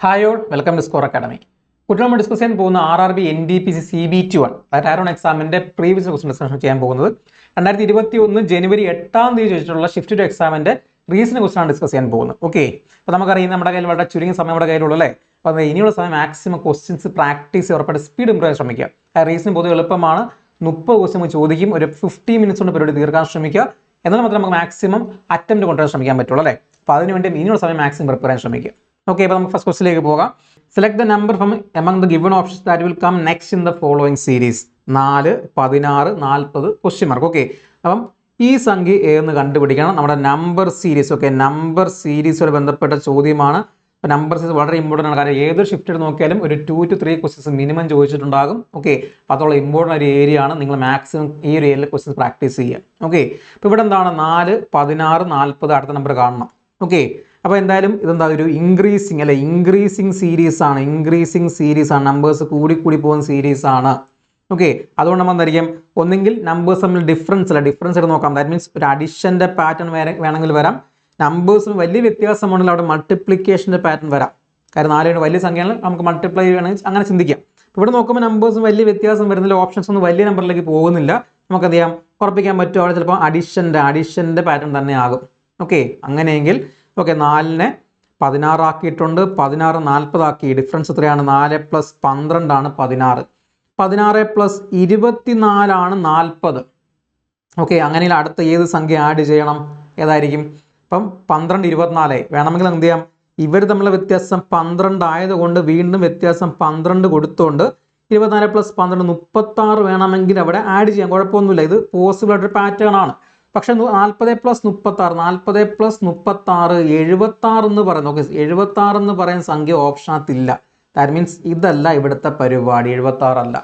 Hi all, welcome to Score Academy. കുട്ടികൾ നമ്മൾ discuss ചെയ്യാൻ പോകുന്ന RRB NDPC CBT1 ടയർ 1 എക്സാമിന്റെ പ്രീവിയസ് ക്വസ്റ്റൻ ഡിസ്കഷൻ ചെയ്യാൻ പോകുന്നത് 2021 ജനുവരി 8 ചോദിച്ചിട്ടുള്ള ഷിഫ്റ്റ് ടു എക്സാമിന്റെ റീസണിംഗ് ക്വസ്റ്റൻ ആണ് ഡിസ്കസ് ചെയ്യാൻ പോകുന്നത്. ഓക്കെ, അപ്പോൾ നമുക്കറിയാം നമ്മുടെ കയ്യിൽ വളരെ ചുരുങ്ങിയ സമയം നമ്മുടെ കയ്യിലുള്ളൂ അല്ലേ. അപ്പോൾ ഇനിയുള്ള സമയം മാക്സിമം ക്വസ്റ്റ്യൻസ് പ്രാക്ടീസ് ഉറപ്പായിട്ട് സ്പീഡ് ഇമ്പ്രൂവ് ചെയ്യാൻ ശ്രമിക്കുക. റീസണിംഗ് പൊതുവെ എളുപ്പമാണ്. 30 ക്വസ്റ്റ്യൻ ചോദിക്കും, ഒരു 15 മിനിറ്റ്സ് കൊണ്ട് പരിപാടി തീർക്കാൻ ശ്രമിക്കുക. എന്നാൽ മാത്രമേ നമുക്ക് മാക്സിമം അറ്റംപ്റ്റ് കൊണ്ടുവരാൻ ശ്രമിക്കാൻ പറ്റുള്ളൂ അല്ലേ. അപ്പോൾ അതിനുവേണ്ടി ഇനിയുള്ള സമയം മാക്സിമം പ്രിപ്പയർ ചെയ്യാൻ ശ്രമിക്കുക. ഓക്കെ, അപ്പോൾ നമുക്ക് ഫസ്റ്റ് ക്വസ്റ്റിലേക്ക് പോകാം. Select the number from among the given options that will come next in the following series. 4, 16, 40 question mark. Okay, അപ്പം ഈ സംഖ്യ ഏതെന്ന് കണ്ടുപിടിക്കണം. നമ്മുടെ നമ്പർ സീരീസ്. ഓക്കെ, നമ്പർ സീരീസുമായി ബന്ധപ്പെട്ട ചോദ്യമാണ്. അപ്പോൾ നമ്പർ സീരീസ് വളരെ ഇമ്പോർട്ടൻ്റ് ആണ്. കാരണം ഏതൊരു ഷിഫ്റ്റ് നോക്കിയാലും ഒരു 2 to 3 ക്വസ്റ്റ്യൻസ് മിനിമം ചോദിച്ചിട്ടുണ്ടാകും. ഓക്കെ, അപ്പോൾ അതുള്ള ഇമ്പോർട്ടൻ്റ് ഒരു ഏരിയ ആണ്. നിങ്ങൾ മാക്സിമം ഈ ഒരു ഏരിയയിൽ ക്വസ്റ്റ്യൻസ് പ്രാക്ടീസ് ചെയ്യുക. ഓക്കെ, ഇപ്പോൾ ഇവിടെ എന്താണ് 4, 16, 40 അടുത്ത നമ്പർ കാണണം. ഓക്കെ, അപ്പോൾ എന്തായാലും ഇതെന്താ ഒരു ഇൻക്രീസിങ് അല്ലെ, ഇൻക്രീസിങ് സീരീസ് ആണ്. നമ്പേഴ്സ് കൂടി പോകുന്ന സീരീസ് ആണ്. ഓക്കെ, അതുകൊണ്ട് നമ്മൾ എന്തായിരിക്കും, ഒന്നെങ്കിൽ നമ്പേഴ്സ് തമ്മിൽ ഡിഫറൻസ് എടുത്ത് നോക്കാം. ദാറ്റ് മീൻസ് ഒരു അഡിഷൻ്റെ പാറ്റേൺ വേണമെങ്കിൽ വരാം. നമ്പേഴ്സിന് വലിയ വ്യത്യാസമുണ്ടെങ്കിൽ അവിടെ മൾട്ടിപ്ലിക്കേഷൻ്റെ പാറ്റേൺ വരാം. കാരണം 4 വലിയ സംഖ്യകൾ നമുക്ക് മൾട്ടിപ്ലൈ ചെയ്യണമെങ്കിൽ അങ്ങനെ ചിന്തിക്കാം. ഇവിടെ നോക്കുമ്പോൾ നമ്പേഴ്സും വലിയ വ്യത്യാസം വരുന്നില്ല, ഓപ്ഷൻസ് ഒന്നും വലിയ നമ്പറിലേക്ക് പോകുന്നില്ല. നമുക്ക് എന്ത് ചെയ്യാം, ഉറപ്പിക്കാൻ പറ്റും അവിടെ ചിലപ്പോൾ അഡിഷൻ്റെ പാറ്റേൺ തന്നെ ആകും. ഓക്കെ, അങ്ങനെയെങ്കിൽ ഓക്കെ 4നെ 16 ആക്കിയിട്ടുണ്ട്, 16 40 ആക്കി. ഡിഫറൻസ് എത്രയാണ്? 4 + 12 ആണ് 16. 16 + 24 ആണ് 40. ഓക്കെ, അങ്ങനെയുള്ള അടുത്ത ഏത് സംഖ്യ ആഡ് ചെയ്യണം? ഏതായിരിക്കും? അപ്പം 12, 24 വേണമെങ്കിൽ എന്ത് ചെയ്യാം, ഇവർ തമ്മിലുള്ള വ്യത്യാസം 12 ആയതുകൊണ്ട് വീണ്ടും വ്യത്യാസം 12 കൊടുത്തുകൊണ്ട് 24 + 12 36 വേണമെങ്കിൽ അവിടെ ആഡ് ചെയ്യാം, കുഴപ്പമൊന്നുമില്ല. ഇത് പോസിബിൾ ആയിട്ടൊരു പാറ്റേൺ ആണ്. പക്ഷെ 40 + 36 76 എന്ന് പറയുന്നത്. ഓക്കെ, 76 എന്ന് പറയുന്ന സംഖ്യ ഓപ്ഷനകത്തില്ല. ദാറ്റ് മീൻസ് ഇതല്ല ഇവിടുത്തെ പരിപാടി, 76 അല്ല.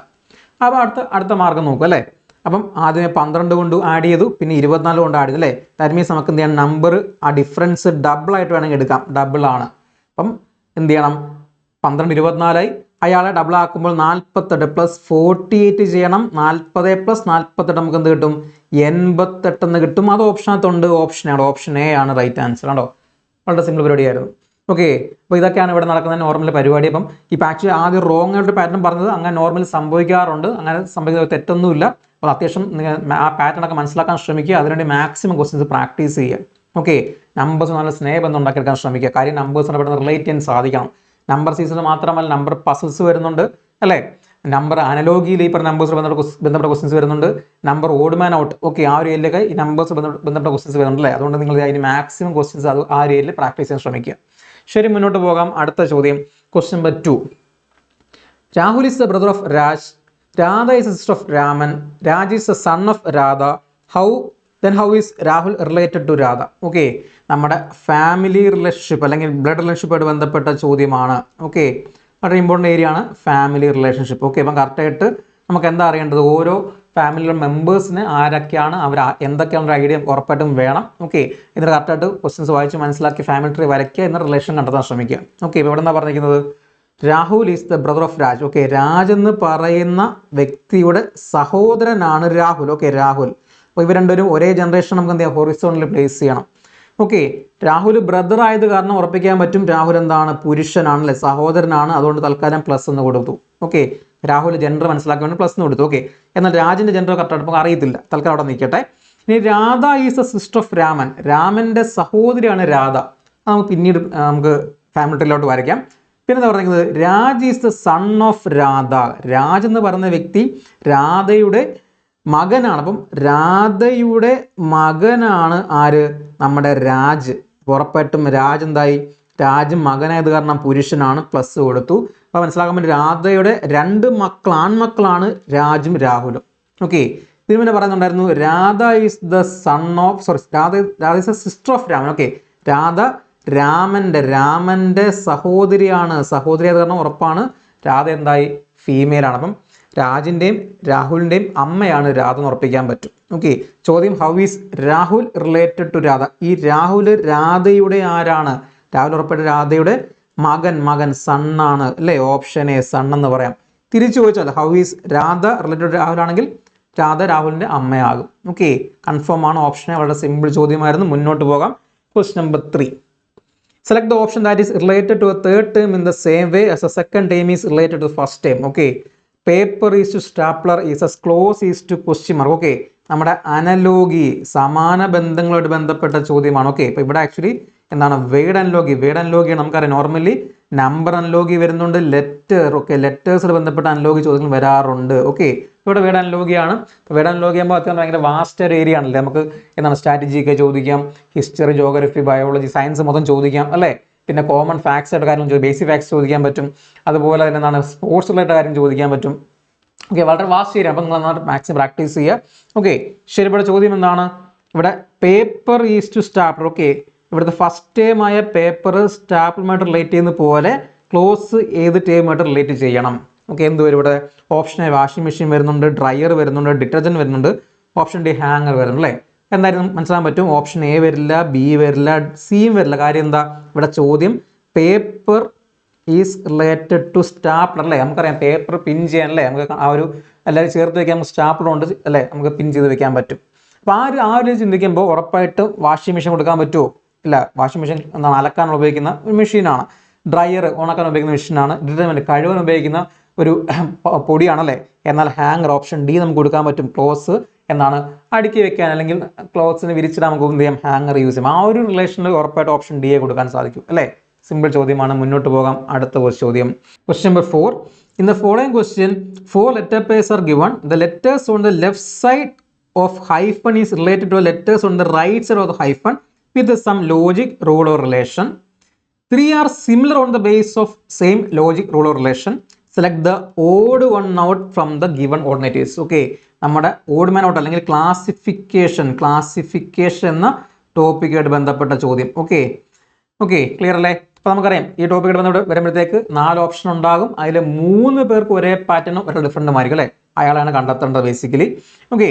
അപ്പോൾ അടുത്ത മാർഗം നോക്കും അല്ലേ. അപ്പം ആദ്യമേ 12 കൊണ്ട് ആഡ് ചെയ്തു, പിന്നെ 24 കൊണ്ട് ആഡ് ചെയ്തു അല്ലേ. ദാറ്റ് മീൻസ് നമുക്ക് എന്ത് ചെയ്യണം, നമ്പർ ആ ഡിഫറൻസ് ഡബിൾ ആയിട്ട് വേണമെങ്കിൽ എടുക്കാം. ഡബിൾ ആണ്. അപ്പം എന്ത് ചെയ്യണം, 12 24 അയാളെ ഡബിൾ ആക്കുമ്പോൾ 48 + 48 ചെയ്യണം. 40 + 48 നമുക്ക് എന്ത് കിട്ടും? 88 എന്ന് കിട്ടും. അത് ഓപ്ഷനകത്തുണ്ട്. ഓപ്ഷൻ എ ആണ് റൈറ്റ് ആൻസർ. ആണോ? വളരെ സിമ്പിൾ പരിപാടിയായിരുന്നു. ഓക്കെ, അപ്പോൾ ഇതൊക്കെയാണ് ഇവിടെ നടക്കുന്ന നോർമൽ പരിപാടി. അപ്പം ഇപ്പം ആക്ച്വലി ആദ്യം റോങ് ആയിട്ട് പാറ്റേൺ പറഞ്ഞത് അങ്ങനെ നോർമലി സംഭവിക്കാറുണ്ട്. അങ്ങനെ സംഭവിക്കുന്ന തെറ്റൊന്നുമില്ല. അപ്പോൾ അത്യാവശ്യം ആ പാറ്റേൺ ഒക്കെ മനസ്സിലാക്കാൻ ശ്രമിക്കുക. അതിനുവേണ്ടി മാക്സിമം ക്വസ്റ്റ്യൻസ് പ്രാക്ടീസ് ചെയ്യുക. ഓക്കെ, നമ്പേഴ്സ് നല്ല സ്നേഹബന്ധം ഉണ്ടാക്കിയെടുക്കാൻ ശ്രമിക്കുക. കാര്യം നമ്പേഴ്സിനെ പെട്ടെന്ന് റിലേറ്റ് ചെയ്യാൻ സാധിക്കണം. നമ്പർ സീരീസിൽ മാത്രമല്ല നമ്പർ പസിൽസ് വരുന്നുണ്ട് അല്ലേ. നമ്പർ അനലോഗിയിൽ ഈ പറഞ്ഞ നമ്പേഴ്സ് ബന്ധപ്പെട്ട ക്വസ്റ്റ്യൻസ് വരുന്നുണ്ട്. നമ്പർ ഓഡ് മാൻ ഔട്ട്. ഓക്കെ, ആ ഒരു ഏരിയയിലൊക്കെ ഈ നമ്പേഴ്സ് ബന്ധപ്പെട്ട ക്വസ്റ്റ്യൻസ് വരുന്നുണ്ട് അല്ലേ. അതുകൊണ്ട് നിങ്ങൾ അതിന് മാക്സിമം ക്വസ്റ്റ്യൻസ് അത് ആ ഒരു ഏരിയയിൽ പ്രാക്ടീസ് ചെയ്യാൻ ശ്രമിക്കുക. ശരി, മുന്നോട്ട് പോകാം. അടുത്ത ചോദ്യം, question number 2. Rahul is the brother of Raj. Radha is sister of Raman. Raj is the son of Radha. How is Rahul related to Radha? Okay, നമ്മുടെ ഫാമിലി റിലേഷൻഷിപ്പ് അല്ലെങ്കിൽ ബ്ലഡ് റിലേഷൻഷിപ്പായിട്ട് ബന്ധപ്പെട്ട ചോദ്യമാണ്. ഓക്കെ, വളരെ ഇമ്പോർട്ടൻ്റ് ഏരിയ ആണ് ഫാമിലി റിലേഷൻഷിപ്പ്. ഓക്കെ, അപ്പം കറക്റ്റായിട്ട് നമുക്ക് എന്താ അറിയേണ്ടത്, ഓരോ ഫാമിലിയിലെ മെമ്പേഴ്സിന് ആരൊക്കെയാണ്, അവർ എന്തൊക്കെയാണ് ഐഡിയ ഉറപ്പായിട്ടും വേണം. ഓക്കെ, ഇതിന് കറക്റ്റായിട്ട് ക്വസ്റ്റ്യൻസ് വായിച്ച് മനസ്സിലാക്കി ഫാമിലി ട്രീ വരയ്ക്കുക, എന്ന റിലേഷൻ കണ്ടെത്താൻ ശ്രമിക്കുക. ഓക്കെ, ഇപ്പോൾ ഇവിടെ എന്താ പറഞ്ഞിരിക്കുന്നത്, Rahul is the brother of Raj. Okay, Raj എന്ന് പറയുന്ന വ്യക്തിയുടെ സഹോദരനാണ് രാഹുൽ. ഓക്കെ, രാഹുൽ. അപ്പോൾ ഇവർ രണ്ടുപേരും ഒരേ ജനറേഷൻ നമുക്ക് എന്ത് ചെയ്യാം, ഹൊറിസോണിൽ പ്ലേസ് ചെയ്യണം. ഓക്കെ, രാഹുൽ ബ്രദർ ആയത് കാരണം ഉറപ്പിക്കാൻ പറ്റും രാഹുൽ എന്താണ്, പുരുഷനാണ് അല്ലെ, സഹോദരനാണ്. അതുകൊണ്ട് തൽക്കാലം പ്ലസ് എന്ന് കൊടുത്തു. ഓക്കെ, രാഹുൽ ജെൻഡർ മനസ്സിലാക്കാൻ വേണ്ടി പ്ലസ് എന്ന് കൊടുത്തു. ഓക്കെ, എന്നാൽ രാജിൻ്റെ ജെൻഡർ കറക്റ്റായിട്ട് നമുക്ക് അറിയത്തില്ല, തൽക്കാലം അവിടെ നിൽക്കട്ടെ. ഇനി Radha is the sister of Raman. രാമൻ്റെ സഹോദരിയാണ് രാധ. അത് നമുക്ക് പിന്നീട് നമുക്ക് ഫാമിലി ട്രീയിലോട്ട് വരയ്ക്കാം. പിന്നെ എന്താ പറയുന്നത്, Raj is the son of Radha. Raj എന്ന് പറയുന്ന വ്യക്തി രാധയുടെ മകനാണ്. അപ്പം രാധയുടെ മകനാണ് ആര്, നമ്മുടെ രാജ്. ഉറപ്പായിട്ടും രാജ് എന്തായി, രാജ് മകനായത് കാരണം പുരുഷനാണ്, പ്ലസ് കൊടുത്തു. അപ്പോൾ മനസ്സിലാക്കാൻ പറ്റും രാധയുടെ 2 ആൺമക്കളാണ് രാജും രാഹുലും. ഓക്കെ, ഇതിന് പിന്നെ പറയുന്നുണ്ടായിരുന്നു Radha is the son of Radha is the sister of Raman. Okay, Radha രാമൻ്റെ സഹോദരിയാണ്. സഹോദരി ആയത് കാരണം ഉറപ്പാണ് രാധ എന്തായി, ഫീമെയിലാണ്. അപ്പം രാജിൻ്റെയും രാഹുലിൻ്റെയും അമ്മയാണ് രാധ എന്ന് ഉറപ്പിക്കാൻ പറ്റും. ഓക്കെ, ചോദ്യം, how is Rahul related to Radha? ഈ രാഹുൽ രാധയുടെ ആരാണ്? രാഹുൽ ഉറപ്പായിട്ട് രാധയുടെ മകൻ സണ്ണാണ് അല്ലേ. ഓപ്ഷൻ എ, സൺ എന്ന് പറയാം. തിരിച്ചു ചോദിച്ചാൽ how is Radha related to Rahul ആണെങ്കിൽ രാധ രാഹുലിൻ്റെ അമ്മയാകും. ഓക്കെ, കൺഫേം ആണ്. ഓപ്ഷൻ എ വളരെ സിമ്പിൾ ചോദ്യമായിരുന്നു. മുന്നോട്ട് പോകാം. Question number 3. Select the option that is related to a third term in the same way as the second term is related to the first term. Okay. Paper is to stapler is as close is to question mark. Okay. നമ്മുടെ analogy സമാന ബന്ധങ്ങളോട് ബന്ധപ്പെട്ട ചോദ്യമാണ്. Okay. ഇപ്പോൾ ഇവിടെ actually എന്താണ് word analogy നമുക്കറിയാം. Normally number analogy വരുന്നുണ്ട്, letter okay ലെറ്റേഴ്സിൽ ബന്ധപ്പെട്ട അനലോഗി ചോദ്യങ്ങൾ വരാറുണ്ട്. ഓക്കെ. ഇവിടെ വേർഡ് അനലോഗിയാണ്. വേർഡ് അനലോഗി ആകുമ്പോൾ അത്യാവശ്യം ഭയങ്കര വാസ്റ്റ് ഒരു ഏരിയ ആണല്ലേ. നമുക്ക് എന്താണ് സ്ട്രാറ്റജി ഒക്കെ ചോദിക്കാം, ഹിസ്റ്ററി, ജോഗ്രഫി, ബയോളജി, സയൻസ് മൊത്തം ചോദിക്കാം അല്ലേ. പിന്നെ കോമൺ ഫാക്ട്സ് ആയിട്ട് കാര്യം ബേസിക് ഫാക്ട്സ് ചോദിക്കാൻ പറ്റും. അതുപോലെ തന്നെ എന്താണ് സ്പോർട്സ് റിലേറ്റഡ് കാര്യം ചോദിക്കാൻ പറ്റും. ഓക്കെ. വളരെ വാസ്റ്റ് ഏരിയ. അപ്പം നിങ്ങൾ നന്നായിട്ട് മാക്സിമം പ്രാക്ടീസ് ചെയ്യുക. ഓക്കെ. ശരി. ഇവിടെ ചോദ്യം എന്താണ്? ഇവിടെ paper is to stapler. Okay. ഇവിടുത്തെ ഫസ്റ്റ് ടേമായ പേപ്പർ സ്റ്റാപ്ലറുമായിട്ട് റിലേറ്റ് ചെയ്യുന്ന പോലെ ക്ലോസ് ഏത് ടേമായിട്ട് റിലേറ്റ് ചെയ്യണം. ഓക്കെ. എന്ത് വരും ഇവിടെ? ഓപ്ഷൻ എ വാഷിംഗ് മെഷീൻ വരുന്നുണ്ട്, ഡ്രയർ വരുന്നുണ്ട്, ഡിറ്റർജൻറ്റ് വരുന്നുണ്ട്, ഓപ്ഷൻ ഡി ഹാങ്ങർ വരുന്നു അല്ലേ. എന്തായാലും മനസ്സിലാൻ പറ്റും. ഓപ്ഷൻ എ വരില്ല, ബി വരില്ല, സിയും വരില്ല. കാര്യം എന്താ? ഇവിടെ ചോദ്യം paper is related to stapler അല്ലേ. നമുക്കറിയാം പേപ്പർ പിൻ ചെയ്യാൻ അല്ലേ, നമുക്ക് ആ ഒരു എല്ലാവരും ചേർത്ത് വെക്കാൻ സ്റ്റാപ്ലർ ഉണ്ട് അല്ലേ, നമുക്ക് പിൻ ചെയ്ത് വെക്കാൻ പറ്റും. അപ്പോൾ ആ ഒരു ചിന്തിക്കുമ്പോൾ ഉറപ്പായിട്ടും വാഷിംഗ് മെഷീൻ കൊടുക്കാൻ പറ്റുമോ? ഇല്ല. വാഷിംഗ് മെഷീൻ എന്താണ് അലക്കാൻ ഉപയോഗിക്കുന്ന ഒരു മെഷീനാണ്. ഡ്രയർ ഉണക്കാൻ ഉപയോഗിക്കുന്ന മെഷീനാണ്. ഡിറ്റർജൻറ്റ് കഴുകാൻ ഉപയോഗിക്കുന്ന ഒരു പൊടിയാണല്ലേ. എന്നാൽ ഹാങ്ങർ ഓപ്ഷൻ ഡി നമുക്ക് കൊടുക്കാൻ പറ്റും. ക്ലോസ് എന്നാണ് അടുക്കി വെക്കാൻ അല്ലെങ്കിൽ ക്ലോത്ത്സിന് വിരിച്ചിട്ട് നമുക്ക് എന്ത് ചെയ്യാം, ഹാങ്ങർ യൂസ് ചെയ്യാം. ആ ഒരു റിലേഷനിൽ ഉറപ്പായിട്ട് ഓപ്ഷൻ ഡി എ കൊടുക്കാൻ സാധിക്കും അല്ലേ. സിമ്പിൾ ചോദ്യമാണ്. മുന്നോട്ട് പോകാം. അടുത്ത ചോദ്യം. Question number 4. In the following question 4 letter pairs are given. The letters on the left side of hyphen is related to the letters on the right side of the hyphen with some logic, rule or relation. 3 are similar on the basis of same logic, rule or relation. Select the odd one out from the given alternatives. Okay. നമ്മുടെ odd മാൻ out അല്ലെങ്കിൽ classification എന്ന ടോപ്പിക്കായിട്ട് ബന്ധപ്പെട്ട ചോദ്യം. Okay. Clear അല്ലേ? അപ്പോൾ നമുക്കറിയാം ഈ ടോപ്പിക്കായിട്ട് ബന്ധപ്പെട്ട് വരുമ്പോഴത്തേക്ക് 4 ഓപ്ഷൻ ഉണ്ടാകും. അതിൽ 3 പേർക്ക് ഒരേ പാറ്റേണും ഒരേ ഡിഫറൻറ്റും ആയിരിക്കും അല്ലേ. അയാളാണ് കണ്ടെത്തേണ്ടത് ബേസിക്കലി. ഓക്കെ.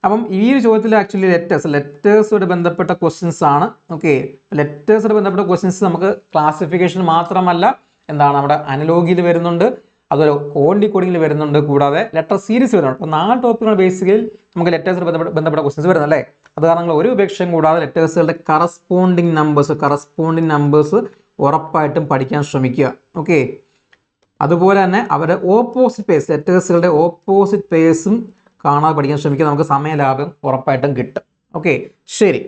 അപ്പം ഈ ഒരു ചോദ്യത്തിൽ ആക്ച്വലി ലെറ്റേഴ്സുമായിട്ട് ബന്ധപ്പെട്ട ക്വസ്റ്റ്യൻസ് ആണ്. ഓക്കെ. ലെറ്റേഴ്സുമായിട്ട് ബന്ധപ്പെട്ട ക്വസ്റ്റ്യൻസ് നമുക്ക് ക്ലാസിഫിക്കേഷൻ മാത്രമല്ല എന്താണ് നമ്മുടെ അനലോഗിയിൽ വരുന്നുണ്ട്, അതുപോലെ കോഡിൽ വരുന്നുണ്ട്, കൂടാതെ ലെറ്റർ സീരീസ് വരുന്നുണ്ട്. അപ്പോൾ 4 ടോപ്പിക്കുകൾ ബേസിക്കലി നമുക്ക് ലെറ്റേഴ്സുമായിട്ട് ബന്ധപ്പെട്ട ക്വസ്റ്റ്യൻസ് വരുന്നത് അല്ലേ. അത് കാരണം ഒരു ഉപേക്ഷയും കൂടാതെ ലെറ്റേഴ്സുകളുടെ കറസ്പോണ്ടിങ് നമ്പേഴ്സ് ഉറപ്പായിട്ടും പഠിക്കാൻ ശ്രമിക്കുക. ഓക്കെ. അതുപോലെ തന്നെ അവരുടെ ഓപ്പോസിറ്റ് പേഴ്സ് ലെറ്റേഴ്സുകളുടെ ഓപ്പോസിറ്റ് പേഴ്സും കാണാതെ പഠിക്കാൻ ശ്രമിക്കുക. നമുക്ക് സമയലാഭം ഉറപ്പായിട്ടും കിട്ടും. ഓക്കെ. ശരി.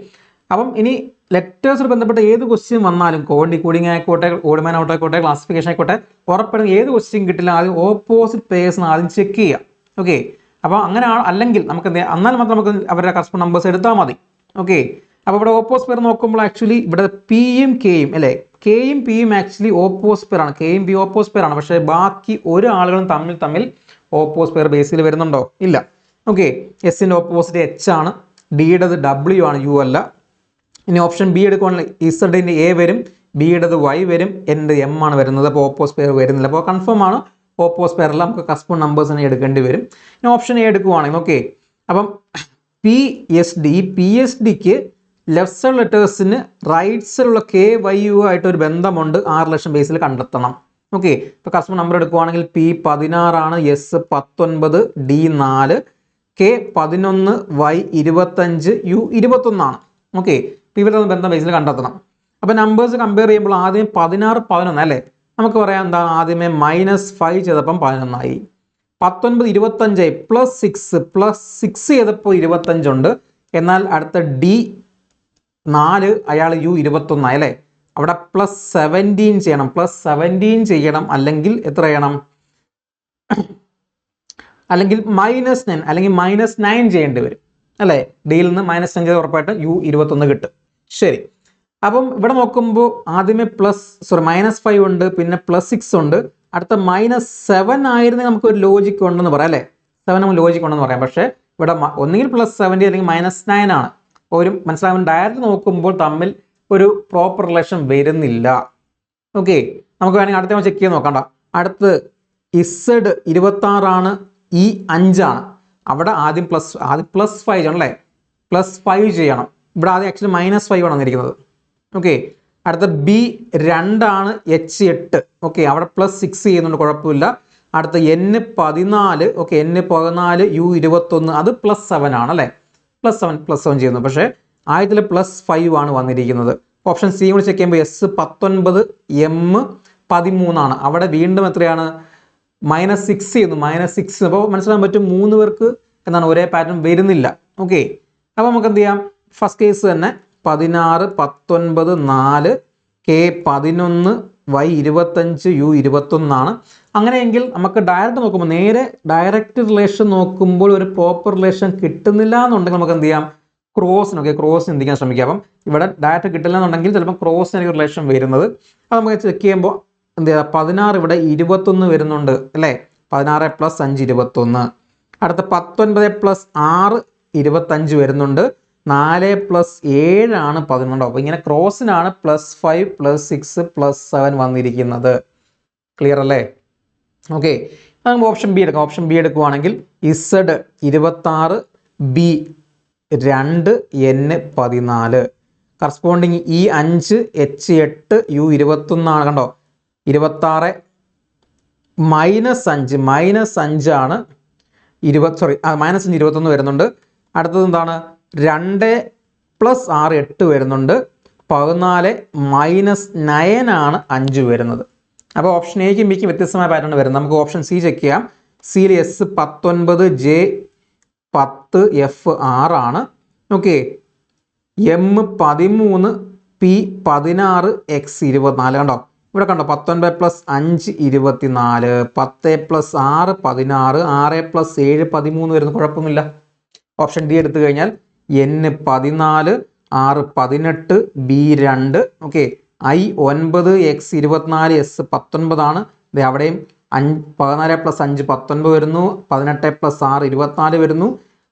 അപ്പം ഇനി ലെറ്റേഴ്സിൽ ബന്ധപ്പെട്ട ഏത് ക്വസ്റ്റ്യൻ വന്നാലും കോഡിങ് ആയിക്കോട്ടെ, ഓഡ് മാൻ ഔട്ട് ആയിക്കോട്ടെ, ക്ലാസിഫിക്കേഷൻ ആയിക്കോട്ടെ, ഉറപ്പായിട്ടും ഏത് ക്വസ്റ്റ്യൻ കിട്ടില്ല ആദ്യം ഓപ്പോസിറ്റ് പേഴ്സിന് ആദ്യം ചെക്ക് ചെയ്യുക. ഓക്കെ. അപ്പോൾ അങ്ങനെ അല്ലെങ്കിൽ നമുക്ക് എന്നാൽ മാത്രം നമുക്ക് അവരുടെ കറസ്പോണ്ട് നമ്പേഴ്സ് എടുത്താൽ മതി. ഓക്കെ. അപ്പോൾ ഇവിടെ ഓപ്പോസിറ്റ് പേർ നോക്കുമ്പോൾ ആക്ച്വലി ഇവിടെ പിയും കെയും അല്ലേ, കെയും പിയും ആക്ച്വലി ഓപ്പോസിറ്റ് പേരാണ്. കെയും പി ഓപ്പോസിറ്റ് പേരാണ്. പക്ഷേ ബാക്കി ഒരു ആളുകളും തമ്മിൽ ഓപ്പോസിറ്റ് പേർ ബേസിൽ വരുന്നുണ്ടോ? ഇല്ല. ഓക്കെ. എസിൻ്റെ ഓപ്പോസിറ്റ് എച്ച് ആണ്, ഡിയുടേത് ഡബ്ല്യു ആണ്, യു അല്ല. ഇനി ഓപ്ഷൻ ബി എടുക്കുകയാണെങ്കിൽ ഇസഡിൻ്റെ എ വരും, ബിയുടേത് വൈ വരും, എൻ്റെ എം ആണ് വരുന്നത്. അപ്പോൾ ഓപ്പോസിറ്റ് പേർ വരുന്നില്ല. അപ്പോൾ കൺഫേം ആണ് ഓപ്പോസിറ്റ് പേരെല്ലാം നമുക്ക് കറസ്പോണ്ട് നമ്പേഴ്സ് തന്നെ എടുക്കേണ്ടി വരും. ഇനി ഓപ്ഷൻ എ എടുക്കുവാണെങ്കിൽ ഓക്കെ. അപ്പം പി എസ് ഡിക്ക് ലെഫ്റ്റ് സൈഡ് ലെറ്റേഴ്സിന് റൈറ്റ് സൈഡിലുള്ള കെ വൈ യു ആയിട്ട് ഒരു ബന്ധമുണ്ട്. ആ റിലേഷൻ ബേസിൽ കണ്ടെത്തണം. ഓക്കെ. ഇപ്പോൾ കറസ്പോണ്ട് നമ്പർ എടുക്കുവാണെങ്കിൽ പി 16 ആണ്, S 19, D 4, K 11, Y 25, U 21 ആണ്. ഓക്കെ. ഇവരുടെ ബന്ധം ബേസിൽ കണ്ടെത്തണം. അപ്പോൾ നമ്പേഴ്സ് കമ്പയർ ചെയ്യുമ്പോൾ ആദ്യം 16, 11 അല്ലേ. നമുക്ക് പറയാം എന്താ, ആദ്യമേ -5 ചെയ്തപ്പം 11 ആയി, 19 25 ആയി, +6 ചെയ്തപ്പോൾ 25 ഉണ്ട്. എന്നാൽ അടുത്ത ഡി 4 അയാൾ യു 21 ആയി അല്ലേ. അവിടെ +17 ചെയ്യണം. അല്ലെങ്കിൽ എത്ര ചെയ്യണം? അല്ലെങ്കിൽ -9 അല്ലെങ്കിൽ -9 ചെയ്യേണ്ടി വരും അല്ലേ. ഡിയിൽ നിന്ന് -9 ചെയ്ത് ഉറപ്പായിട്ട് യു 21 കിട്ടും. ശരി. അപ്പം ഇവിടെ നോക്കുമ്പോൾ ആദ്യമേ -5 ഉണ്ട്, പിന്നെ +6 ഉണ്ട്, അടുത്ത -7 ആയിരുന്നെങ്കിൽ നമുക്ക് ഒരു ലോജിക്ക് ഉണ്ടെന്ന് പറയാം അല്ലേ. 7 നമുക്ക് ലോജിക്ക് ഉണ്ടെന്ന് പറയാം. പക്ഷേ ഇവിടെ ഒന്നുകിൽ +70 അല്ലെങ്കിൽ -9 ആണ്. ഒരു മനസ്സിലാകും. ഡയറക്റ്റ് നോക്കുമ്പോൾ തമ്മിൽ ഒരു പ്രോപ്പർ റിലേഷൻ വരുന്നില്ല. ഓക്കെ. നമുക്ക് വേണമെങ്കിൽ അടുത്ത ചെക്ക് ചെയ്ത് നോക്കണ്ട. അടുത്ത് ഇസഡ് 26 ആണ്, ഈ 5 ആണ്. അവിടെ ആദ്യം +5 ചെയ്യണം അല്ലേ. +5 ചെയ്യണം. ഇവിടെ ആദ്യം ആക്ച്വലി -5 ആണ് വന്നിരിക്കുന്നത്. ഓക്കെ. അടുത്ത ബി 2 ആണ്, എച്ച് 8. ഓക്കെ. അവിടെ +6 ചെയ്യുന്നുണ്ട്, കുഴപ്പമില്ല. അടുത്ത N14. ഓക്കെ. N14, യു 21, അത് +7 ആണ് അല്ലേ. +7 ചെയ്യുന്നു. പക്ഷേ ആദ്യത്തിൽ +5 ആണ് വന്നിരിക്കുന്നത്. ഓപ്ഷൻ സി കൂടി ചെക്ക് ചെയ്യുമ്പോൾ S19 M13 അവിടെ വീണ്ടും എത്രയാണ് -6 ചെയ്യുന്നു, -6. അപ്പോൾ മനസ്സിലാക്കാൻ പറ്റും 3 പേർക്ക് എന്താണ് ഒരേ പാറ്റേൺ വരുന്നില്ല. ഓക്കെ, അപ്പോൾ നമുക്ക് എന്ത് ചെയ്യാം, ഫസ്റ്റ് കേസ് തന്നെ 16 19 4 K11 Y25 U21 അങ്ങനെയെങ്കിൽ നമുക്ക് ഡയറക്റ്റ് നോക്കുമ്പോൾ നേരെ ഡയറക്റ്റ് റിലേഷൻ നോക്കുമ്പോൾ ഒരു പ്രോപ്പർ റിലേഷൻ കിട്ടുന്നില്ല എന്നുണ്ടെങ്കിൽ നമുക്ക് എന്ത് ചെയ്യാം, ക്രോസ് ചിന്തിക്കാൻ ശ്രമിക്കാം. അപ്പം ഇവിടെ ഡയറക്റ്റ് കിട്ടില്ല എന്നുണ്ടെങ്കിൽ ചിലപ്പോൾ ക്രോസിന് റിലേഷൻ വരുന്നത്. അത് നമുക്ക് ചെക്ക് ചെയ്യുമ്പോൾ എന്ത് ചെയ്യുക, 16 ഇവിടെ 21 വരുന്നുണ്ട് അല്ലേ, 16 + 5 21. അടുത്ത 19 + 6 25 വരുന്നുണ്ട്, 4 + 7 ആണ് 11. അപ്പോൾ ഇങ്ങനെ ക്രോസിനാണ് +5 +6 +7 വന്നിരിക്കുന്നത്. ക്ലിയർ അല്ലേ? ഓക്കെ, നമുക്ക് ഓപ്ഷൻ ബി എടുക്കാം. ഓപ്ഷൻ ബി എടുക്കുവാണെങ്കിൽ Z 26 B 2 N 14 corresponding E5 H 8 U 21 കണ്ടോ, 26 -5 ആണ് -5 21 വരുന്നുണ്ട്. അടുത്തത് എന്താണ്, 2 + 6 8 വരുന്നുണ്ട്, 14 -9 ആണ് 5 വരുന്നത്. അപ്പോൾ ഓപ്ഷൻ എക്കും ബിക്കും വ്യത്യസ്തമായ പാറ്റേൺ വരുന്നത്. നമുക്ക് ഓപ്ഷൻ സി ചെക്ക് ചെയ്യാം. സിയിൽ S19 J 10 F 6 ആണ്. ഓക്കെ, M13 P 16 X 24 കണ്ടോ, ഇവിടെ കണ്ടോ 19 + 5 24, 10 + 6 16, 6 + 7 13 വരുന്നു, കുഴപ്പമില്ല. ഓപ്ഷൻ ഡി എടുത്തു കഴിഞ്ഞാൽ N 14 6 18 B 2. Okay, I9 X 24 S 19 ആണ്. അവിടെയും 14 + 5 19 വരുന്നു, 18 + 6 24 വരുന്നു,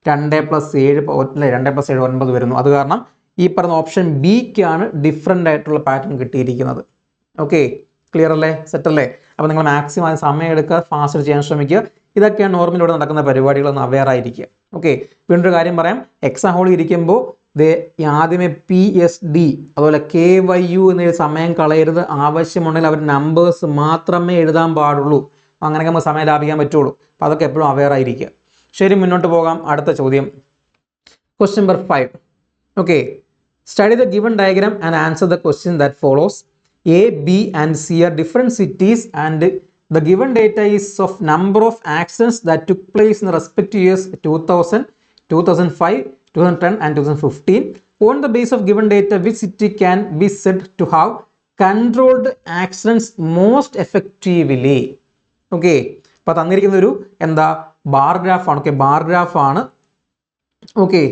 2 + 7 2 + 7 9 വരുന്നു. അത് കാരണം ഈ പറഞ്ഞ ഓപ്ഷൻ ബിക്കാണ് ഡിഫറെൻ്റ് ആയിട്ടുള്ള പാറ്റേൺ കിട്ടിയിരിക്കുന്നത്. ഓക്കെ, ക്ലിയർ അല്ലേ, സെറ്റ് അല്ലേ? അപ്പോൾ നിങ്ങൾ മാക്സിമം സമയം എടുക്കുക, ഫാസ്റ്റ് ചെയ്യാൻ ശ്രമിക്കുക. ഇതൊക്കെയാണ് നോർമൽ ഇവിടെ നടക്കുന്ന പരിപാടികളൊന്ന് അവെയർ ആയിരിക്കുക. ഓക്കെ, വീണ്ടൊരു കാര്യം പറയാം, എക്സാം ഹോളിൽ ഇരിക്കുമ്പോൾ ആദ്യമേ PSD അതുപോലെ KYU എന്നൊരു സമയം കളയരുത്. ആവശ്യമുണ്ടെങ്കിൽ അവർ നമ്പേഴ്സ് മാത്രമേ എഴുതാൻ പാടുള്ളൂ. അങ്ങനെയൊക്കെ നമുക്ക് സമയം ലാഭിക്കാൻ പറ്റുള്ളൂ. അപ്പോൾ അതൊക്കെ എപ്പോഴും അവെയർ ആയിരിക്കുക. ശരി, മുന്നോട്ട് പോകാം. അടുത്ത ചോദ്യം, question number 5. Okay, study the given diagram and answer the question that follows. A, B and C are different cities and the given data is of number of accidents that took place in the respective years 2000, 2005, 2010 and 2015. On the basis of given data, which city can be said to have controlled accidents most effectively? Okay, അപ്പോൾ തന്നിരിക്കുന്ന ഒരു എന്താ bar graph ആണ്. Okay, bar graph ആണ്. Okay,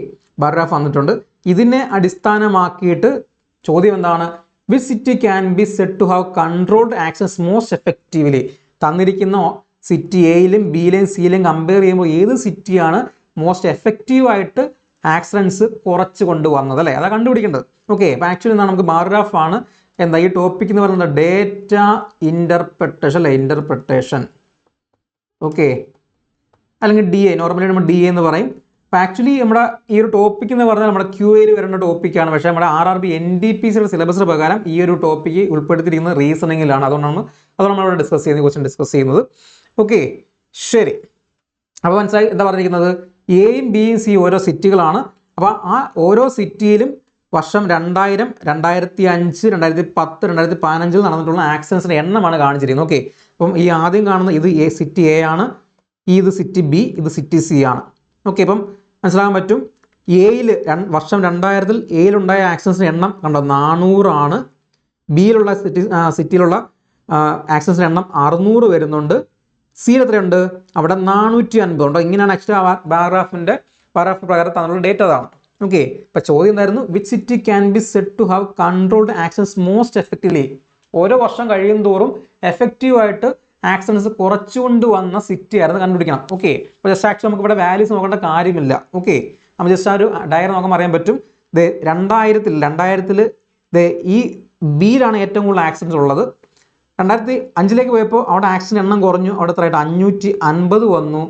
bar graph വന്നിട്ടുണ്ട്. ഇതിനെ അടിസ്ഥാനമാക്കിയിട്ട് ചോദ്യം എന്താണ്, which city can be said to have controlled accidents most effectively? തന്നിരിക്കുന്ന സിറ്റി എയിലും ബിയിലെയും സിയിലും കമ്പയർ ചെയ്യുമ്പോൾ ഏത് സിറ്റിയാണ് മോസ്റ്റ് എഫക്റ്റീവ് ആയിട്ട് ആക്സിഡൻസ് കുറച്ച് കൊണ്ടുവന്നത് അല്ലേ, അതാണ് കണ്ടുപിടിക്കേണ്ടത്. ഓക്കെ, അപ്പോൾ ആക്ച്വലി എന്താണ്, നമുക്ക് ബാർ ഗ്രാഫ് ആണ്. എന്താ ഈ ടോപ്പിക് എന്ന് പറയുന്നത്, ഡേറ്റ ഇൻ്റർപ്രിട്ടേഷൻ അല്ലേ, ഇൻ്റർപ്രിട്ടേഷൻ. ഓക്കെ, അല്ലെങ്കിൽ DA, നോർമലി നമ്മൾ DA എന്ന് പറയും. അപ്പോൾ ആക്ച്വലി നമ്മുടെ ഈ ഒരു ടോപ്പിക് എന്ന് പറഞ്ഞാൽ നമ്മുടെ QAയിൽ വരുന്ന ടോപ്പിക്കാണ്. പക്ഷേ നമ്മുടെ RRB NDPCയുടെ സിലബസ് പ്രകാരം ഈ ഒരു ടോപ്പിക്ക് ഉൾപ്പെടുത്തിയിരിക്കുന്നത് റീസണിങ്ങിലാണ്. അതുകൊണ്ടാണ് നമ്മളിവിടെ ഡിസ്കസ് ക്വസ്റ്റ്യൻ ഡിസ്കസ് ചെയ്യുന്നത്. ഓക്കെ, ശരി. അപ്പോൾ മനസ്സിലായി എന്താ പറഞ്ഞിരിക്കുന്നത്, എയും ബിയും സി ഓരോ സിറ്റികളാണ്. അപ്പോൾ ആ ഓരോ സിറ്റിയിലും വർഷം 2000, 2005, 2010, 2015 നടന്നിട്ടുള്ള ആക്സിഡൻസിൻ്റെ എണ്ണമാണ് കാണിച്ചിരിക്കുന്നത്. ഓക്കെ, അപ്പം ഈ ആദ്യം കാണുന്ന ഇത് സിറ്റി എ ആണ്, ഇത് സിറ്റി ബി, ഇത് സിറ്റി സി ആണ്. ഓക്കെ, അപ്പം മനസ്സിലാക്കാൻ പറ്റും, എയിൽ വർഷം 2000 എയിലുണ്ടായ ആക്സിഡൻസിൻ്റെ എണ്ണം കണ്ടോ 400 ആണ്. ബിയിലുള്ള സിറ്റിയിലുള്ള ആക്സിഡൻസിൻ്റെ എണ്ണം 600 വരുന്നുണ്ട്. സിയിൽ എത്രയുണ്ട്, അവിടെ 450 ഉണ്ടോ. ഇങ്ങനെയാണ് എക്സ്ട്രാ പാരാഗ്രാഫ് പ്രകാരം തന്നുള്ള ഡേറ്റ അതാണ്. ഓക്കെ, ഇപ്പം ചോദ്യം എന്തായിരുന്നു, which city can be said to have controlled accidents most effectively? ഓരോ വർഷം കഴിയും തോറും എഫക്റ്റീവായിട്ട് ആക്സിഡൻസ് കുറച്ചുകൊണ്ട് വന്ന സിറ്റി ആയിരുന്നു കണ്ടുപിടിക്കണം. ഓക്കെ, അപ്പോൾ ജസ്റ്റ് ആക്ച്വലി നമുക്ക് ഇവിടെ വാല്യൂസ് നോക്കേണ്ട കാര്യമില്ല. ഓക്കെ, നമ്മൾ ജസ്റ്റ് ആ ഒരു ഡയഗ്രം നോക്കുമ്പോൾ അറിയാൻ പറ്റും. 2000 ഈ ബിയിലാണ് ഏറ്റവും കൂടുതൽ ആക്സിഡൻസ് ഉള്ളത്. 2005 പോയപ്പോൾ അവിടെ ആക്സിഡൻറ്റ് എണ്ണം കുറഞ്ഞു, അവിടെ എത്രയായിട്ട് 550 വന്നു.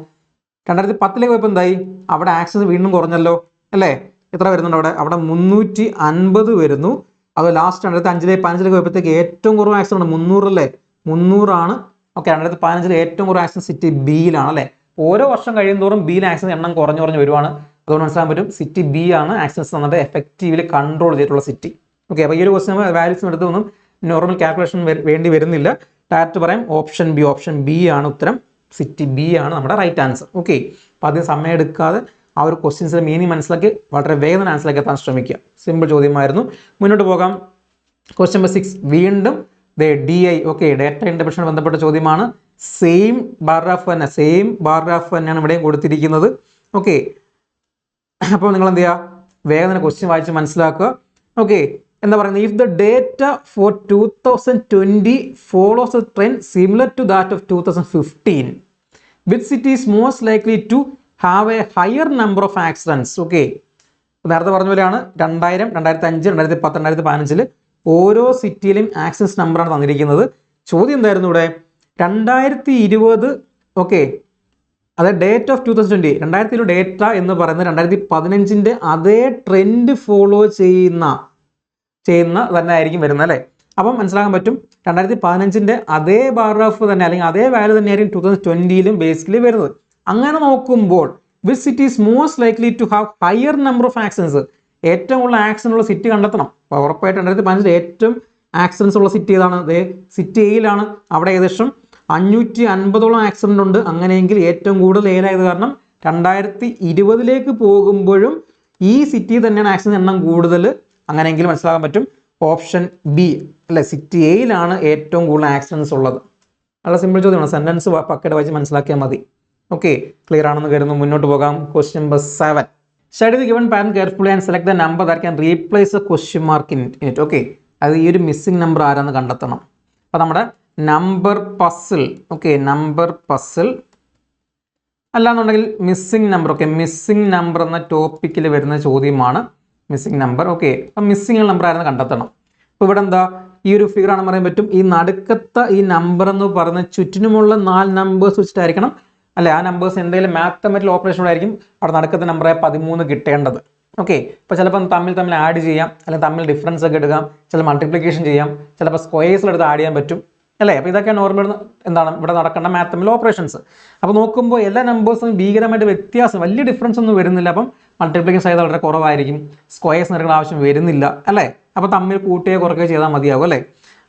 2010 പോയപ്പോൾ എന്തായി, അവിടെ ആക്സിഡൻറ്റ് വീണ്ടും കുറഞ്ഞല്ലോ അല്ലേ, എത്ര വരുന്നുണ്ട് അവിടെ 350 വരുന്നു. അത് ലാസ്റ്റ് 2015 പോയപ്പോഴത്തേക്ക് ഏറ്റവും കുറവ് ആക്സിഡൻറ്റ് 300 അല്ലേ, 300 ആണ്. ഓക്കെ, 2015 ഏറ്റവും കുറവ് ആക്സിഡൻറ്റ് സിറ്റി ബിയിലാണ് അല്ലേ. ഓരോ വർഷം കഴിയുന്തോറും ബിയിൽ ആക്സിഡൻറ്റ് എണ്ണം കുറഞ്ഞു വരുവാണ്. അതുകൊണ്ട് മനസ്സിലാക്കാൻ പറ്റും സിറ്റി ബി ആണ് ആക്സിഡൻസ് തന്നിട്ട് എഫക്റ്റീവ്ലി കൺട്രോൾ ചെയ്തിട്ടുള്ള സിറ്റി. ഓക്കെ, അപ്പോൾ ഈ ഒരു ക്വസ്റ്റ്യൻ വാല്യൂസ് എടുത്തൊന്നും നോർമൽ കാൽക്കുലേഷൻ വേണ്ടി വരുന്നില്ല. ഡയറക്റ്റ് പറയാം ഓപ്ഷൻ ബി ആണ് ഉത്തരം. സിറ്റി ബി ആണ് നമ്മുടെ റൈറ്റ് ആൻസർ. ഓക്കെ, അപ്പോൾ അതിന് സമയം എടുക്കാതെ ആ ഒരു ക്വസ്റ്റ്യൻസിൻ്റെ മീനിങ് മനസ്സിലാക്കി വളരെ വേഗം ആൻസറിലേക്ക് എത്താൻ ശ്രമിക്കുക. സിമ്പിൾ ചോദ്യമായിരുന്നു. മുന്നോട്ട് പോകാം. ക്വസ്റ്റ്യൻ നമ്പർ 6 വീണ്ടും DI. ഓക്കെ, ഡേറ്റ ഇൻ്റർപ്രിട്ടേഷനുമായി ബന്ധപ്പെട്ട ചോദ്യമാണ്. സെയിം പാരഗ്രാഫ് തന്നെയാണ് ഇവിടെയും കൊടുത്തിരിക്കുന്നത്. ഓക്കെ, അപ്പോൾ നിങ്ങൾ എന്ത് ചെയ്യുക, വേഗം തന്നെ ക്വസ്റ്റ്യൻ വായിച്ച് മനസ്സിലാക്കുക. ഓക്കെ, എന്താ പറയുന്നത്, if the data for 2020 follows a trend similar to that of 2015, which city is most likely to have a higher number of accidents. Okay, നേരത്തെ പറഞ്ഞ പോലെയാണ് 2000, 2005, 2010, 2015 ഓരോ സിറ്റിയിലും ആക്സിഡൻസ് നമ്പറാണ് തന്നിരിക്കുന്നത്. ചോദ്യം എന്തായിരുന്നു ഇവിടെ, 2020. ഓക്കെ, അതായത് ഡേറ്റ് ഓഫ് 2020, 2020 ഡേറ്റ എന്ന് പറയുന്നത് 2015 അതേ ട്രെൻഡ് ഫോളോ ചെയ്യുന്ന തന്നെ ആയിരിക്കും വരുന്നത് അല്ലേ. അപ്പം മനസ്സിലാക്കാൻ പറ്റും 2015 അതേ പാരഗ്രാഫ് തന്നെ അല്ലെങ്കിൽ അതേ വാല്യൂ തന്നെയായിരിക്കും 2020 ബേസിക്കലി വരുന്നത്. അങ്ങനെ നോക്കുമ്പോൾ which city is most likely to have higher number of accidents, ഏറ്റവും കൂടുതൽ ആക്സിഡൻ്റ് ഉള്ള സിറ്റി കണ്ടെത്തണം. അപ്പോൾ ഉറപ്പായിട്ട് 2015 ഏറ്റവും ആക്സിഡൻസ് ഉള്ള സിറ്റി ഏതാണ്? സിറ്റി എയിലാണ്. അവിടെ ഏകദേശം 550ഓളം ആക്സിഡൻ്റ് ഉണ്ട്. അങ്ങനെയെങ്കിൽ ഏറ്റവും കൂടുതൽ ഏലായത് കാരണം 2020 പോകുമ്പോഴും ഈ സിറ്റി തന്നെയാണ് ആക്സിഡൻറ്റ് എണ്ണം കൂടുതൽ. അങ്ങനെയെങ്കിൽ മനസ്സിലാക്കാൻ പറ്റും ഓപ്ഷൻ ബി അല്ലെ, സിറ്റി എയിലാണ് ഏറ്റവും കൂടുതൽ ആക്സിഡൻസ് ഉള്ളത്. നല്ല സിമ്പിൾ ചോദ്യമാണ്, സെൻറ്റൻസ് പക്കറ്റ് വായിച്ച് മനസ്സിലാക്കിയാൽ മതി. ഓക്കെ, ക്ലിയർ ആണെന്ന് കരുതുന്നു. മുന്നോട്ട് പോകാം. Question number 7. Study the given pattern carefully and select the number that can replace a question mark in it. Okay, അത് ഈ ഒരു മിസ്സിംഗ് നമ്പർ ആരാന്ന് കണ്ടെത്തണം. അപ്പോൾ നമ്മുടെ number puzzle. Okay, number puzzle അല്ലാന്നുണ്ടെങ്കിൽ missing number. Okay, missing number എന്ന ടോപ്പിക്കിൽ വരുന്ന ചോദ്യമാണ് മിസ്സിംഗ് നമ്പർ. ഓക്കെ, അപ്പം മിസ്സിംഗ് നമ്പർ ആരെന്ന് കണ്ടെത്തണം. അപ്പോൾ ഇവിടെ എന്താ ഈ ഒരു ഫിഗർ ആണെന്ന് പറയാൻ പറ്റും. ഈ നടുക്കത്തെ ഈ നമ്പർ എന്ന് പറയുന്ന ചുറ്റിനുമുള്ള 4 നമ്പേഴ്സ് വെച്ചിട്ടായിരിക്കണം അല്ലെ, ആ നമ്പേഴ്സ് എന്തെങ്കിലും മാത്തമെറ്റിക്കൽ ഓപ്പറേഷനോടായിരിക്കും അവിടെ നടുക്കത്തെ നമ്പറായ 13 കിട്ടേണ്ടത്. ഓക്കെ, ഇപ്പോൾ ചിലപ്പോൾ തമ്മിൽ ആഡ് ചെയ്യാം, അല്ലെങ്കിൽ തമ്മിൽ ഡിഫറൻസ് ഒക്കെ എടുക്കാം, ചില മൾട്ടിപ്ലിക്കേഷൻ ചെയ്യാം, ചിലപ്പോൾ സ്ക്വയേഴ്സിലെടുത്ത് ആഡ് ചെയ്യാൻ പറ്റും അല്ലേ. അപ്പോൾ ഇതൊക്കെ നോർമൽ എന്താണ് ഇവിടെ നടക്കേണ്ട മാത്തമെറ്റിക്കൽ ഓപ്പറേഷൻസ്. അപ്പോൾ നോക്കുമ്പോൾ എല്ലാ നമ്പേഴ്സും ഭീകരമായിട്ട് വ്യത്യാസം, വലിയ ഡിഫറൻസ് ഒന്നും വരുന്നില്ല. അപ്പം മൾട്ടിപ്ലിക്കേഷൻ സൈസ് വളരെ കുറവായിരിക്കും, സ്ക്വയേഴ്സ് നിരക്കുന്ന ആവശ്യം വരുന്നില്ല അല്ലേ. അപ്പോൾ തമ്മിൽ കൂട്ടുകയോ കുറയ്ക്കുകയോ ചെയ്താൽ മതിയാവും അല്ലേ.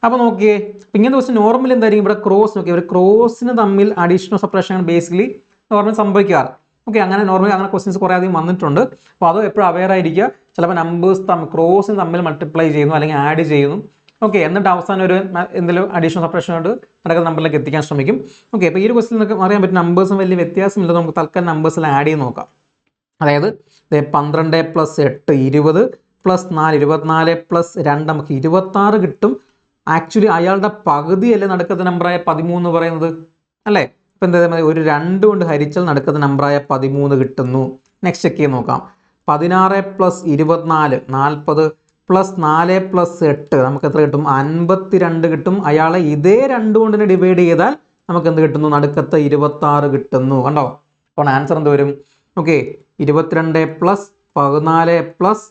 അപ്പോൾ നോക്കിയേ, ഇങ്ങനത്തെ ദിവസം നോർമൽ എന്തായിരിക്കും ഇവിടെ ക്രോസ്. നോക്കിയാൽ ഒരു ക്രോസിന് തമ്മിൽ അഡീഷണൽ സെപ്പറേഷൻ ബേസിക്കലി നോർമൽ സംഭവിക്കാറ്. ഓക്കെ, അങ്ങനെ നോർമലി അങ്ങനെ ക്വസ്റ്റ്യൻസ് കുറേ അധികം വന്നിട്ടുണ്ട്. അപ്പോൾ അത് എപ്പോഴും അവെയർ ആയിരിക്കുക. ചിലപ്പോൾ നമ്പേഴ്സ് ക്രോസിന് തമ്മിൽ മൾട്ടിപ്ലൈ ചെയ്യുന്നു അല്ലെങ്കിൽ ആഡ് ചെയ്യുന്നു. ഓക്കെ, എന്നിട്ട് അവസാനം ഒരു എന്തെങ്കിലും അഡീഷണൽ സെപ്പറേഷൻ കൊണ്ട് നടക്കുന്ന നമ്പറിലേക്ക് എത്തിക്കാൻ ശ്രമിക്കും. ഓക്കെ, അപ്പോൾ ഈ ഒരു ക്വസ്റ്റ്യൻ നമുക്ക് അറിയാൻ പറ്റും നമ്പേഴ്സും വലിയ വ്യത്യാസമില്ല. നമുക്ക് തൽക്കാലം നമ്പേഴ്സിൽ ആഡ് ചെയ്ത് നോക്കാം. അതായത് 12 + 8 20 + 4 24 + 2 നമുക്ക് 26 കിട്ടും. ആക്ച്വലി അയാളുടെ പകുതി അല്ലേ നടുക്കത്തെ നമ്പറായ 13 എന്ന് പറയുന്നത് അല്ലേ. ഇപ്പം എന്താ പറയുക, ഒരു 2 കൊണ്ട് ഹരിച്ചാൽ നടുക്കത്തെ നമ്പറായ 13 കിട്ടുന്നു. നെക്സ്റ്റ് ചെക്ക് ചെയ്ത് നോക്കാം. 16 + 24 40 + 4 + 8 നമുക്ക് എത്ര കിട്ടും? 52 കിട്ടും. അയാളെ ഇതേ 2 കൊണ്ട് തന്നെ ഡിവൈഡ് ചെയ്താൽ നമുക്ക് എന്ത് കിട്ടുന്നു? നടുക്കത്തെ 26 കിട്ടുന്നു. കണ്ടോ? അപ്പോൾ ആൻസർ എന്ത് വരും? ഓക്കെ, 22 + 14 +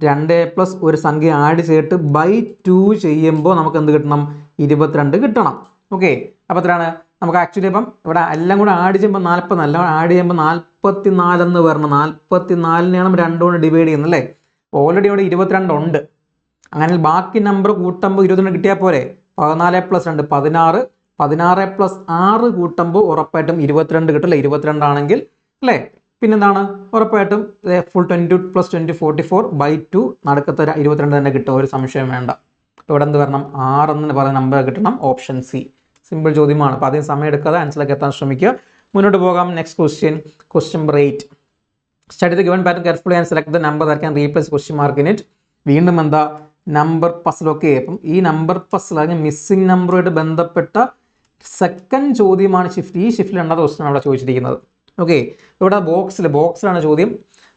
2 + ഒരു സംഖ്യ ആഡ് ചെയ്തിട്ട് /2 ചെയ്യുമ്പോൾ നമുക്ക് എന്ത് കിട്ടണം? 22 കിട്ടണം. ഓക്കെ, അപ്പോൾ എത്രയാണ് നമുക്ക് ആക്ച്വലി ഇപ്പം ഇവിടെ എല്ലാം കൂടെ ആഡ് ചെയ്യുമ്പോൾ 40 അല്ല, ആഡ് ചെയ്യുമ്പോൾ 44 എന്ന് വരണം. 44നെയാണ് 2 കൊണ്ട് ഡിവൈഡ് ചെയ്യുന്നത് അല്ലേ. ഓൾറെഡി ഇവിടെ 22 ഉണ്ട്. അങ്ങനെ ബാക്കി നമ്പർ കൂട്ടുമ്പോൾ 22 കിട്ടിയാൽ പോരെ. 14 + 2 16, 16 + 6 കൂട്ടുമ്പോൾ ഉറപ്പായിട്ടും 22 കിട്ടില്ല. 22 ആണെങ്കിൽ അല്ലേ. പിന്നെന്താണ് ഉറപ്പായിട്ടും ഫുൾ 22 + 20 44 /2 നടുക്കത്തെ 22 തന്നെ കിട്ടും, ഒരു സംശയം വേണ്ട. ഇവിടെ എന്ത് വരണം? 6 എന്ന് പറയുന്ന നമ്പർ കിട്ടണം. Option C. സിമ്പിൾ ചോദ്യമാണ്. അപ്പോൾ അധികം സമയം എടുക്കാതെ ആൻസറിലേക്ക് എത്താൻ ശ്രമിക്കുക. മുന്നോട്ട് പോകാം. Next question number 8. Study the given pattern carefully and select the number that can replace question mark in it. വീണ്ടും എന്താ നമ്പർ പസിൽ. ഓക്കെ, അപ്പം ഈ നമ്പർ പസിൽ അല്ലെങ്കിൽ മിസ്സിംഗ് നമ്പറുമായിട്ട് ബന്ധപ്പെട്ട സെക്കൻഡ് ചോദ്യമാണ് ഷിഫ്റ്റ്. ഈ ഷിഫ്റ്റിൽ 2ാമത്തെ ക്വസ്റ്റ്യൻ അവിടെ ചോദിച്ചിരിക്കുന്നത്. ഓക്കെ, ഇവിടെ ബോക്സിലാണ് ചോദ്യം.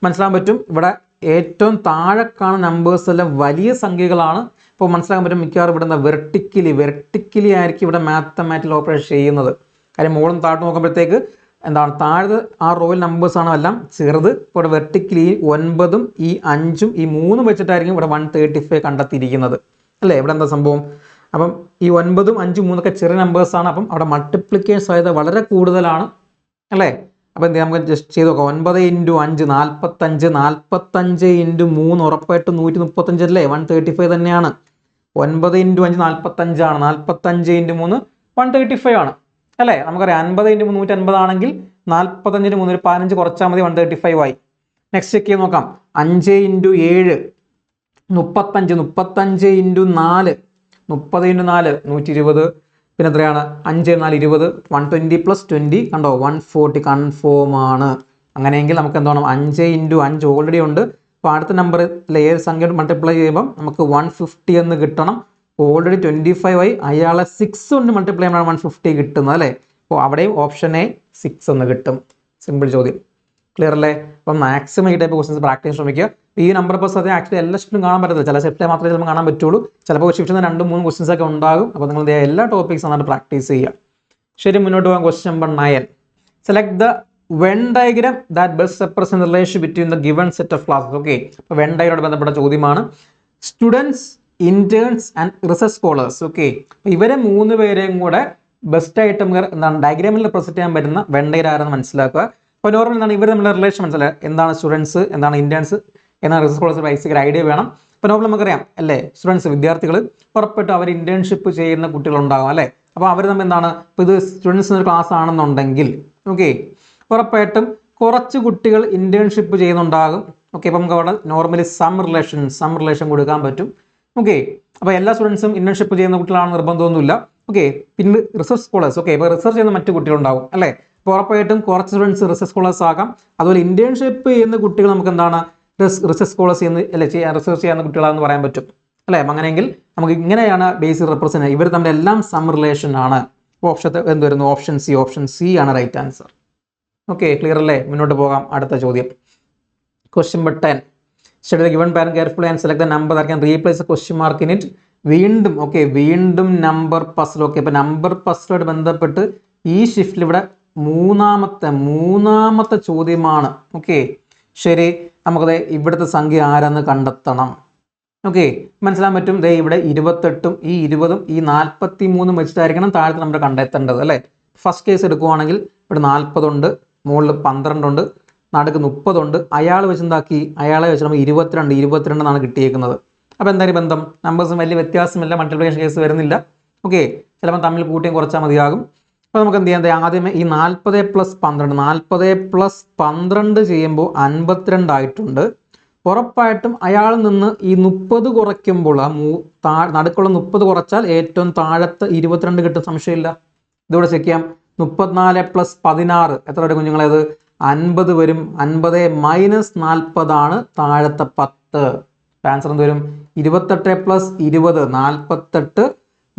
മനസ്സിലാക്കാൻ പറ്റും ഇവിടെ ഏറ്റവും താഴെ കാണുന്ന നമ്പേഴ്സ് എല്ലാം വലിയ സംഖ്യകളാണ്. ഇപ്പോൾ മനസ്സിലാക്കാൻ പറ്റും മിക്കവാറും ഇവിടെ വെർട്ടിക്കലി ആയിരിക്കും ഇവിടെ മാത്തമാറ്റിക്കൽ ഓപ്പറേഷൻ ചെയ്യുന്നത്. കാര്യം മുകളിൽ താഴോട്ട് നോക്കുമ്പോഴത്തേക്ക് എന്താണ് താഴെ ആ റോയിൽ നമ്പേഴ്സാണ് എല്ലാം ചെറുത്. ഇപ്പോൾ ഇവിടെ വെർട്ടിക്കലി 9ഉം ഈ 5ഉം ഈ 3ഉം വെച്ചിട്ടായിരിക്കും ഇവിടെ 135 കണ്ടെത്തിയിരിക്കുന്നത് അല്ലേ. ഇവിടെ എന്താ സംഭവം? അപ്പം ഈ 9ഉം 5ഉം 3ഒക്കെ ചെറിയ നമ്പേഴ്സാണ്. അപ്പം അവിടെ മൾട്ടിപ്ലിക്കേഷൻ സാധ്യത വളരെ കൂടുതലാണ് അല്ലേ. അപ്പോൾ എന്ത് ചെയ്യാം, നമുക്ക് ജസ്റ്റ് ചെയ്ത് നോക്കാം. 9 × 5 45, 45 × 3 ഉറപ്പായിട്ടും 135 അല്ലേ, 135 തന്നെയാണ്. 9 × 5 45 ആണ്, 45 × 3 135 ആണ് അല്ലേ. നമുക്കറിയാം 50 × 3 150 ആണെങ്കിൽ 45 × 3 ഒരു 15 കുറച്ചാൽ മതി, 135 ആയി. നെക്സ്റ്റ് ചെക്ക് ചെയ്ത് നോക്കാം. 5 × 7 35, 35 × 4 30 × 4 120, പിന്നെ എത്രയാണ് 5 × 4 20, 120 + 20 കണ്ടോ 140 കൺഫേം ആണ്. അങ്ങനെയെങ്കിൽ നമുക്ക് എന്താണ് 5 × 5 ഓൾറെഡി ഉണ്ട്. അപ്പോൾ അടുത്ത നമ്പർ ഏത് സംഖ്യ മൾട്ടിപ്ലൈ ചെയ്യുമ്പോൾ നമുക്ക് 150 എന്ന് കിട്ടണം. ഓൾറെഡി 25 ആയി, അയാളെ 6 കൊണ്ട് മൾട്ടിപ്ലൈ ചെയ്യുമ്പോൾ 150 കിട്ടുന്നത് അല്ലേ. അപ്പോൾ അവിടെയും ഓപ്ഷൻ എ 6 എന്ന് കിട്ടും. സിമ്പിൾ ചോദ്യം, ക്ലിയർ അല്ലേ. അപ്പം മാക്സിമം ഈ ടൈപ്പ് ക്വസ്റ്റൻസ് പ്രാക്ടീസ് ശ്രമിക്കുക. ഈ നമ്പർ പ്ലസ് അത് ആക്ച്വലി എല്ലാ ഷിഫ്റ്റും കാണാൻ പറ്റത്തില്ല, ചില ഷിഫ്റ്റിൽ മാത്രമേ ചിലപ്പോൾ കാണാൻ പറ്റുള്ളൂ. ചിലപ്പോൾ ഷിഫ്റ്റിൽ നിന്ന് 2-3 ക്വസ്റ്റൻസ് ഒക്കെ ഉണ്ടാകും. അപ്പോൾ നിങ്ങൾ എല്ലാ ടോപ്പിക്സ് നന്നായിട്ട് പ്രാക്ടീസ് ചെയ്യുക. ശരി, മുന്നോട്ട് പോകാം. Question number 9. Select the when diagram that best represent relation between the given set of classes. Okay, അപ്പോൾ വെൻ ഡയഗ്രാമോട് ബന്ധപ്പെട്ട ചോദ്യമാണ്. Students, interns and research scholars. Okay, അപ്പോൾ ഇവരെ 3 പേരെയും കൂടെ ബെസ്റ്റ് ആയിട്ട് എന്താണ് ഡയഗ്രാമിൽ റെപ്രസെന്റ് ചെയ്യാൻ പറ്റുന്ന വെൻ ഡയഗ്രാം ആരെന്ന് മനസ്സിലാക്കുക. അപ്പോൾ നോർമൽ എന്താണ് ഇവർ തമ്മിലുള്ള റിലേഷൻ മനസ്സിലാക്കുക. എന്താണ് സ്റ്റുഡൻസ്, എന്താണ് ഇന്റേൺസ്, എന്താണ് റിസർച്ച് സ്കോളേഴ്സ്, ബേസിക് ഐഡിയ വേണം. അപ്പോൾ നോർമൽ നമുക്കറിയാം അല്ലേ, സ്റ്റുഡൻസ് വിദ്യാർത്ഥികൾ ഉറപ്പായിട്ടും അവർ ഇന്റേൺഷിപ്പ് ചെയ്യുന്ന കുട്ടികളുണ്ടാകും അല്ലേ. അപ്പോൾ അവർ തമ്മിൽ എന്താണ്, ഇപ്പോൾ ഇത് സ്റ്റുഡൻസ് ഒരു ക്ലാസ് ആണെന്നുണ്ടെങ്കിൽ ഓക്കെ ഉറപ്പായിട്ടും കുറച്ച് കുട്ടികൾ ഇന്റേൺഷിപ്പ് ചെയ്യുന്നുണ്ടാകും. ഓക്കെ, അപ്പോൾ നമുക്ക് അവിടെ നോർമലി സം റിലേഷൻ കൊടുക്കാൻ പറ്റും. ഓക്കെ, അപ്പോൾ എല്ലാ സ്റ്റുഡൻസും ഇന്റേൺഷിപ്പ് ചെയ്യുന്ന കുട്ടികളാണെന്ന് നിർബന്ധമൊന്നുമില്ല. ഓക്കെ, പിന്നെ റിസർച്ച് സ്കോളേഴ്സ്. ഓക്കെ, ഇപ്പോൾ റിസർച്ച് ചെയ്യുന്ന മറ്റു കുട്ടികളുണ്ടാവും അല്ലേ. അപ്പോൾ ഉറപ്പായിട്ടും കുറച്ച് സ്റ്റുഡൻസ് റിസർച്ച് സ്കോളേഴ്സ് ആകാം. അതുപോലെ ഇന്റേൺഷിപ്പ് ചെയ്യുന്ന കുട്ടികൾ നമുക്ക് എന്താണ് റിസർച്ച് സ്കോളേഴ്സ് ചെയ്യുന്ന അല്ലെ, റിസർച്ച് ചെയ്യുന്ന കുട്ടികളാണെന്ന് പറയാൻ പറ്റും അല്ലേ. അപ്പം അങ്ങനെയെങ്കിൽ നമുക്ക് ഇങ്ങനെയാണ് ബേസിക് റെപ്രസെന്റ്. ഇവർ തമ്മിൽ എല്ലാം സം റിലേഷൻ ആണ്. ഓപ്ഷൻ എന്ത് വരുന്നു, ഓപ്ഷൻ സി ആണ് റൈറ്റ് ആൻസർ. ഓക്കെ, ക്ലിയർ അല്ലേ. മുന്നോട്ട് പോകാം. അടുത്ത ചോദ്യം, question number 10. Study the given pattern carefully and select the number that can replace a question mark in it. വീണ്ടും ഓക്കെ, വീണ്ടും നമ്പർ പസിൽ. ഓക്കെ, ഇപ്പോൾ നമ്പർ പസിലോട് ബന്ധപ്പെട്ട് ഈ ഷിഫ്റ്റിൽ ഇവിടെ മൂന്നാമത്തെ ചോദ്യമാണ്. ഓക്കെ, ശരി, നമുക്കത് ഇവിടുത്തെ സംഖ്യ ആരെന്ന് കണ്ടെത്തണം. ഓക്കെ, മനസ്സിലാൻ പറ്റും. ദേ ഇവിടെ 28ഉം ഈ 20ഉം ഈ 43 വെച്ചിട്ടായിരിക്കണം താഴത്തെ നമ്പർ കണ്ടെത്തേണ്ടത് അല്ലേ. ഫസ്റ്റ് കേസ് എടുക്കുവാണെങ്കിൽ ഇവിടെ 40 ഉണ്ട്, മുകളിൽ 12 ഉണ്ട്, നടുക്ക് 30 ഉണ്ട്. അയാൾ വെച്ചെന്താക്കി, അയാളെ വെച്ച് നമ്മൾ 22 എന്നാണ് കിട്ടിയേക്കുന്നത്. അപ്പോൾ എന്തായാലും ബന്ധം നമ്പേഴ്സും വലിയ വ്യത്യാസമില്ല, മൾട്ടിപ്ലിക്കേഷൻ കേസ് വരുന്നില്ല. ഓക്കെ, ചിലപ്പോൾ തമ്മിൽ കൂട്ടിയും കുറച്ചാൽ മതിയാകും. അപ്പോൾ നമുക്ക് എന്ത് ചെയ്യാം, ആദ്യമേ ഈ 40 + 12 ചെയ്യുമ്പോൾ 52 ആയിട്ടുണ്ട്. ഉറപ്പായിട്ടും അയാളിൽ നിന്ന് ഈ 30 കുറയ്ക്കുമ്പോൾ നടുക്കുള്ള 30 കുറച്ചാൽ ഏറ്റവും താഴത്തെ 22 കിട്ടും, സംശയമില്ല. ഇതോടെ ചെക്ക് ചെയ്യാം. 34 + 16 എത്ര വരും കുഞ്ഞുങ്ങളേത്, 50 വരും. 50 - 40 ആണ് താഴത്തെ 10. ആൻസർ എന്ത് വരും, 28 + 20 48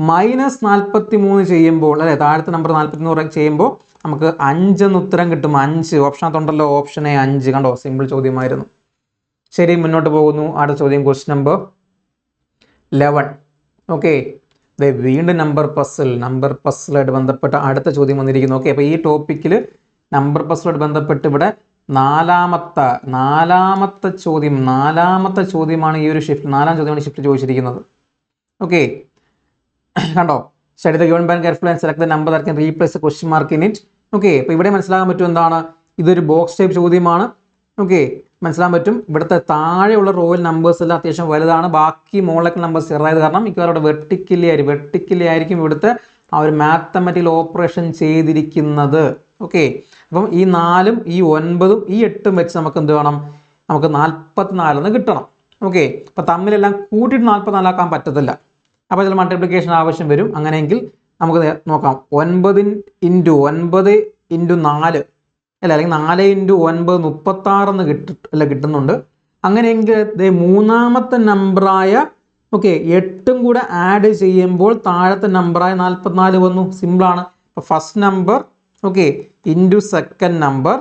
-43 ചെയ്യുമ്പോൾ അല്ലെ, താഴത്തെ നമ്പർ 43 ചെയ്യുമ്പോൾ നമുക്ക് 5 എന്ന് ഉത്തരം കിട്ടും. 5 ഓപ്ഷനകത്തുണ്ടല്ലോ, ഓപ്ഷൻ എ 5. കണ്ടോ, സിമ്പിൾ ചോദ്യമായിരുന്നു. ശരി, മുന്നോട്ട് പോകുന്നു. അടുത്ത ചോദ്യം, ക്വസ്റ്റ്യൻ നമ്പർ 11. ഓക്കെ, വീണ്ടും നമ്പർ പസിലായിട്ട് ബന്ധപ്പെട്ട അടുത്ത ചോദ്യം വന്നിരിക്കുന്നു. ഓക്കെ, അപ്പോൾ ഈ ടോപ്പിക്കിൽ നമ്പർ പസിലായിട്ട് ബന്ധപ്പെട്ട് ഇവിടെ നാലാമത്തെ ചോദ്യമാണ് ഈ ഒരു ഷിഫ്റ്റ്. 4ാം ചോദ്യമാണ് ഷിഫ്റ്റ് ചോദിച്ചിരിക്കുന്നത്. ഓക്കെ, കണ്ടോ, study the given pattern carefully and select the number that can replace a question mark in it. Okay, അപ്പോൾ ഇവിടെ മനസ്സിലാക്കാൻ പറ്റും എന്താണ്, ഇതൊരു ബോക്സ് ടൈപ്പ് ചോദ്യമാണ്. ഓക്കെ, മനസ്സിലാൻ പറ്റും. ഇവിടുത്തെ താഴെയുള്ള റോയിൽ നമ്പേഴ്സ് എല്ലാം അത്യാവശ്യം വലുതാണ്, ബാക്കി മുകളിലേക്ക് നമ്പേഴ്സ് ചെറുതായത് കാരണം മിക്കവാറും അവിടെ വെർട്ടിക്കലി ആയിരിക്കും ഇവിടുത്തെ ആ ഒരു മാത്തമാറ്റിക്കൽ ഓപ്പറേഷൻ ചെയ്തിരിക്കുന്നത്. ഓക്കെ, അപ്പം ഈ 4ഉം ഈ 9ഉം ഈ 8ഉം വെച്ച് നമുക്ക് എന്ത് വേണം, നമുക്ക് 44 എന്ന് കിട്ടണം. ഓക്കെ, അപ്പം തമ്മിലെല്ലാം കൂട്ടിയിട്ട് 44 ആക്കാൻ പറ്റത്തില്ല. അപ്പോൾ ചില മൾട്ടിപ്ലിക്കേഷൻ ആവശ്യം വരും. അങ്ങനെയെങ്കിൽ നമുക്ക് നോക്കാം. 9 × 9 × 4 അല്ലെങ്കിൽ 4 × 9 36 എന്ന് കിട്ടുന്നുണ്ട്. അങ്ങനെയെങ്കിൽ മൂന്നാമത്തെ നമ്പറായ 8ഉം കൂടെ ആഡ് ചെയ്യുമ്പോൾ താഴത്തെ നമ്പറായ 44 വന്നു. സിമ്പിളാണ്. അപ്പോൾ first number into second number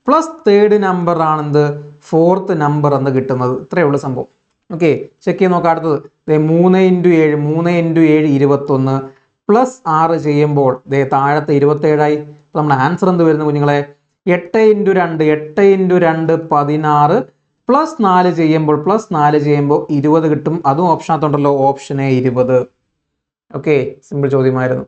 plus third number ആണെന്ത്, ഫോർത്ത് നമ്പർ എന്ന് കിട്ടുന്നത്. ഇത്രയേ ഉള്ളൂ സംഭവം. ചെക്ക് ചെയ്ത് നോക്കാം. അടുത്തത് 3 × 7 21 പ്ലസ് 6 ചെയ്യുമ്പോൾ താഴത്തെ 27 ആയി. അപ്പോൾ നമ്മുടെ ആൻസർ എന്ത് വരുന്നു കുഞ്ഞുങ്ങളെ, 8 × 2 16 പ്ലസ് 4 ചെയ്യുമ്പോൾ 20 കിട്ടും. അതും ഓപ്ഷനകത്തുണ്ടല്ലോ, ഓപ്ഷൻ എ 20. സിമ്പിൾ ചോദ്യമായിരുന്നു.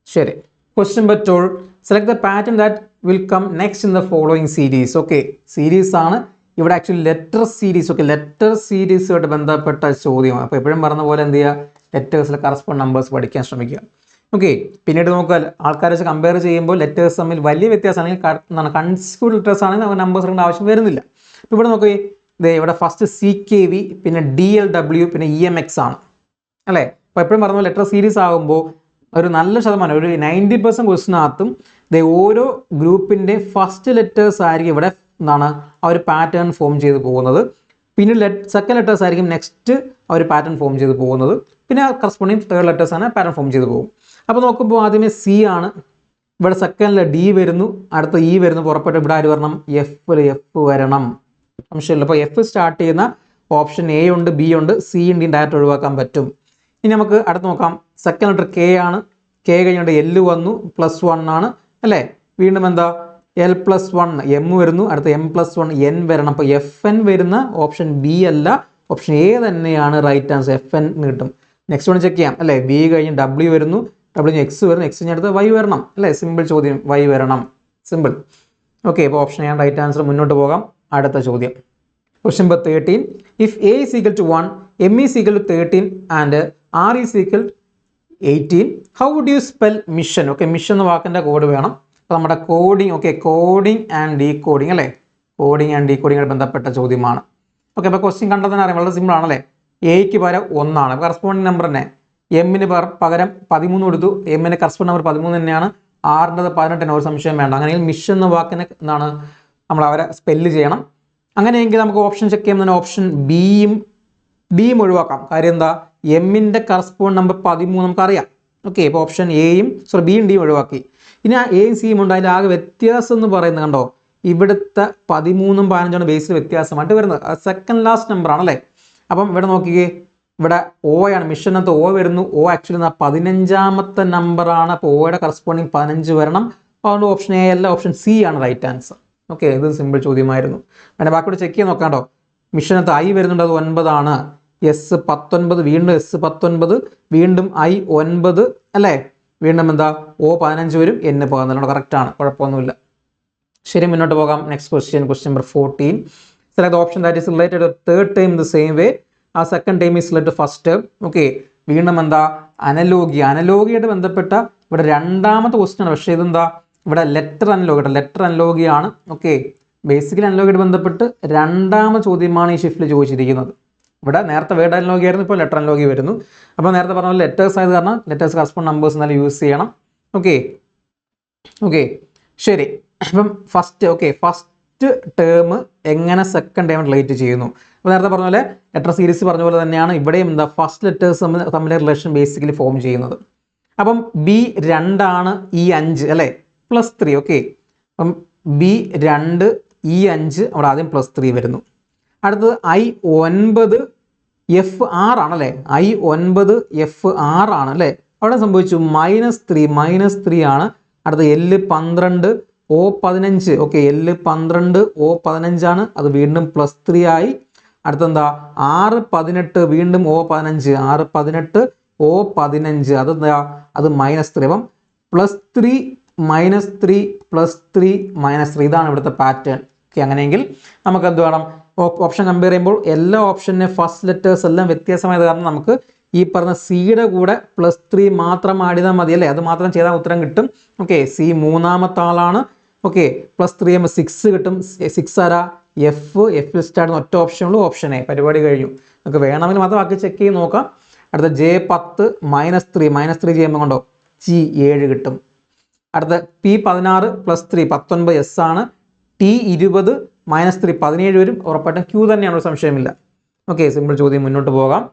ശരി, Question number 12. Select the pattern that will come next in the following series. Okay, series ആണ് ഇവിടെ actually letter series. Okay, letter സീരീസുമായിട്ട് ബന്ധപ്പെട്ട ചോദ്യമാണ്. അപ്പോൾ എപ്പോഴും പറഞ്ഞ പോലെ എന്ത് ചെയ്യുക, ലെറ്റേഴ്സിലെ കറസ്പോണ്ട് നമ്പേഴ്സ് പഠിക്കാൻ ശ്രമിക്കുക. ഓക്കെ, പിന്നീട് നോക്കുക, ആൾക്കാരെ വെച്ച് കമ്പയർ ചെയ്യുമ്പോൾ ലെറ്റേഴ്സ് തമ്മിൽ വലിയ വ്യത്യാസം അല്ലെങ്കിൽ എന്താണ് കൺസ്ക്യൂട്ടീവ് ലെറ്റേഴ്സ് ആണെങ്കിൽ നമ്പേഴ്സ് എടുക്കേണ്ട ആവശ്യം വരുന്നില്ല. ഇപ്പോൾ ഇവിടെ നോക്കി, ഇവിടെ ഫസ്റ്റ് CKV, പിന്നെ DLW, പിന്നെ EMX ആണ് അല്ലേ. അപ്പോൾ എപ്പോഴും പറഞ്ഞ ലെറ്റർ സീരീസ് ആകുമ്പോൾ ഒരു നല്ല ശതമാനം, ഒരു 90% ക്വസ്റ്റിനകത്തും ഓരോ ഗ്രൂപ്പിൻ്റെ ഫസ്റ്റ് ലെറ്റേഴ്സ് ആയിരിക്കും ഇവിടെ എന്താണ് ആ ഒരു പാറ്റേൺ ഫോം ചെയ്ത് പോകുന്നത്. പിന്നെ സെക്കൻഡ് ലെറ്റേഴ്സ് ആയിരിക്കും നെക്സ്റ്റ് ആ ഒരു പാറ്റേൺ ഫോം ചെയ്ത് പോകുന്നത്. പിന്നെ കറസ്പോണ്ടിങ് തേർഡ് ലെറ്റേഴ്സ് ആണ് പാറ്റേൺ ഫോം ചെയ്ത് പോകും. അപ്പോൾ നോക്കുമ്പോൾ ആദ്യമേ C ആണ്, ഇവിടെ സെക്കൻഡിൽ D വരുന്നു, അടുത്ത E വരുന്നു, പുറപ്പെട്ട് ഇവിടെ ആര് വരണം, F വരണം. സംശയമില്ല. അപ്പോൾ F സ്റ്റാർട്ട് ചെയ്യുന്ന ഓപ്ഷൻ A ഉണ്ട്, B ഉണ്ട്, C ഉണ്ട്, ഡയറക്റ്റ് ഒഴിവാക്കാൻ പറ്റും. ഇനി നമുക്ക് അടുത്ത് നോക്കാം. സെക്കൻഡ് ലെറ്റർ K ആണ്, K കഴിഞ്ഞിട്ട് L വന്നു, +1 ആണ് അല്ലേ. വീണ്ടും എന്താ L+1 M വരുന്നു, അടുത്ത M+1 N വരണം. അപ്പോൾ FN വരുന്ന ഓപ്ഷൻ B അല്ല, ഓപ്ഷൻ A തന്നെയാണ് റൈറ്റ് ആൻസർ. FN കിട്ടും. നെക്സ്റ്റ് വൺ ചെക്ക് ചെയ്യാം അല്ലേ. B കഴിഞ്ഞ് W വരുന്നു, W X വരുന്നു, X കഴിഞ്ഞ് അടുത്ത് Y വരണം അല്ലേ. സിമ്പിൾ ചോദ്യം, Y വരണം, സിമ്പിൾ. ഓക്കെ, അപ്പോൾ ഓപ്ഷൻ A റൈറ്റ് ആൻസർ. മുന്നോട്ട് പോകാം. അടുത്ത ചോദ്യം, question number 13. If A is equal to 1, M is equal to 13 and R is equal to 18, how would you spell mission? Okay, mission എന്ന വാക്കിൻ്റെ code വേണം. അപ്പോൾ നമ്മുടെ coding, okay, coding and decoding അല്ലേ. കോഡിങ് ആൻഡ് ഡീകോഡിങ്ങായിട്ട് ബന്ധപ്പെട്ട ചോദ്യമാണ്. Okay, അപ്പോൾ question കണ്ടാൽ തന്നെ അറിയാം, വളരെ സിമ്പിൾ ആണല്ലേ. എയ്ക്ക് പകരം 1 ആണ്, കറസ്പോണ്ടിങ് നമ്പർ തന്നെ. എമ്മിന് പകരം 13 കൊടുത്തു, എമ്മിന് കറസ്പോണ്ട് നമ്പർ 13 തന്നെയാണ്. ആറിൻ്റെത് 18, ഒരു സംശയം വേണ്ട. അങ്ങനെയെങ്കിൽ മിഷൻ എന്ന വാക്കിന് എന്താണ് നമ്മൾ അവരെ സ്പെല്ല് ചെയ്യണം. അങ്ങനെയെങ്കിൽ നമുക്ക് ഓപ്ഷൻ ചെക്ക് ചെയ്യുമ്പോൾ ഓപ്ഷൻ ബിയും ഡിയും ഒഴിവാക്കാം. കാര്യം എന്താ, എമ്മിൻ്റെ കറസ്പോണ്ട് നമ്പർ 13 നമുക്കറിയാം. ഓക്കെ, ഇപ്പോൾ ഓപ്ഷൻ ബിയും ഡിയും ഒഴിവാക്കി. ഇനി ആ എയും സിയും ഉണ്ട്, അതിൽ ആകെ വ്യത്യാസം എന്ന് പറയുന്നത് കണ്ടോ, ഇവിടുത്തെ 13ഉം 15ആണ് ബേസിൽ വ്യത്യാസമായിട്ട് വരുന്നത്. സെക്കൻഡ് ലാസ്റ്റ് നമ്പർ ആണല്ലേ. അപ്പം ഇവിടെ നോക്കിക്കേ, ഇവിടെ O ആണ്, മിഷനകത്ത് O വരുന്നു. O ആക്ച്വലി 15ാമത്തെ നമ്പറാണ്. അപ്പോൾ Oയുടെ കറസ്പോണ്ടിങ് 15 വരണം. അതുകൊണ്ട് ഓപ്ഷൻ A അല്ല, ഓപ്ഷൻ C ആണ് റൈറ്റ് ആൻസർ. ഓക്കെ, ഇത് സിമ്പിൾ ചോദ്യമായിരുന്നു. പിന്നെ ബാക്കിയോട് ചെക്ക് ചെയ്ത് നോക്കാം കേട്ടോ. മിഷനകത്ത് I വരുന്നുണ്ട്, അത് 9 ആണ്. S19, വീണ്ടും S19, വീണ്ടും I 9 അല്ലേ. വീണ്ടും എന്താ O 15 വരും, N 14. കറക്റ്റാണ്, കുഴപ്പമൊന്നുമില്ല. ശരി, മുന്നോട്ട് പോകാം. Next question, question number 14. Select the option that is related to third time the same way. ആ second time is related to first time. Okay, വീണ്ടും എന്താ അനലോഗി. അനലോഗിയായിട്ട് ബന്ധപ്പെട്ട ഇവിടെ രണ്ടാമത്തെ ക്വസ്റ്റ്യൻ ആണ്. പക്ഷേ ഇതെന്താ ഇവിടെ ലെറ്റർ അനലോഗി, ലെറ്റർ അനലോഗിയാണ്. ഓക്കെ, ബേസിക്കലി അനലോഗിയായിട്ട് ബന്ധപ്പെട്ട് രണ്ടാമത്തെ ചോദ്യമാണ് ഈ ഷിഫ്റ്റിൽ ചോദിച്ചിരിക്കുന്നത്. ഇവിടെ നേരത്തെ വേർഡ് അനലോഗി ആയിരുന്നു, ഇപ്പോൾ ലെറ്റർ അനലോഗി വരുന്നു. അപ്പോൾ നേരത്തെ പറഞ്ഞ പോലെ ലെറ്റേഴ്സ് ആയത് കാരണം ലെറ്റേഴ്സ് കറസ്പോണ്ട് നമ്പേഴ്സ് എന്നാലും യൂസ് ചെയ്യണം. ഓക്കെ, ശരി. അപ്പം ഫസ്റ്റ് ടേം എങ്ങനെ സെക്കൻഡ് ടേം റിലേറ്റ് ചെയ്യുന്നു. അപ്പോൾ നേരത്തെ പറഞ്ഞ പോലെ ലെറ്റർ സീരീസ് പറഞ്ഞ പോലെ തന്നെയാണ് ഇവിടെയും എന്താ ഫസ്റ്റ് ലെറ്റേഴ്സ് തമ്മിലെ റിലേഷൻ ബേസിക്കലി ഫോം ചെയ്യുന്നത്. അപ്പം B2 ആണ്, E5 അല്ലേ, +3. ഓക്കെ, അപ്പം B2 E5 അവിടെ ആദ്യം +3 വരുന്നു. അടുത്തത് I9 F6 ആണല്ലേ. I9 F6 ആണ് അല്ലേ. അവിടെ സംഭവിച്ചു -3 ആണ്. അടുത്ത L12 O15. Okay, L12 O15 ആണ്, അത് വീണ്ടും +3 ആയി. അടുത്തെന്താ 618, വീണ്ടും O15, 618 O15, അതെന്താ അത് -3. അപ്പം +3 -3 +3 -3 ഇതാണ് ഇവിടുത്തെ പാറ്റേൺ. ഓക്കെ, അങ്ങനെയെങ്കിൽ നമുക്ക് എന്ത് വേണം, ഓപ്ഷൻ കമ്പയർ ചെയ്യുമ്പോൾ എല്ലാ ഓപ്ഷൻ്റെ ഫസ്റ്റ് ലെറ്റേഴ്സ് എല്ലാം വ്യത്യാസമായത് കാരണം നമുക്ക് ഈ പറഞ്ഞ സിയുടെ കൂടെ +3 മാത്രം ആഡ് ചെയ്താൽ മതി അല്ലേ. അത് മാത്രം ചെയ്താൽ ഉത്തരം കിട്ടും. ഓക്കെ, C മൂന്നാമത്തെ ആളാണ്. ഓക്കെ, +3 ആകുമ്പോൾ 6 കിട്ടും. 6 ആരാ, F സ്റ്റാർട്ട് ഒറ്റ ഓപ്ഷനുള്ളൂ, ഓപ്ഷൻ A. പരിപാടി കഴിഞ്ഞു. നമുക്ക് വേണമെങ്കിൽ മാത്രം ബാക്കി ചെക്ക് ചെയ്ത് നോക്കാം. അടുത്ത J10 -3 ചെയ്യുമ്പോൾ കൊണ്ടോ G7 കിട്ടും. അടുത്ത P16 +3 19 S ആണ്. T20 -3 17 വരും. ഉറപ്പായിട്ടും Q തന്നെയാണ്, ഒരു സംശയമില്ല. ഓക്കെ, സിമ്പിൾ ചോദ്യം, മുന്നോട്ട് പോകാം.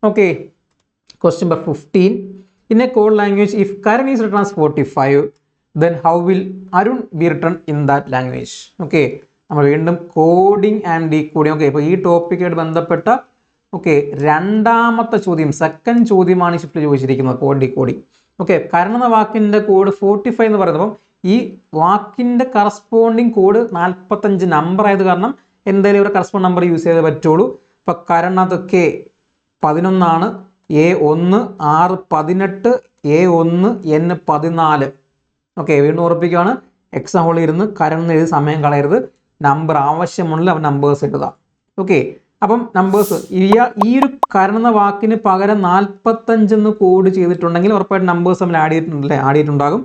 Okay, question number 15. In a code language if Karan is written as 45, then how will Arun be written in that language? Okay, നമ്മൾ വീണ്ടും കോഡിങ് ആൻഡ് ഡീകോഡിങ്. ഓക്കെ, ഇപ്പോൾ ഈ ടോപ്പിക്കായിട്ട് ബന്ധപ്പെട്ട രണ്ടാമത്തെ ചോദ്യം, സെക്കൻഡ് ചോദ്യമാണ് ഈ ഷിഫ്റ്റിൽ ചോദിച്ചിരിക്കുന്നത്, കോഡ് ഡീകോഡിങ്. ഓക്കെ, കരൺ എന്ന വാക്കിൻ്റെ കോഡ് 45 എന്ന് പറയുന്നത്. അപ്പം ഈ വാക്കിൻ്റെ കറസ്പോണ്ടിങ് കോഡ് 45 നമ്പർ ആയത് കാരണം എന്തായാലും ഇവരെ കറസ്പോണ്ട് നമ്പർ യൂസ് ചെയ്തേ പറ്റുള്ളൂ. ഇപ്പോൾ കരണത് K11 ആണ്, A1 6 18 A1 N 14. ഓക്കെ, വീണ്ടും ഉറപ്പിക്കുകയാണ്. എക്സാം ഹോളിൽ ഇരുന്ന് കരണെന്ന് എഴുതി സമയം കളയരുത്. നമ്പർ ആവശ്യമുള്ള അവൻ നമ്പേഴ്സ് എഴുതാം. ഓക്കെ, അപ്പം നമ്പേഴ്സ് ഈ ഒരു കരണെന്ന വാക്കിന് പകരം 45 കോഡ് ചെയ്തിട്ടുണ്ടെങ്കിൽ ഉറപ്പായിട്ട് നമ്പേഴ്സ് നമ്മൾ ആഡ് ചെയ്തിട്ടുണ്ടല്ലേ, ആഡ് ചെയ്തിട്ടുണ്ടാകും.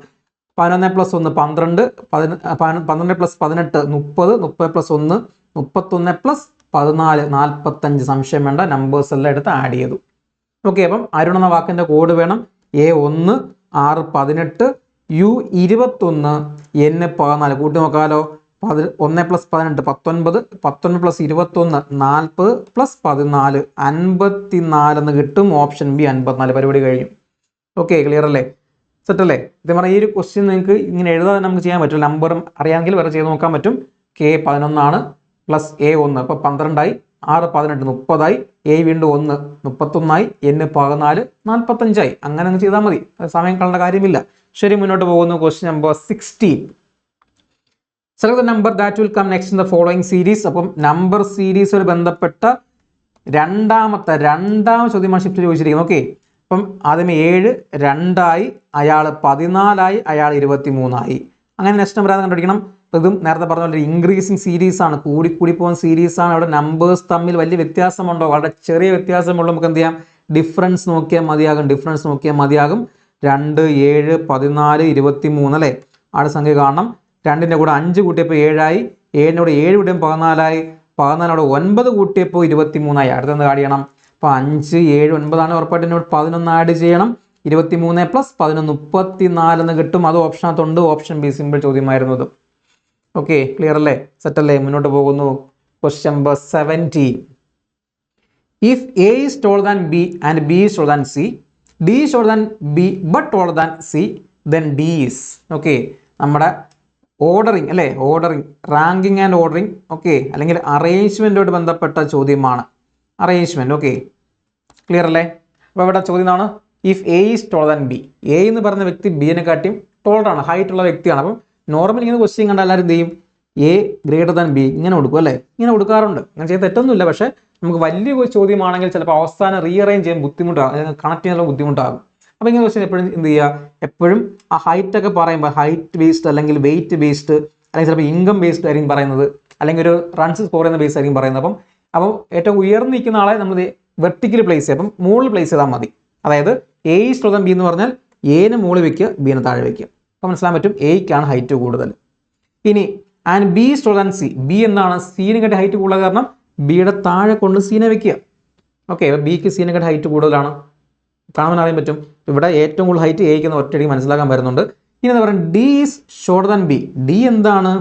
11 + 1 12, 12 + 18 30, 30 + 1 31 + 14 45. സംശയം വേണ്ട, നമ്പേഴ്സ് എല്ലാം എടുത്ത് ആഡ് ചെയ്തു. ഓക്കെ, അപ്പം അരുൺ എന്ന വാക്കിൻ്റെ കോഡ് വേണം. A1 6 18, U21, N 14. കൂട്ടി നോക്കാലോ. 1 + 18 19, 19 + 21 40 + 14 54 എന്ന് കിട്ടും. Option B 54. പരിപാടി കഴിഞ്ഞു. ഓക്കെ, ക്ലിയർ അല്ലേ, സെറ്റ് അല്ലേ? ഇത് പറഞ്ഞാൽ ഈ ഒരു ക്വസ്റ്റ്യൻ നിങ്ങൾക്ക് ഇങ്ങനെ എഴുതാതെ നമുക്ക് ചെയ്യാൻ പറ്റും. നമ്പർ അറിയാമെങ്കിൽ വേറെ ചെയ്ത് നോക്കാൻ പറ്റും. K11 ആണ് പ്ലസ് A1, അപ്പോൾ 12 6 18 30, A വീണ്ടും 1 31, N 14 45. അങ്ങനെ അങ്ങ് ചെയ്താൽ മതി, സമയം കളയേണ്ട കാര്യമില്ല. ശരി, മുന്നോട്ട് പോകുന്നു. Question number 16. Select the number that will come next in the following series. അപ്പം നമ്പർ സീരീസുമായി ബന്ധപ്പെട്ട രണ്ടാമത്തെ ചോദ്യമാണ് ഷിഫ്റ്റ് ചോദിച്ചിരിക്കുന്നത്. ഓക്കെ, അപ്പം ആദ്യമേ 7 2 അയാൾ 14 അയാൾ 23. അങ്ങനെ നെക്സ്റ്റ് നമ്പർ ആണെന്ന് കണ്ടുപിടിക്കണം. അപ്പോൾ ഇതും നേരത്തെ പറഞ്ഞ പോലെ ഇൻക്രീസിങ് സീരീസ് ആണ്, കൂടി പോകുന്ന സീരീസ് ആണ്. അവിടെ നമ്പേഴ്സ് തമ്മിൽ വലിയ വ്യത്യാസമുണ്ടോ? വളരെ ചെറിയ വ്യത്യാസമുള്ളൂ. നമുക്ക് എന്ത് ചെയ്യാം, ഡിഫറൻസ് നോക്കിയാൽ മതിയാകും. 2 7 14 23 അല്ലേ? ആടെ സംഖ്യ കാണണം. 2ൻ്റെ കൂടെ 5 കൂട്ടിയപ്പോൾ 7, 7ൻ്റെ കൂടെ 7 കൂട്ടിയപ്പോൾ 14, 14 9 കൂട്ടിയപ്പോൾ 23. അടുത്തെന്ത് ആഡ് ചെയ്യണം? അപ്പോൾ 5 7 9 ആണ്. ഉറപ്പായിട്ട് എന്നോട് 11 ആഡ് ചെയ്യണം. 23 + 11 34 എന്ന് കിട്ടും. അത് ഓപ്ഷനകത്തുണ്ട്. ഓപ്ഷൻ ബി സിമ്പിൾ ചോദ്യമായിരുന്നു ഇത്. ഓക്കെ, ക്ലിയർ അല്ലേ, സെറ്റ് അല്ലേ? മുന്നോട്ട് പോകുന്നു. Question number 17. If A is taller than B and B is taller than C, D is taller than B but taller than C, then D is. Okay, നമ്മുടെ ordering അല്ലേ, ranking and ordering. Okay, അല്ലെങ്കിൽ അറേഞ്ച്മെൻറ്റോട് ബന്ധപ്പെട്ട ചോദ്യമാണ്. Arrangement. Okay, clear അല്ലേ? അപ്പോൾ ഇവിടെ ചോദ്യം എന്താണ്? If A is taller than B, A എന്ന് പറയുന്ന വ്യക്തി ബിനെ കാട്ടിയും ടോളറാണ്, ഹൈറ്റ് ഉള്ള വ്യക്തിയാണ്. അപ്പം നോർമലി ഇങ്ങനെ ക്വസ്റ്റ്യൻ കണ്ടാൽ എല്ലാവരും എന്ത് ചെയ്യും? A > B ഇങ്ങനെ കൊടുക്കും അല്ലേ? ഇങ്ങനെ കൊടുക്കാറുണ്ട്. അങ്ങനെ ചെയ്ത് തെറ്റൊന്നുമില്ല. പക്ഷേ നമുക്ക് വലിയ ചോദ്യമാണെങ്കിൽ ചിലപ്പോൾ അവസാനം റീഅറേഞ്ച് ചെയ്യാൻ ബുദ്ധിമുട്ടാകും, കണക്ട് ചെയ്യാനുള്ള ബുദ്ധിമുട്ടാകും. അപ്പോൾ ഇങ്ങനെ ക്വസ്റ്റ്യൻ എപ്പോഴും എന്ത് ചെയ്യുക, എപ്പോഴും ആ ഹൈറ്റ് ഒക്കെ പറയുമ്പോൾ ഹൈറ്റ് ബേസ്ഡ് അല്ലെങ്കിൽ വെയിറ്റ് ബേസ്ഡ് അല്ലെങ്കിൽ ചിലപ്പോൾ ഇൻകം ബേസ്ഡ് ആയിരിക്കും പറയുന്നത്, അല്ലെങ്കിൽ ഒരു റൺസ് സ്കോർ ചെയ്യുന്ന ബേസ് ആയിരിക്കും പറയുന്നത്. അപ്പം ഏറ്റവും ഉയർന്നു നിൽക്കുന്ന ആളെ നമ്മൾ വെർട്ടിക്കലി പ്ലേസ് ചെയ്യുക. അപ്പം മുകളിൽ പ്ലേസ് ചെയ്താൽ മതി. അതായത് A is taller than B എന്ന് പറഞ്ഞാൽ Aനെ മുകളിൽ വെക്കുക, Bനെ താഴെ വെക്കുക. അപ്പോൾ മനസ്സിലാൻ പറ്റും Aക്കാണ് ഹൈറ്റ് കൂടുതൽ. ഇനി and B is taller than C, B എന്താണ്? Cനെ കാട്ടി ഹൈറ്റ് കൂടുതൽ കാരണം Bയുടെ താഴെ കൊണ്ട് Cനെ വെക്കുക. ഓക്കെ, അപ്പോൾ Bക്ക് Cനെ കാട്ടി ഹൈറ്റ് കൂടുതലാണ്, കാണാൻ അറിയാൻ പറ്റും. ഇവിടെ ഏറ്റവും കൂടുതൽ ഹൈറ്റ് Aക്ക് എന്ന് ഒറ്റയടിക്ക് മനസ്സിലാക്കാൻ വരുന്നുണ്ട്. ഇനി എന്താ പറയുക, D is shorter than B. D എന്താണ്?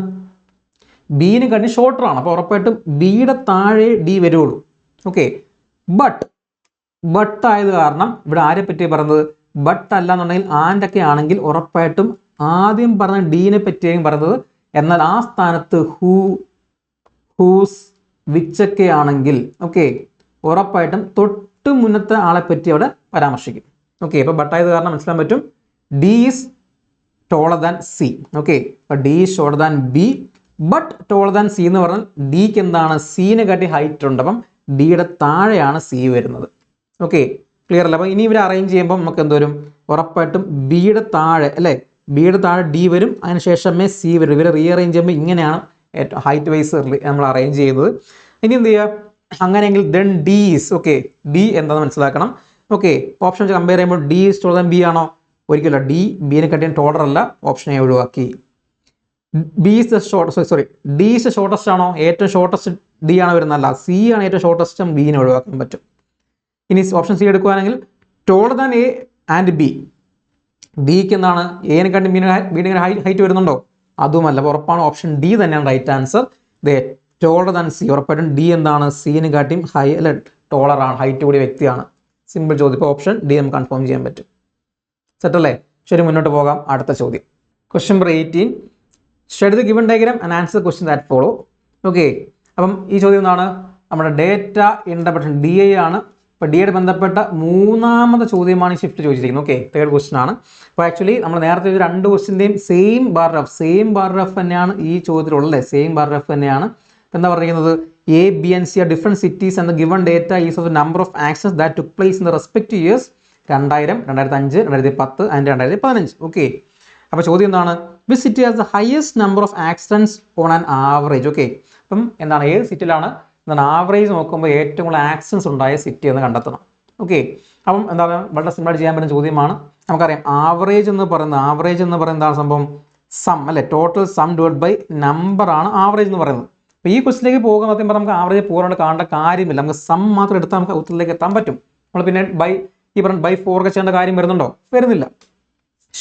Bനെ കാട്ടി ഷോർട്ടറാണ്. അപ്പോൾ ഉറപ്പായിട്ടും Bയുടെ താഴെ D വരുള്ളൂ. ഓക്കെ, ബട്ട് ആയത് കാരണം ഇവിടെ ആരെ പറ്റി പറയുന്നത്? ബട്ട് അല്ല എന്നുണ്ടെങ്കിൽ ആൻഡൊക്കെ ആണെങ്കിൽ ഉറപ്പായിട്ടും ആദ്യം പറഞ്ഞ ഡീനെ പറ്റിയായിരിക്കും പറയുന്നത്. എന്നാൽ ആ സ്ഥാനത്ത് ഹൂസ് വിച്ചൊക്കെ ആണെങ്കിൽ ഓക്കെ ഉറപ്പായിട്ടും തൊട്ട് മുന്നത്തെ ആളെ പറ്റി അവിടെ പരാമർശിക്കും. ഓക്കെ, അപ്പോൾ ബട്ടായത് കാരണം മനസ്സിലാൻ പറ്റും D is taller than C. Okay, അപ്പോൾ D is shorter than B but taller than C എന്ന് പറഞ്ഞാൽ ഡിക്ക് എന്താണ്? സീനെ കാട്ടി ഹൈറ്റ് ഉണ്ട്. അപ്പം ഡിയുടെ താഴെയാണ് സി വരുന്നത്. ഓക്കെ, ക്ലിയർ അല്ല? അപ്പോൾ ഇനി ഇവരെ അറേഞ്ച് ചെയ്യുമ്പോൾ നമുക്ക് എന്തോരും? ഉറപ്പായിട്ടും ബിയുടെ താഴെ അല്ലേ, ബിയുടെ താഴെ ഡി വരും, അതിന് ശേഷമേ സി വരും. ഇവരെ റീഅറേഞ്ച് ചെയ്യുമ്പോൾ ഇങ്ങനെയാണ് ഏറ്റവും ഹൈറ്റ് വൈസ് നമ്മൾ അറേഞ്ച് ചെയ്യുന്നത്. ഇനി എന്ത് ചെയ്യുക? അങ്ങനെയെങ്കിൽ then D is okay, D എന്താണെന്ന് മനസ്സിലാക്കണം. ഓക്കെ, ഓപ്ഷൻ കമ്പയർ ചെയ്യുമ്പോൾ D is taller than B ആണോ? ഒരിക്കലും. ഡി ബിനെ കാട്ടിയും ടോളർ അല്ല, ഓപ്ഷനെ ഒഴിവാക്കി. B is the D is the shortest ആണോ? ഏറ്റവും ഷോർട്ടസ്റ്റ് ഡി ആണ് വരുന്നതല്ല, സി ആണ് ഏറ്റവും ഷോർട്ടസ്റ്റ്, ബിനെ ഒഴിവാക്കാൻ പറ്റും. ഇനി ഓപ്ഷൻ സി എടുക്കുകയാണെങ്കിൽ ടോളർ ദാൻ എ ആൻഡ് ബി, ഡിക്ക് എന്താണ്? എനെ കാട്ടി ബിയുടെ ഹൈറ്റ് വരുന്നുണ്ടോ? അതുമല്ല. അപ്പോൾ ഉറപ്പാണ് ഓപ്ഷൻ ഡി തന്നെയാണ് right answer. Taller than C, ഉറപ്പായിട്ടും ഡി എന്താണ്? സിനെ കാട്ടിയും ഹൈ അല്ല ടോളറാണ്, ഹൈറ്റ് കൂടിയ വ്യക്തിയാണ്. സിമ്പിൾ ചോദ്യം. ഇപ്പോൾ ഓപ്ഷൻ ഡി നമുക്ക് കൺഫേം ചെയ്യാൻ പറ്റും. സെറ്റല്ലേ? ശരി, മുന്നോട്ട് പോകാം. അടുത്ത ചോദ്യം question number 18. Study the given diagram and answer question that follow. Okay, അപ്പം ഈ ചോദ്യം എന്താണ്? നമ്മുടെ ഡേറ്റ ഇൻ്റർപ്രഷൻ ഡി ഐ ആണ്. അപ്പോൾ ഡിയുടെ ബന്ധപ്പെട്ട മൂന്നാമത്തെ ചോദ്യമാണ് ഷിഫ്റ്റ് ചോദിച്ചിരിക്കുന്നത്. ഓക്കെ, തേർഡ് ക്വസ്റ്റൻ ആണ്. അപ്പോൾ ആക്ച്വലി നമ്മൾ നേരത്തെ ഒരു രണ്ട് ക്വസ്റ്റിൻ്റെയും സെയിം ബാർ റഫ് തന്നെയാണ് ഈ ചോദ്യത്തിലുള്ളത്. സെയിം ബാർ റഫ് തന്നെയാണ്. എന്താ പറയുന്നത്? A B and C are different cities and the given data is of the number of actions that took place in the respective years 2000, 2005, 2010 and 2015. Okay, അപ്പോൾ ചോദ്യം എന്താണ്? Which city has the highest number of accidents on an average? Okay, അപ്പം എന്താണ്, ഏത് സിറ്റിയിലാണ് എന്താണ് average നോക്കുമ്പോൾ ഏറ്റവും കൂടുതൽ ആക്സിഡൻസ് ഉണ്ടായ സിറ്റി എന്ന് കണ്ടെത്തണം. ഓക്കെ, അപ്പം എന്താണ്, വളരെ സിമ്പിളായിട്ട് ചെയ്യാൻ പറ്റുന്ന ചോദ്യമാണ്. നമുക്കറിയാം ആവറേജ് എന്ന് പറയുന്നത് എന്താണ് സംഭവം? സം അല്ലെ, total sum divide by number ആണ് ആവറേജ് എന്ന് പറയുന്നത്. അപ്പോൾ ഈ ക്വസ്റ്റിലേക്ക് പോകുമ്പോൾ സത്യം പറഞ്ഞാൽ നമുക്ക് ആവറേജ് പൂർണ്ണമായിട്ട് കാണേണ്ട കാര്യമില്ല. നമുക്ക് സം മാത്രം എടുത്താൽ നമുക്ക് ഉത്തരത്തിലേക്ക് എത്താൻ പറ്റും. നമ്മൾ പിന്നെ ബൈ 4 ഒക്കെ ചെയ്യേണ്ട കാര്യം വരുന്നുണ്ടോ? വരുന്നില്ല.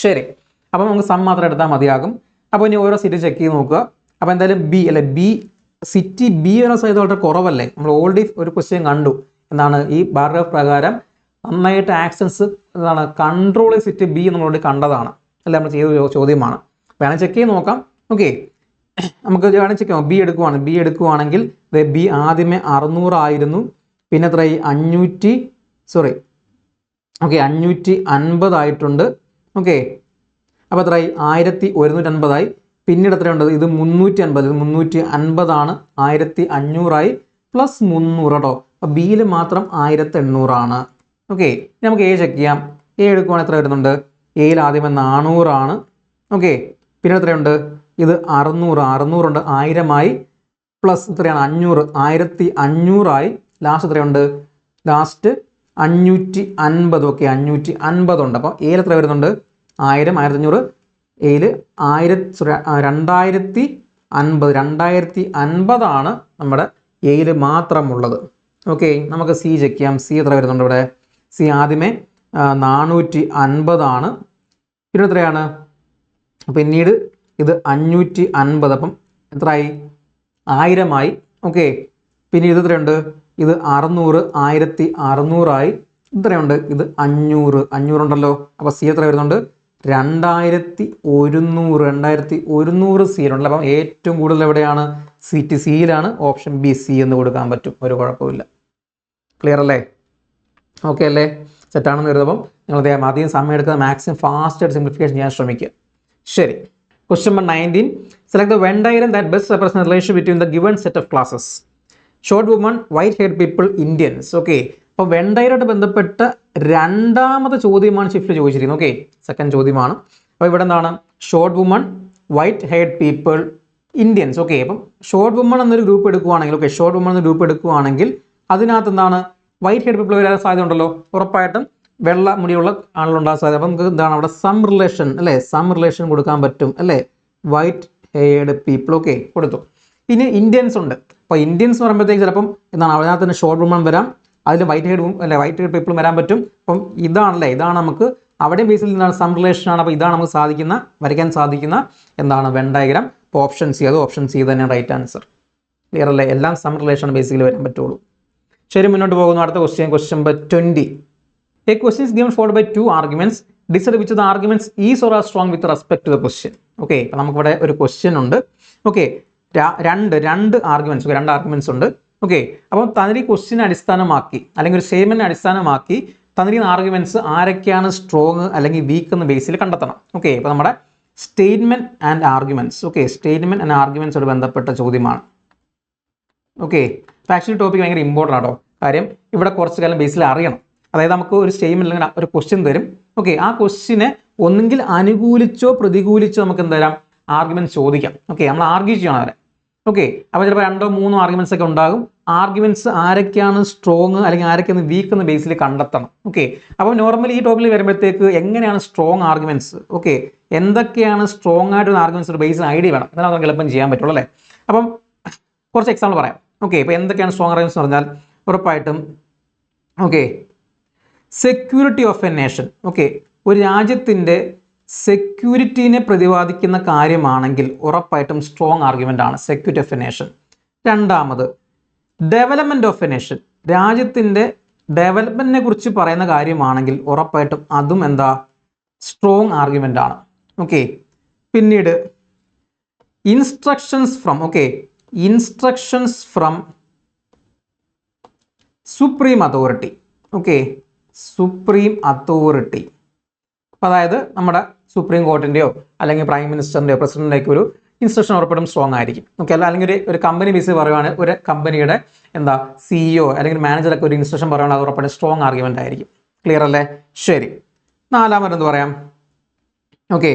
ശരി, അപ്പോൾ നമുക്ക് സം മാത്രം എടുത്താൽ മതിയാകും. അപ്പോൾ ഇനി ഓരോ സിറ്റി ചെക്ക് ചെയ്ത് നോക്കുക. അപ്പോൾ എന്തായാലും ബി അല്ലെ, സിറ്റി ബി എന്ന സൈഡ് വളരെ കുറവല്ലേ? നമ്മൾ ഓൾറെഡി ഒരു ക്വസ്റ്റ്യൻ കണ്ടു. എന്താണ്, ഈ പാരഗ്രാഫ് പ്രകാരം നന്നായിട്ട് ആക്സിഡൻസ് എന്താണ് കൺട്രോൾ സിറ്റി ബി നമ്മളോട് കണ്ടതാണ് അല്ലെ, നമ്മൾ ചെയ്ത ചോദ്യമാണ്. വേണമെങ്കിൽ ചെക്ക് ചെയ്ത് നോക്കാം. ഓക്കെ, നമുക്ക് വേണമെങ്കിൽ ചെക്ക് ചെയ്യാം. ബി എടുക്കുവാണെങ്കിൽ ബി ആദ്യമേ 600 ആയിരുന്നു, പിന്നെ എത്ര 550 ആയിട്ടുണ്ട്. ഓക്കെ, അപ്പോൾ എത്രയായി? 1150 ആയി. പിന്നീട് എത്രയുണ്ട്? ഇത് 350 ആണ്. 1500 ആയി പ്ലസ് 300 കേട്ടോ. അപ്പോൾ ബിയിൽ മാത്രം 1800 ആണ്. ഓക്കെ, നമുക്ക് എ ചെക്ക് ചെയ്യാം. എ എടുക്കുവാണെങ്കിൽ എത്ര വരുന്നുണ്ട്? എയിൽ ആദ്യമേ 400 ആണ്. ഓക്കെ, പിന്നെ എത്രയുണ്ട്? ഇത് 600 ഉണ്ട്. 1000 ആയി പ്ലസ് എത്രയാണ്? 500, 1500 ആയി. ലാസ്റ്റ് എത്രയുണ്ട്? ലാസ്റ്റ് 550. ഓക്കെ, 550 ഉണ്ട്. അപ്പോൾ എയിൽ എത്ര വരുന്നുണ്ട്? 1000, 1500. എയിൽ 2050 ആണ് നമ്മുടെ എയിൽ മാത്രമുള്ളത്. ഓക്കെ, നമുക്ക് സി ചെക്ക് ചെയ്യാം. സി എത്ര വരുന്നുണ്ട് ഇവിടെ? സി ആദ്യമേ 450 ആണ്. പിന്നെ എത്രയാണ്? പിന്നീട് ഇത് 550. അപ്പം എത്രയായി? 1000 ആയി. ഓക്കെ, പിന്നെ ഇത് എത്രയുണ്ട്? ഇത് 600, 1600 ആയി. ഇത്രയുണ്ട്. ഇത് 500 ഉണ്ടല്ലോ. അപ്പോൾ സി എത്ര വരുന്നുണ്ട്? 2100 സിയിലുണ്ടല്ലോ. അപ്പം ഏറ്റവും കൂടുതൽ എവിടെയാണ്? സിറ്റി സിയിലാണ്. ഓപ്ഷൻ ബി സി എന്ന് കൊടുക്കാൻ പറ്റും, ഒരു കുഴപ്പമില്ല. ക്ലിയർ അല്ലേ? ഓക്കെ അല്ലേ? സെറ്റാണെന്ന് കരുതുമ്പം നിങ്ങൾ അധികം സമയം എടുക്കുന്ന മാക്സിമം ഫാസ്റ്റായിട്ട് സിംപ്ലിഫിക്കേഷൻ ചെയ്യാൻ ശ്രമിക്കുക. ശരി, question number 19. Select the Venn diagram that best represent relation between the given set of classes. Short woman, white haired people, Indians. Okay, അപ്പോൾ വെൻ ഡയഗ്രായിട്ട് ബന്ധപ്പെട്ട രണ്ടാമത്തെ ചോദ്യമാണ് ഷിഫ്റ്റ് ചോദിച്ചിരിക്കുന്നത്. ഓക്കെ, സെക്കൻഡ് ചോദ്യമാണ്. അപ്പോൾ ഇവിടെ എന്താണ്? Short woman, white haired people, Indians. Okay, അപ്പം ഷോർട്ട് വുമൺ എന്നൊരു ഗ്രൂപ്പ് എടുക്കുകയാണെങ്കിൽ അതിനകത്ത് എന്താണ്? വൈറ്റ് ഹെയർഡ് പീപ്പിൾ വരാൻ സാധ്യത ഉണ്ടല്ലോ. ഉറപ്പായിട്ടും വെള്ള മുടിയുള്ള ആളുകളുണ്ടാകാൻ സാധ്യത. അപ്പം നമുക്ക് എന്താണ് അവിടെ സം റിലേഷൻ അല്ലേ, സം റിലേഷൻ കൊടുക്കാൻ പറ്റും അല്ലേ, വൈറ്റ് ഹെയർഡ് പീപ്പിൾ. ഓക്കെ, കൊടുത്തു. ഇനി ഇന്ത്യൻസ് ഉണ്ട്. അപ്പോൾ ഇന്ത്യൻസ് പറയുമ്പോഴത്തേക്ക് ചിലപ്പം എന്താണ് അതിനകത്ത് തന്നെ ഷോർട്ട് വുമൺ വരാം, അതിൽ വൈറ്റ് ഹെയർഡ് പീപ്പിളും വരാൻ പറ്റും. അപ്പം ഇതാണ് നമുക്ക് അവിടെ ബേസിൽ നിന്നാണ് സം റിലേഷൻ ആണ്. അപ്പോൾ ഇതാണ് നമുക്ക് വരയ്ക്കാൻ സാധിക്കുന്ന എന്താണ് വെൻ ഡയഗ്രാം. അപ്പോൾ ഓപ്ഷൻ സി, ഓപ്ഷൻ സി തന്നെ റൈറ്റ് ആൻസർ. ക്ലിയർ അല്ലേ? എല്ലാം സം റിലേഷൻ ബേസിക്കലി വരാൻ പറ്റുള്ളൂ. ശരി, മുന്നോട്ട് പോകുന്നു. അടുത്ത question number 20. A question is given followed by 2 arguments. Decide which of the arguments is or are strong with respect to the question. Okay, അപ്പോൾ നമുക്കിവിടെ ഒരു ക്വസ്റ്റ്യൻ ഉണ്ട്. ഓക്കെ, രണ്ട് ആർഗ്യുമെന്റ്സ് ഉണ്ട്. ഓക്കെ, അപ്പോൾ തന്നിരി ക്വസ്റ്റ്യനെ അടിസ്ഥാനമാക്കി അല്ലെങ്കിൽ ഒരു സ്റ്റേറ്റ്മെന്റിനെ അടിസ്ഥാനമാക്കി തന്നിരിക്കുന്ന ആർഗ്യുമെന്റ്സ് ആരൊക്കെയാണ് സ്ട്രോങ് അല്ലെങ്കിൽ വീക്ക് എന്ന ബേസിൽ കണ്ടെത്തണം. ഓക്കെ, അപ്പോൾ നമ്മുടെ statement and arguments. Okay, statement and ആർഗ്യുമെന്റ്സോട് ബന്ധപ്പെട്ട ചോദ്യമാണ്. ഓക്കെ, അപ്പോൾ ആക്ച്വലി ടോപ്പിക് ഭയങ്കര ഇമ്പോർട്ടൻ്റ് ആട്ടോ. കാര്യം ഇവിടെ കുറച്ച് കാലം ബേസിൽ അറിയണം. അതായത് നമുക്ക് ഒരു സ്റ്റേറ്റ്മെന്റ് അല്ലെങ്കിൽ ഒരു ക്വസ്റ്റ്യൻ തരും. ഓക്കെ, ആ ക്വസ്റ്റ്യനെ ഒന്നുകിൽ അനുകൂലിച്ചോ പ്രതികൂലിച്ചോ നമുക്ക് എന്തായാലും ആർഗ്യുമെന്റ് ചോദിക്കാം. ഓക്കെ, നമ്മൾ ആർഗ്യൂ ചെയ്യണം അവരെ. ഓക്കെ, അപ്പോൾ ചിലപ്പോൾ 2 or 3 ആർഗ്യുമെന്റ്സ് ഒക്കെ ഉണ്ടാകും. ആർഗ്യുമെന്റ്സ് ആരൊക്കെയാണ് സ്ട്രോങ് അല്ലെങ്കിൽ ആരൊക്കെയാണ് വീക്ക് എന്ന ബേസിൽ കണ്ടെത്തണം. ഓക്കെ, അപ്പോൾ നോർമലി ഈ ടോപ്പിൽ വരുമ്പോഴത്തേക്ക് എങ്ങനെയാണ് സ്ട്രോങ് ആർഗ്യുമെന്റ്സ്, ഓക്കെ, എന്തൊക്കെയാണ് സ്ട്രോങ് ആയിട്ടുള്ള ആർഗ്യുമെന്റ്സ് ബേസിൽ ഐഡിയ വേണം, എന്നാലും നമുക്ക് എളുപ്പം ചെയ്യാൻ പറ്റുള്ളൂ അല്ലേ. അപ്പം കുറച്ച് എക്സാമ്പിൾ പറയാം. ഓക്കെ, ഇപ്പോൾ എന്തൊക്കെയാണ് സ്ട്രോങ് ആർഗ്യുമെന്റ്സ് എന്ന് പറഞ്ഞാൽ ഉറപ്പായിട്ടും okay security of A nation. Okay, ഒരു രാജ്യത്തിൻ്റെ സെക്യൂരിറ്റീനെ പ്രതിപാദിക്കുന്ന കാര്യമാണെങ്കിൽ ഉറപ്പായിട്ടും സ്ട്രോങ് ആർഗ്യുമെൻ്റ് ആണ് സെക്യൂരിറ്റി ഓഫ് എ നേഷൻ. രണ്ടാമത് ഡെവലപ്മെൻറ്റ് ഓഫ് എ നേഷൻ, രാജ്യത്തിൻ്റെ ഡെവലപ്മെൻറ്റിനെ കുറിച്ച് പറയുന്ന കാര്യമാണെങ്കിൽ ഉറപ്പായിട്ടും അതും എന്താ സ്ട്രോങ് ആർഗ്യുമെൻ്റ് ആണ്. ഓക്കെ, പിന്നീട് instructions from supreme authority. Okay, supreme authority, അതായത് നമ്മുടെ സുപ്രീം കോർട്ടിൻ്റെയോ അല്ലെങ്കിൽ പ്രൈം മിനിസ്റ്ററിൻ്റെയോ പ്രസിഡന്റിൻ്റെയൊക്കെ ഒരു ഇൻസ്ട്രക്ഷൻ ഉറപ്പായിട്ടും സ്ട്രോങ് ആയിരിക്കും. ഓക്കെ, അല്ലെങ്കിൽ ഒരു കമ്പനി ബേസ് പറയുവാണെങ്കിൽ ഒരു കമ്പനിയുടെ CEO അല്ലെങ്കിൽ മാനേജറൊക്കെ ഒരു ഇൻസ്ട്രക്ഷൻ പറയുവാണെങ്കിൽ അത് ഉറപ്പായിട്ടും സ്ട്രോങ് ആർഗ്യുമെൻ്റ് ആയിരിക്കും. ക്ലിയർ അല്ലേ? ശരി, നാലാമത് എന്ത് പറയാം? Okay,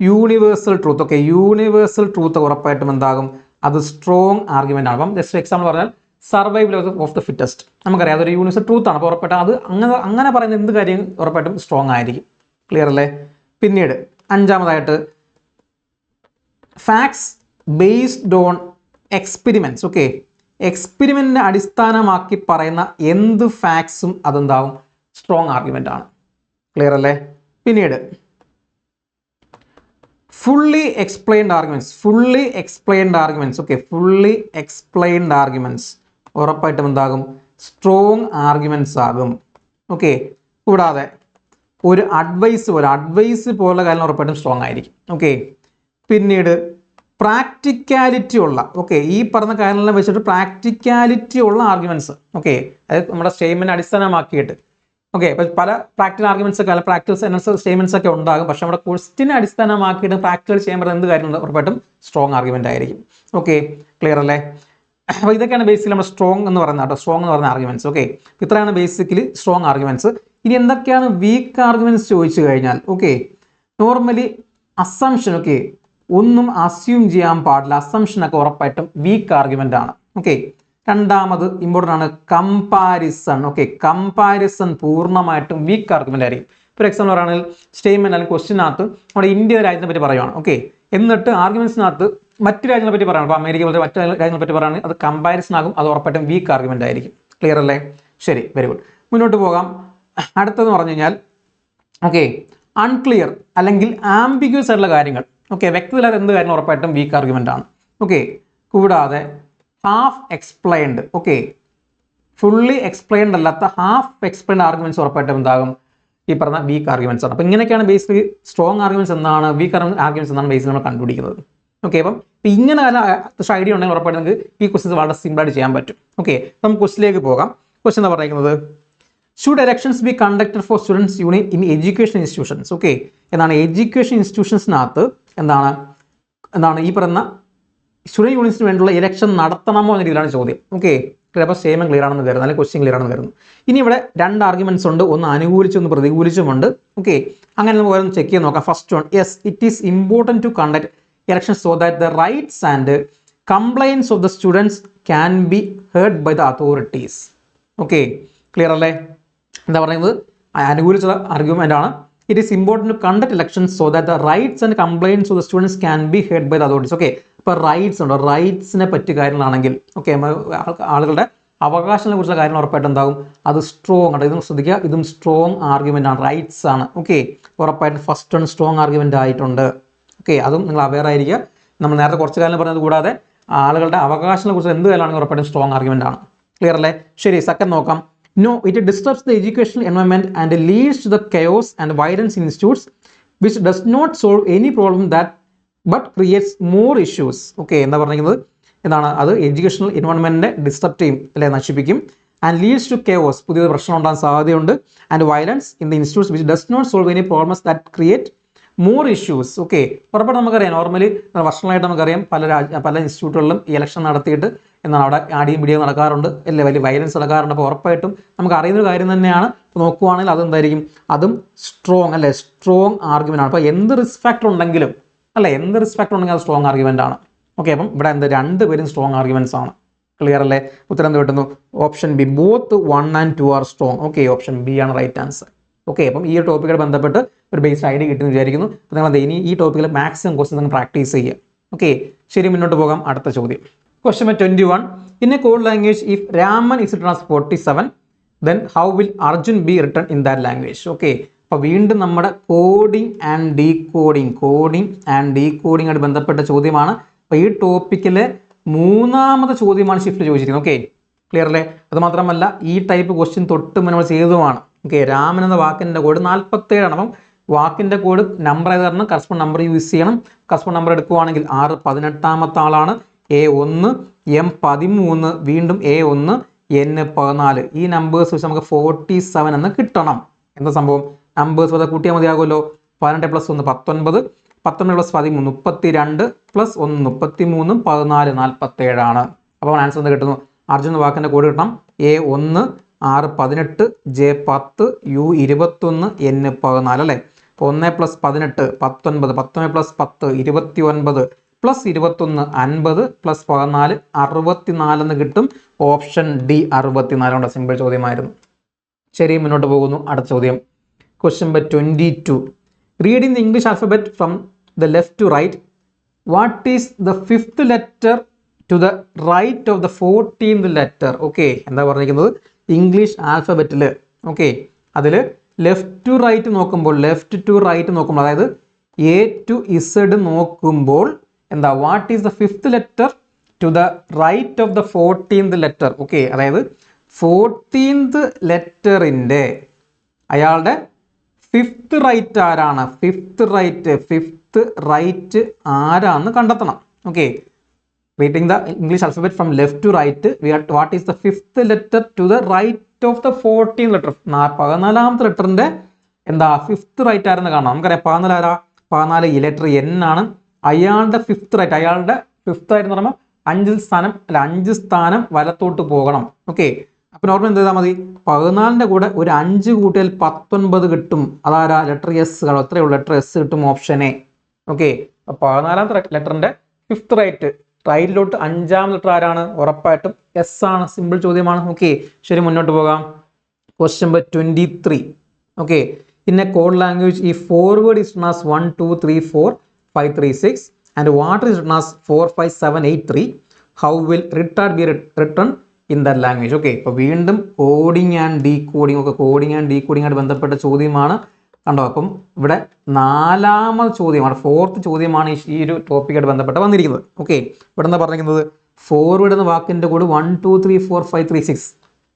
universal truth. Okay, universal truth ഉറപ്പായിട്ടും എന്താകും, അത് സ്ട്രോങ് ആർഗ്യുമെന്റ് ആണ്. അപ്പം ജസ്റ്റ് എക്സാമ്പിൾ പറഞ്ഞാൽ സർവൈവൽ ഓഫ് ദ ഫിറ്റസ്റ്റ്, നമുക്കറിയാം അതൊരു യൂണിവേഴ്സൽ ട്രൂത്ത് ആണ്. അപ്പോൾ ഉറപ്പായിട്ടും അത് അങ്ങനെ പറയുന്ന എന്ത് കാര്യം ഉറപ്പായിട്ടും സ്ട്രോങ് ആയിരിക്കും. ക്ലിയർ അല്ലേ? പിന്നീട് അഞ്ചാമതായിട്ട് facts based on experiments. Okay, എക്സ്പെരിമെന്റിനെ അടിസ്ഥാനമാക്കി പറയുന്ന എന്ത് ഫാക്ട്സും അതെന്താവും, സ്ട്രോങ് ആർഗ്യുമെന്റ് ആണ്. ക്ലിയർ അല്ലേ? പിന്നീട് fully explained arguments. Fully explained arguments. Okay, fully explained arguments ഉറപ്പായിട്ടും എന്താകും, സ്ട്രോങ് ആർഗ്യുമെന്റ്സ് ആകും. ഓക്കെ, കൂടാതെ ഒരു അഡ്വൈസ് പോലെ കാര്യം ഉറപ്പായിട്ടും സ്ട്രോങ് ആയിരിക്കും. ഓക്കെ, പിന്നീട് പ്രാക്ടിക്കാലിറ്റി ഉള്ള, ഓക്കെ, ഈ പറഞ്ഞ കാര്യങ്ങളെല്ലാം വെച്ചിട്ട് പ്രാക്ടിക്കാലിറ്റി ഉള്ള ആർഗ്യുമെന്റ്സ്. ഓക്കെ, അതായത് നമ്മുടെ സ്റ്റേറ്റ്മെന്റ് അടിസ്ഥാനമാക്കിയിട്ട്. ഓക്കെ, അപ്പോൾ പല പ്രാക്ടിക്കൽ ആർഗ്യുമെന്റ്സ് ഒക്കെ അല്ല പ്രാക്ടിക്കൽ സ്റ്റേറ്റ്മെന്റ്സ് ഒക്കെ ഉണ്ടാകും. പക്ഷെ നമ്മുടെ ക്വസ്റ്റിനെ അടിസ്ഥാനമാക്കിയിട്ട് പ്രാക്ടിക്കൽ ചെയ്യാൻ പറ്റുന്ന എന്ത് കാര്യം ഉറപ്പായിട്ടും സ്ട്രോങ് ആർഗ്യുമെന്റ് ആയിരിക്കും. ഓക്കെ, ക്ലിയർ അല്ലേ? അപ്പോൾ ഇതൊക്കെയാണ് ബേസിക്കലി നമ്മുടെ സ്ട്രോങ് എന്ന് പറയുന്നത് കേട്ടോ, സ്ട്രോങ് എന്ന് പറയുന്ന ആർഗ്യുമെന്റ്സ്. ഓക്കെ, ഇത്രയാണ് ബേസിക്കലി സ്ട്രോങ് ആർഗ്യുമെന്റ്സ്. ഇനി എന്തൊക്കെയാണ് വീക്ക് ആർഗ്യുമെന്റ്സ് ചോദിച്ചു കഴിഞ്ഞാൽ, ഓക്കെ, നോർമലി അസംഷൻ. ഓക്കെ, ഒന്നും അസ്യൂം ചെയ്യാൻ പാടില്ല. അസംഷനൊക്കെ ഉറപ്പായിട്ടും വീക്ക് ആർഗ്യുമെന്റ് ആണ്. ഓക്കെ, രണ്ടാമത് ഇമ്പോർട്ടൻ്റ് ആണ് കമ്പാരിസൺ. ഓക്കെ, കമ്പാരിസൺ പൂർണ്ണമായിട്ടും വീക്ക് ആർഗ്യുമെന്റ് ആയിരിക്കും. ഫോർ എക്സാമ്പിൾ പറയുകയാണെങ്കിൽ സ്റ്റേറ്റ്മെന്റ് അല്ലെങ്കിൽ ക്വസ്റ്റിനകത്ത് നമ്മുടെ ഇന്ത്യ രാജ്യത്തെ പറ്റി പറയുകയാണ്. ഓക്കെ, എന്നിട്ട് ആർഗ്യുമെന്റ്സിനകത്ത് മറ്റു രാജ്യങ്ങളെ പറ്റി പറയുകയാണ്. അപ്പോൾ അമേരിക്ക പോലത്തെ മറ്റു രാജ്യങ്ങളെ പറ്റി പറയുകയാണെങ്കിൽ അത് കമ്പാരിസൺ ആകും. അത് ഉറപ്പായിട്ടും വീക്ക് ആർഗ്യുമെന്റ് ആയിരിക്കും. ക്ലിയർ അല്ലേ? ശരി, വെരി ഗുഡ്. മുന്നോട്ട് പോകാം. അടുത്തതെന്ന് പറഞ്ഞു കഴിഞ്ഞാൽ ഓക്കെ, അൺക്ലിയർ അല്ലെങ്കിൽ ആംബിഗ്യൂസ് ആയിട്ടുള്ള കാര്യങ്ങൾ. ഓക്കെ, വ്യക്തതയില്ലാത്ത എന്ത് കാര്യം ഉറപ്പായിട്ടും വീക്ക് ആർഗ്യുമെന്റ് ആണ്. ഓക്കെ, കൂടാതെ half explained. Okay, fully explained അല്ലാത്ത ഹാഫ് എക്സ്പ്ലെയിൻഡ് ആർഗ്യുമെന്റ്സ് ഉറപ്പായിട്ടും എന്താകും, ഈ പറഞ്ഞ വീക്ക് ആർഗ്യുമെന്റ്സ് ആണ്. അപ്പോൾ ഇങ്ങനെയൊക്കെയാണ് ബേസിക്കലി സ്ട്രോങ് ആർഗ്യുമെന്റ്സ് എന്താണ്, വീക്ക് ആർഗ്യുമെന്റ്സ് എന്നാണ് ബേസിക്കലി നമ്മൾ കണ്ടുപിടിക്കുന്നത്. ഓക്കെ, അപ്പം ഇങ്ങനെ അത്യാവശ്യം ഐഡിയ ഉണ്ടെങ്കിൽ ഉറപ്പായിട്ടും നിങ്ങൾക്ക് ഈ ക്വസ്റ്റ്യൻസ് വളരെ സിമ്പിളായിട്ട് ചെയ്യാൻ പറ്റും. ഓക്കെ, നമുക്ക് ക്വസ്റ്റിലേക്ക് പോകാം. ക്വസ്റ്റ്യൻ എന്താ പറയുന്നത്, should elections be conducted for students union in education institutions. Okay, എന്താണ് എഡ്യൂക്കേഷൻ ഇൻസ്റ്റിറ്റ്യൂഷൻസിനകത്ത് എന്താണ് ഈ പറയുന്ന സ്റ്റുഡൻറ് യൂണിയൻസിന് വേണ്ടിയുള്ള ഇലക്ഷൻ നടത്തണമോ എന്ന രീതിയിലാണ് ചോദ്യം. ഓക്കെ, അപ്പോൾ സ്റ്റേറ്റ്മെന്റ് ക്ലിയർ ആണെന്ന് കരുതുന്നു, അല്ലെങ്കിൽ ക്വസ്റ്റ്യൻ ക്ലിയർ ആണെന്ന് കരുതുന്നു. ഇനി ഇവിടെ രണ്ട് ആർഗ്യുമെന്റ്സ് ഉണ്ട്, ഒന്ന് അനുകൂലിച്ചും ഒന്ന് പ്രതികൂലിച്ചുമുണ്ട്. ഓക്കെ, അങ്ങനെ നമുക്ക് ഓരോന്ന് ചെക്ക് ചെയ്ത് നോക്കാം. First one, yes it is important to conduct election so that the rights and complaints of the students can be heard by the authorities. Okay, clear അല്ലേ? എന്താ പറയുന്നത്, അനുകൂലിച്ചുള്ള ആർഗ്യുമെന്റ് ആണ്. It is important to conduct election so that the rights and complaints of the students can be heard by the authorities. Okay, ഇപ്പോൾ rights ഉണ്ടോ, റൈറ്റ്സിനെ പറ്റിയ കാര്യങ്ങളാണെങ്കിൽ okay, ആളുകളുടെ അവകാശങ്ങളെ കുറിച്ചുള്ള കാര്യങ്ങൾ ഉറപ്പായിട്ട് എന്താകും, അത് സ്ട്രോങ് ആണ്. ഇതും ശ്രദ്ധിക്കുക, ഇതും സ്ട്രോങ് ആർഗ്യുമെന്റ് ആണ്, റൈറ്റ്സ് ആണ്. ഓക്കെ, ഉറപ്പായിട്ട് ഫസ്റ്റ് വൺ സ്ട്രോങ് ആർഗ്യുമെന്റ് ആയിട്ടുണ്ട്. ഓക്കെ, അതും നിങ്ങൾ അവെയർ ആയിരിക്കുക. നമ്മൾ നേരത്തെ കുറച്ച് കാര്യം പറഞ്ഞത് കൂടാതെ ആളുകളുടെ അവകാശങ്ങളെ കുറിച്ച് എന്ത് കാര്യമാണെങ്കിൽ ഉറപ്പായിട്ടും സ്ട്രോങ് ആർഗ്യുമെന്റ് ആണ്. ക്ലിയർ അല്ലേ? ശരി, സെക്കൻഡ് നോക്കാം. No, it disturbs the educational environment and leads to the chaos and violence in institutes, which does not solve any problem but creates more issues. Okay, എന്താ പറഞ്ഞിരിക്കുന്നത്, എന്താണ് അത് എഡ്യൂക്കേഷണൽ എൻവയോൺമെന്റിനെ ഡിസ്റ്റർബ് ചെയ്യും, അല്ലെ, നശിപ്പിക്കും. ആൻഡ് ലീഡ്സ് ടു കെയോസ്, പുതിയ പ്രശ്നം ഉണ്ടാകാൻ സാധ്യതയുണ്ട്. And violence in the institutes which does not solve any problems that create more issues. Okay, ഉറപ്പായിട്ട് നമുക്കറിയാം, നോർമലി വർഷങ്ങളായിട്ട് നമുക്കറിയാം പല ഇൻസ്റ്റിറ്റ്യൂട്ടുകളിലും ഇലക്ഷൻ നടത്തിയിട്ട് എന്താണ് അവിടെ ആടിയും പിടിയും നടക്കാറുണ്ട്, അല്ലേ, വലിയ വയലൻസ് നടക്കാറുണ്ട്. അപ്പോൾ ഉറപ്പായിട്ടും നമുക്ക് അറിയുന്നൊരു കാര്യം തന്നെയാണ്. നോക്കുവാണെങ്കിൽ അതെന്തായിരിക്കും, അതും സ്ട്രോങ്, അല്ലേ, സ്ട്രോങ് ആർഗ്യുമെന്റ് ആണ്. അപ്പോൾ എന്ത് റിസ്ക് ഫാക്ടർ ഉണ്ടെങ്കിലും, അല്ലേ, എന്ത് റിസ്ക് ഫാക്ടർ ഉണ്ടെങ്കിൽ അത് സ്ട്രോങ് ആർഗ്യുമെന്റ് ആണ്. ഓക്കെ, അപ്പം ഇവിടെ എന്ത് രണ്ടുപേരും സ്ട്രോങ് ആർഗ്യുമെന്റ്സ് ആണ്. ക്ലിയർ അല്ലേ? ഉത്തരം എന്ത് കിട്ടുന്നു, option B, both 1 and 2 are strong. Okay, option B ആണ് റൈറ്റ് ആൻസർ. ഓക്കെ, അപ്പം ഈ ടോപ്പിക്കായിട്ട് ബന്ധപ്പെട്ട് ഒരു ബേസ്ഡ് ഐഡിയ കിട്ടുമെന്ന് വിചാരിക്കുന്നു. അപ്പോൾ നിങ്ങൾ ഇനി ഈ ടോപ്പിക്കിൽ മാക്സിമം ക്വസ്റ്റ്യൻ നിങ്ങൾ പ്രാക്ടീസ് ചെയ്യുക. ഓക്കെ, ശരി, മുന്നോട്ട് പോകാം. അടുത്ത ചോദ്യം, question number 21. In a code language, if Raman is written as 47, then how will Arjun be written in that language? Okay, അപ്പോൾ വീണ്ടും നമ്മുടെ കോഡിംഗ് ആൻഡ് ഡീകോഡിംഗ് ആയിട്ട് ബന്ധപ്പെട്ട ചോദ്യമാണ്. അപ്പോൾ ഈ ടോപ്പിക്കിലെ മൂന്നാമത്തെ ചോദ്യമാണ് ഷിഫ്റ്റ് ചോദിച്ചിരിക്കുന്നത്. ഓക്കെ, ക്ലിയർ അല്ലേ? അത് മാത്രമല്ല ഈ ടൈപ്പ് ക്വസ്റ്റ്യൻ തൊട്ട് നമ്മൾ ചെയ്തതുമാണ്. ഓക്കെ, രാമൻ എന്ന വാക്കിൻ്റെ കോഡ് 47 ആണ്. അപ്പം വാക്കിൻ്റെ കോഡ് നമ്പർ ആയത് കാരണം കറസ്പോണ്ട് നമ്പർ യൂസ് ചെയ്യണം. കറസ്പോണ്ട് നമ്പർ എടുക്കുവാണെങ്കിൽ 6 18ാമത്തെ ആളാണ്. A1 M13, വീണ്ടും A1 N14. ഈ നമ്പേഴ്സ് വെച്ച് നമുക്ക് 47 എന്ന് കിട്ടണം. എന്താ സംഭവം, നമ്പേഴ്സ് വെച്ചാൽ കൂട്ടിയാൽ മതിയാകുമല്ലോ. 18 + 1 19, 19 + 13 32, +1 33, 14 47 ആണ്. അപ്പോൾ ആൻസർ എന്ത് കിട്ടുന്നു, അർജുൻ വാക്കിൻ്റെ കോഡ് കിട്ടണം. A1 6 18 J10 U 21 N14, അല്ലേ. അപ്പോൾ 1 + 18 19, 19 + 10 29 + 21 50 + 14 64 എന്ന് കിട്ടും. ഓപ്ഷൻ ഡി 64 ഉണ്ട്. സിമ്പിൾ ചോദ്യമായിരുന്നു. ശരി, മുന്നോട്ട് പോകുന്നു. അടുത്ത ചോദ്യം question number 22. Reading the English alphabet from the left to right. What is the 5th letter to the right of the 14th letter? Okay, എന്താ പറഞ്ഞിരിക്കുന്നത്? ഇംഗ്ലീഷ് ആൽഫബറ്റിൽ ഓക്കെ അതിൽ ലെഫ്റ്റ് ടു റൈറ്റ് നോക്കുമ്പോൾ അതായത് എ ടു ഇസഡ് നോക്കുമ്പോൾ എന്താ what is the 5th letter to the right of the 14th letter? Okay, അതായത് 14th ലെറ്ററിൻ്റെ അയാളുടെ 5th റൈറ്റ് ആരാണ്? 5th റൈറ്റ് ആരാന്ന് കണ്ടെത്തണം. Okay, reading the English alphabet from left to right, what is the 5th letter to the right of the 14th letter? 14th ലെറ്ററിന്റെ എന്താ 5th right ആരെന്ന് കാണാം. നമുക്കറിയാം 14 ആരാ? 14 ഈ ലെറ്റർ എൻ ആണ്. അയാളുടെ 5th റൈറ്റ്, അയാളുടെ 5th റൈറ്റ് എന്ന് പറയുമ്പോൾ 5 സ്ഥാനം വലത്തോട്ട് പോകണം. ഓക്കെ, അപ്പൊ നോർമൽ എന്ത് ചെയ്താൽ മതി? 14ന്റെ കൂടെ ഒരു 5 കൂട്ടിയാൽ 19 കിട്ടും. അതാരാ? Letter S. അത്രയേ ഉള്ളൂ, ലെറ്റർ എസ് കിട്ടും, ഓപ്ഷൻ എ. ഓക്കെ, 14ാമത്തെ ലെറ്ററിന്റെ 5th റൈറ്റ്, റൈറ്റിലോട്ട് 5ാം ലെറ്റർ ആരാണ്? ഉറപ്പായിട്ടും എസ് ആണ്. സിമ്പിൾ ചോദ്യമാണ്. ഓക്കെ, ശരി, മുന്നോട്ട് പോകാം. Question number 23. Okay, in a code language ഈ forward is written as 1 2 3 4 5 3 6 and water is written as 4 5 7 8 3. How will retard be written in the language? Okay, ഇപ്പോൾ വീണ്ടും കോഡിങ് ആൻഡ് ഡീകോഡിങ് ആയിട്ട് ബന്ധപ്പെട്ട ചോദ്യമാണ്. കണ്ടോ, അപ്പം ഇവിടെ 4ാമത് ചോദ്യമാണ്, 4th ചോദ്യമാണ് ഈ ഒരു ടോപ്പിക്കായിട്ട് ബന്ധപ്പെട്ട് വന്നിരിക്കുന്നത്. ഓക്കെ, ഇവിടെ എന്താ പറഞ്ഞിരിക്കുന്നത്? ഫോർവേഡ് എന്ന വാക്കിൻ്റെ കൂടെ 1 2 3 4 5 3 6.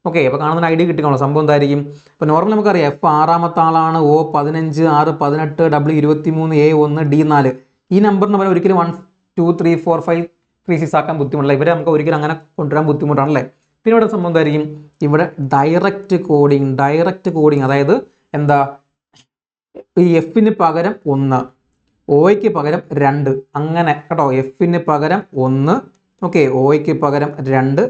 ഓക്കെ, അപ്പോൾ കാണുന്ന ഐഡിയ കിട്ടിക്കോളൂ. സംഭവം എന്തായിരിക്കും? ഇപ്പോൾ നോർമൽ നമുക്കറിയാം F 6ാമത്തെ ആളാണ്, O 15 6 18 W 23 A 1 D 4. ഈ നമ്പറിന് പോലെ ഒരിക്കലും 1 2 3 4 5 3 6 ആക്കാൻ ബുദ്ധിമുട്ടില്ല. ഇവരെ നമുക്ക് ഒരിക്കലും അങ്ങനെ കൊണ്ടുവരാൻ ബുദ്ധിമുട്ടാണല്ലേ. പിന്നെ ഇവിടെ സംഭവം എന്തായിരിക്കും? ഇവിടെ ഡയറക്റ്റ് കോഡിങ് അതായത് എന്താ, ഈ എഫിന് പകരം 1, ഓയ്ക്ക് പകരം 2, അങ്ങനെ കേട്ടോ. എഫിന് പകരം 1, ഓക്കെ, ഓയ്ക്ക് പകരം 2,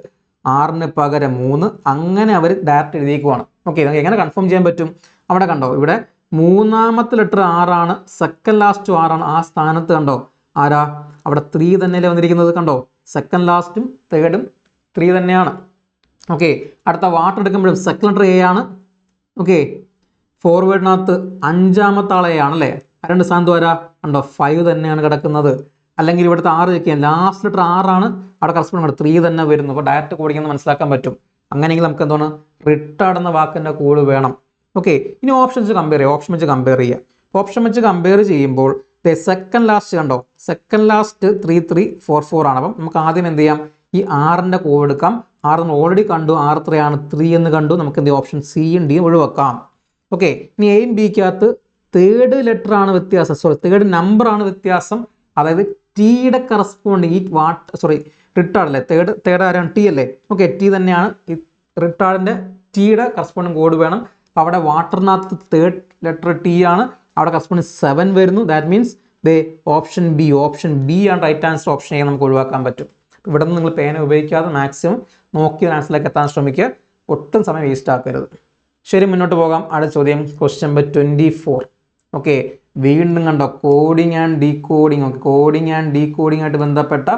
ആറിന് പകരം 3, അങ്ങനെ അവർ ഡയറക്റ്റ് എഴുതിയേക്കുവാണ്. ഓക്കെ, നമുക്ക് എങ്ങനെ കൺഫേം ചെയ്യാൻ പറ്റും? അവിടെ കണ്ടോ, ഇവിടെ 3ാമത്തെ ലെറ്റർ 6 ആണ്, സെക്കൻഡ് ലാസ്റ്റ് 6 ആണ്. ആ സ്ഥാനത്ത് കണ്ടോ ആരാ? അവിടെ 3 തന്നെയല്ലേ വന്നിരിക്കുന്നത്. കണ്ടോ, സെക്കൻഡ് ലാസ്റ്റും തേർഡും 3 തന്നെയാണ്. ഓക്കെ, അടുത്ത വാട്ടർ എടുക്കുമ്പോഴും സെക്കൻഡ് ലെറ്റർ എ ആണ്. ഓക്കെ, ഫോർവേഡിനകത്ത് 5ാമത്തെ ആളെ ആണല്ലേ. 2 സ്ഥാനത്ത് വരാ? കണ്ടോ, 5 തന്നെയാണ് കിടക്കുന്നത്. അല്ലെങ്കിൽ ഇവിടുത്തെ 6 വെക്കാൻ ലാസ്റ്റ് ലെറ്റർ 6 ആണ്, അവിടെ കറസ്പോണ്ട് 3 തന്നെ വരുന്നു. അപ്പോൾ ഡയറക്റ്റ് കോഡിങ് മനസ്സിലാക്കാൻ പറ്റും. അങ്ങനെയെങ്കിൽ നമുക്ക് എന്താണ്? റിട്ടാർഡ് എന്ന വാക്കിൻ്റെ കോഡ് വേണം. ഓക്കെ, ഇനി ഓപ്ഷൻ വെച്ച് കമ്പയർ ചെയ്യുക. ഓപ്ഷൻ വെച്ച് കമ്പയർ ചെയ്യുമ്പോൾ സെക്കൻഡ് ലാസ്റ്റ് കണ്ടോ, സെക്കൻഡ് ലാസ്റ്റ് 3 3 4 4 ആണ്. അപ്പം നമുക്ക് ആദ്യം എന്ത് ചെയ്യാം? ഈ 6ന്റെ കോഡ് എടുക്കാം. 6 നമ്മൾ ഓൾറെഡി കണ്ടു, 6 3 ആണ്, 3 എന്ന് കണ്ടു. നമുക്ക് എന്ത് ചെയ്യാം? ഓപ്ഷൻ സിയും ഡിയും ഒഴിവാക്കാം. ഓക്കെ, ഇനി എയും ബിക്കകത്ത് തേർഡ് ലെറ്റർ ആണ് വ്യത്യാസം, തേർഡ് നമ്പർ ആണ് വ്യത്യാസം. അതായത് ടിയുടെ കറസ്പോണ്ടിങ് ഈ റിട്ടാർഡ് അല്ലേ, തേർഡ് ആരാണ്? ടി അല്ലേ. ഓക്കെ, ടി തന്നെയാണ്. ഈ റിട്ടാർഡിന്റെ ടിയുടെ കറസ്പോണ്ടിങ് കോഡ് വേണം. അപ്പോൾ അവിടെ വാട്ടറിനകത്ത് തേർഡ് ലെറ്റർ ടി ആണ്, അവിടെ കറസ്പോണ്ടിങ് 7 വരുന്നു. ദാറ്റ് മീൻസ് ഓപ്ഷൻ ബി ആണ് റൈറ്റ് ആൻസർ. ഓപ്ഷൻ എ നമുക്ക് ഒഴിവാക്കാൻ പറ്റും. ഇവിടെ നിന്ന് നിങ്ങൾ പേന ഉപയോഗിക്കാതെ മാക്സിമം നോക്കി ആൻസറിലേക്ക് എത്താൻ ശ്രമിക്കുക. ഒട്ടും സമയം വേസ്റ്റ് ആക്കരുത്. ശരി, മുന്നോട്ട് പോകാം. അടുത്ത ചോദ്യം ക്വസ്റ്റ്യൻ നമ്പർ 24. ഓക്കെ, വീണ്ടും കണ്ടോ coding and decoding. Okay, coding and decoding ആയിട്ട് ബന്ധപ്പെട്ട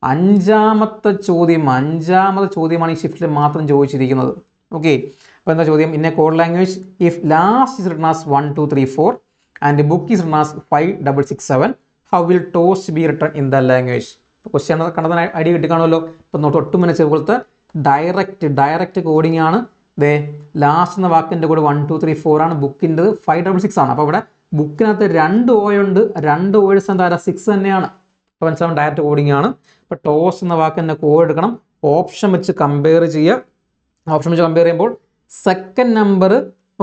5ാമത്തെ ചോദ്യമാണ് ഈ ഷിഫ്റ്റിൽ മാത്രം ചോദിച്ചിരിക്കുന്നത്. ഓക്കെ, അപ്പോൾ എന്താ ചോദ്യം? In a code language if last is written as 1 2 3 4 and book is written as 5 6 6 7 how will toast B written in the language? Question കണ്ടതിന് ഐഡിയ കിട്ടിക്കാണല്ലോ. ഇപ്പം തൊട്ടുമുന്നെ പോലത്തെ ഡയറക്റ്റ് കോഡിങ് ആണ്. ലാസ്റ്റ് എന്ന വാക്കിൻ്റെ കൂടെ 1 2 3 4 ആണ്, ബുക്കിൻ്റെ 5 6 6 ആണ്. അപ്പോൾ ഇവിടെ ബുക്കിനകത്ത് 2 O ഉണ്ട്, 2 O എന്താ 6 തന്നെയാണ്. അപ്പോൾ മനസ്സിലാവും, ഡയറക്റ്റ് കോഡിങ് ആണ്. അപ്പോൾ ടോസ് എന്ന വാക്കിൻ്റെ കോഡ് എടുക്കണം. ഓപ്ഷൻ വെച്ച് കമ്പയർ ചെയ്യുക. ഓപ്ഷൻ വെച്ച് കമ്പയർ ചെയ്യുമ്പോൾ സെക്കൻഡ് നമ്പർ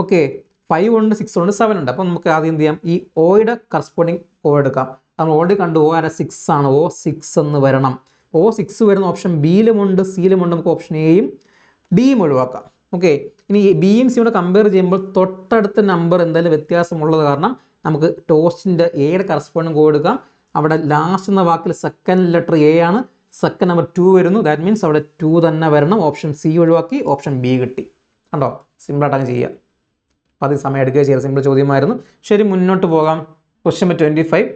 ഓക്കെ 5 ഉണ്ട്, 6 ഉണ്ട്, 7 ഉണ്ട്. അപ്പോൾ നമുക്ക് ആദ്യം എന്ത് ചെയ്യാം? ഈ ഓയുടെ കറസ്പോണ്ടിങ് കോഡ് എടുക്കാം. നമ്മൾ ഓൾറെഡി കണ്ടു O ആര 6 ആണ്, O 6 എന്ന് വരണം. O 6 വരുന്ന ഓപ്ഷൻ ബിയിലുമുണ്ട്, സിയിലുമുണ്ട്. നമുക്ക് ഓപ്ഷൻ എയും ഡിയും ഒഴിവാക്കാം. ഓക്കെ, ഇനി ബിയും സിയും കൂടെ കമ്പയർ ചെയ്യുമ്പോൾ തൊട്ടടുത്ത നമ്പർ എന്തായാലും വ്യത്യാസമുള്ളത് കാരണം നമുക്ക് ടോസ്റ്റിൻ്റെ എയുടെ കറസ്പോണ്ടിങ് കോഡ് എടുക്കാം. അവിടെ ലാസ്റ്റ് എന്ന വാക്കിൽ സെക്കൻഡ് ലെറ്റർ എ ആണ്, സെക്കൻഡ് നമ്പർ 2 വരുന്നു. ദാറ്റ് മീൻസ് അവിടെ 2 തന്നെ വരണം. ഓപ്ഷൻ സി ഒഴിവാക്കി ഓപ്ഷൻ ബി കിട്ടി. കണ്ടോ, സിമ്പിളായിട്ട് അങ്ങ് ചെയ്യുക. അപ്പോൾ അത് സമയം എടുക്കുക ചെയ്യുക. സിമ്പിൾ ചോദ്യമായിരുന്നു. ശരി, മുന്നോട്ട് പോകാം. Question number 25.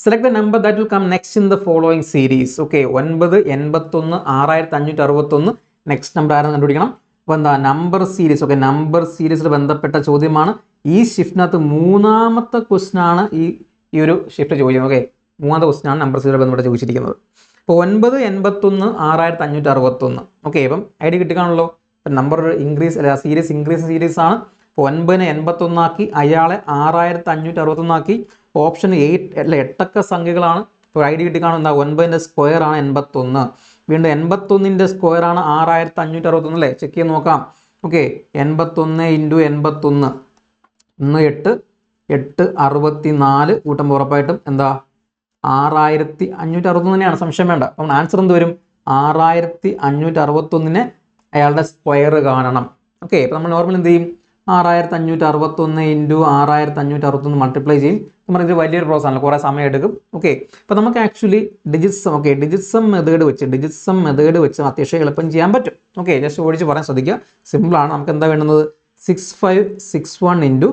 Select the number that will come next in the following series. Okay, 9, 81, 6561 next number ആരെന്ന് കണ്ടുപിടിക്കണം. അപ്പോൾ എന്താ നമ്പർ സീരീസ്. ഓക്കെ, നമ്പർ സീരീസിൽ ബന്ധപ്പെട്ട ചോദ്യമാണ്. ഈ ഷിഫ്റ്റിനകത്ത് മൂന്നാമത്തെ ക്വസ്റ്റ്യൻ ആണ് ഈ ഒരു ഷിഫ്റ്റ് ചോദിക്കുന്നത്. ഓക്കെ, മൂന്നാമത്തെ ക്വസ്റ്റ്യൻ ആണ് നമ്പർ സീരീസിൽ ബന്ധപ്പെട്ട് ചോദിച്ചിരിക്കുന്നത്. ഇപ്പോൾ 9, 81, 6561. ഓക്കെ, ഇപ്പം ഐഡിയ കിട്ടിക്കാണല്ലോ. ഇപ്പം നമ്പർ ഇൻക്രീസ് അല്ല, സീരീസ് ഇൻക്രീസ് സീരീസ് ആണ്. ഇപ്പോൾ 9നെ 81 ആക്കി, അയാളെ 6561 ആക്കി. ഓപ്ഷൻ 8 സംഖ്യകളാണ്. ഇപ്പോൾ ഐഡിയ കിട്ടിക്കാണും. എന്താ 9ന്റെ സ്ക്വയർ ആണ് 81. വീണ്ടും 81ന്റെ സ്ക്വയർ ആണ് 6561 അല്ലേ? ചെക്ക് ചെയ്ത് നോക്കാം. ഓക്കെ, 81 × 81 8 864 കൂട്ടുമ്പോൾ ഉറപ്പായിട്ടും എന്താ 6561 തന്നെയാണ്, സംശയം വേണ്ട. അപ്പം ആൻസർ എന്ത് വരും? 6561നെ അയാളുടെ സ്ക്വയർ കാണണം. ഓക്കെ, അപ്പോൾ നമ്മൾ നോർമൽ എന്ത് ചെയ്യും? 6561 × 6561 മൾട്ടിപ്ലൈ ചെയ്യും. നമ്മൾ ഇത് വലിയൊരു പ്രോസസ് ആണ്, കുറേ സമയം എടുക്കും. ഓക്കെ, അപ്പോൾ നമുക്ക് ആക്ച്വലി ഡിജിറ്റ്സം മെത്തേഡ് വെച്ച് അത്യാവശ്യം എളുപ്പം ചെയ്യാൻ പറ്റും. ഓക്കെ, ജസ്റ്റ് ഓടിച്ച് പറയാൻ ശ്രദ്ധിക്കുക. സിമ്പിളാണ്. നമുക്ക് എന്താ വേണ്ടുന്നത്? 6561 ×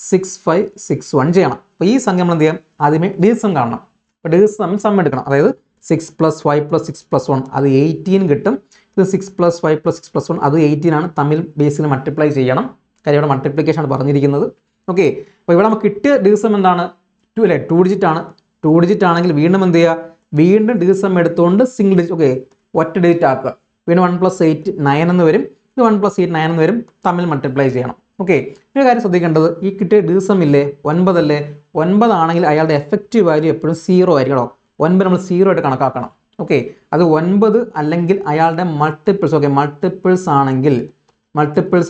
6561 ചെയ്യണം. അപ്പോൾ ഈ സംഖ്യ നമ്മൾ എന്ത് ചെയ്യാം? ആദ്യമേ ഡിജിറ്റ്സം കാണണം. അപ്പോൾ ഡിജിറ്റ്സ് തമ്മിൽ സം എടുക്കണം. അതായത് 6 + 5 + 6 + 1 അത് 18 കിട്ടും. ഇത് 6 + 5 + 6 + 1 അത് 18 ആണ്. തമ്മിൽ ബേസിൽ മൾട്ടിപ്ലൈ ചെയ്യണം. കാര്യം ഇവിടെ മൾട്ടിപ്ലിക്കേഷൻ ആണ് പറഞ്ഞിരിക്കുന്നത്. ഓക്കെ, അപ്പോൾ ഇവിടെ നമുക്ക് കിട്ടിയ ഡിജിറ്റ്സം എന്താണ്? 2 അല്ലേ? 2 ഡിജിറ്റ് ആണ്. 2 ഡിജിറ്റ് ആണെങ്കിൽ വീണ്ടും എന്ത് ചെയ്യുക? വീണ്ടും ഡിജിറ്റ്സം എടുത്തുകൊണ്ട് സിംഗിൾ ഡിജിറ്റ്, ഓക്കെ, ഒറ്റ ഡിജിറ്റ് ആക്കുക. വീണ്ടും 1 + 8 9 എന്ന് വരും. ഇത് 1 + 8 9 എന്ന് വരും. തമ്മിൽ മൾട്ടിപ്ലൈ ചെയ്യണം. ഓക്കെ, ഒരു കാര്യം ശ്രദ്ധിക്കേണ്ടത്, ഈ കിട്ടിയ ഡിജിറ്റ്സം ഇല്ലേ 9 അല്ലേ? 9 ആണെങ്കിൽ അയാളുടെ എഫക്റ്റീവ് വാല്യൂ എപ്പോഴും 0 ആയിരിക്കണം. 9 നമ്മൾ 0 ആയിട്ട് കണക്കാക്കണം. ഓക്കെ, അത് 9 അല്ലെങ്കിൽ അയാളുടെ മൾട്ടിപ്പിൾസ്. ഓക്കെ, മൾട്ടിപ്പിൾസ്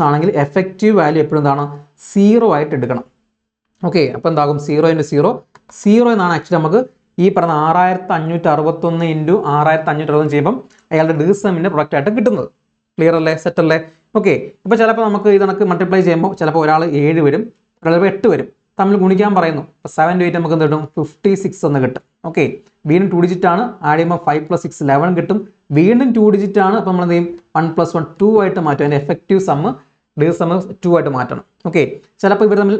ആണെങ്കിൽ എഫക്റ്റീവ് വാല്യൂ എപ്പോഴും എന്താണ്? 0 ആയിട്ട് എടുക്കണം. ഓക്കെ, അപ്പോൾ എന്താകും? 0 × 0 എന്നാണ് ആക്ച്വലി നമുക്ക് ഈ പറഞ്ഞ 6561 × 6561 ചെയ്യുമ്പം അയാളുടെ ഡിജിറ്റ്സമിൻ്റെ പ്രൊഡക്റ്റ് ആയിട്ട് കിട്ടുന്നത്. ക്ലിയർ അല്ലേ? സെറ്റ് അല്ലേ? ഓക്കെ, ഇപ്പോൾ ചിലപ്പോൾ നമുക്ക് ഇത് കണക്ക് മൾട്ടിപ്ലൈ ചെയ്യുമ്പോൾ ചിലപ്പോൾ ഒരാൾ 7 വരും, ഒരാൾ 8 വരും. തമ്മിൽ ഗുണിക്കാൻ പറയുന്നു. അപ്പോൾ 7 × 8 നമുക്ക് എന്ത് കിട്ടും? 56 എന്ന് കിട്ടും. ഓക്കെ, വീണ്ടും 2 ഡിജിറ്റ് ആണ്. ആഡ് ചെയ്യുമ്പോൾ 5 + 6 11 കിട്ടും. വീണ്ടും 2 ഡിജിറ്റ് ആണ്. അപ്പോൾ നമ്മൾ എന്ത് ചെയ്യും? 1 + 1 2 ആയിട്ട് മാറ്റും. അതിൻ്റെ എഫക്റ്റീവ് സമ്മ് ഡിജിറ്റ്സം 2 ആയിട്ട് മാറ്റണം. ഓക്കെ, ചിലപ്പോൾ ഇവർ തമ്മിൽ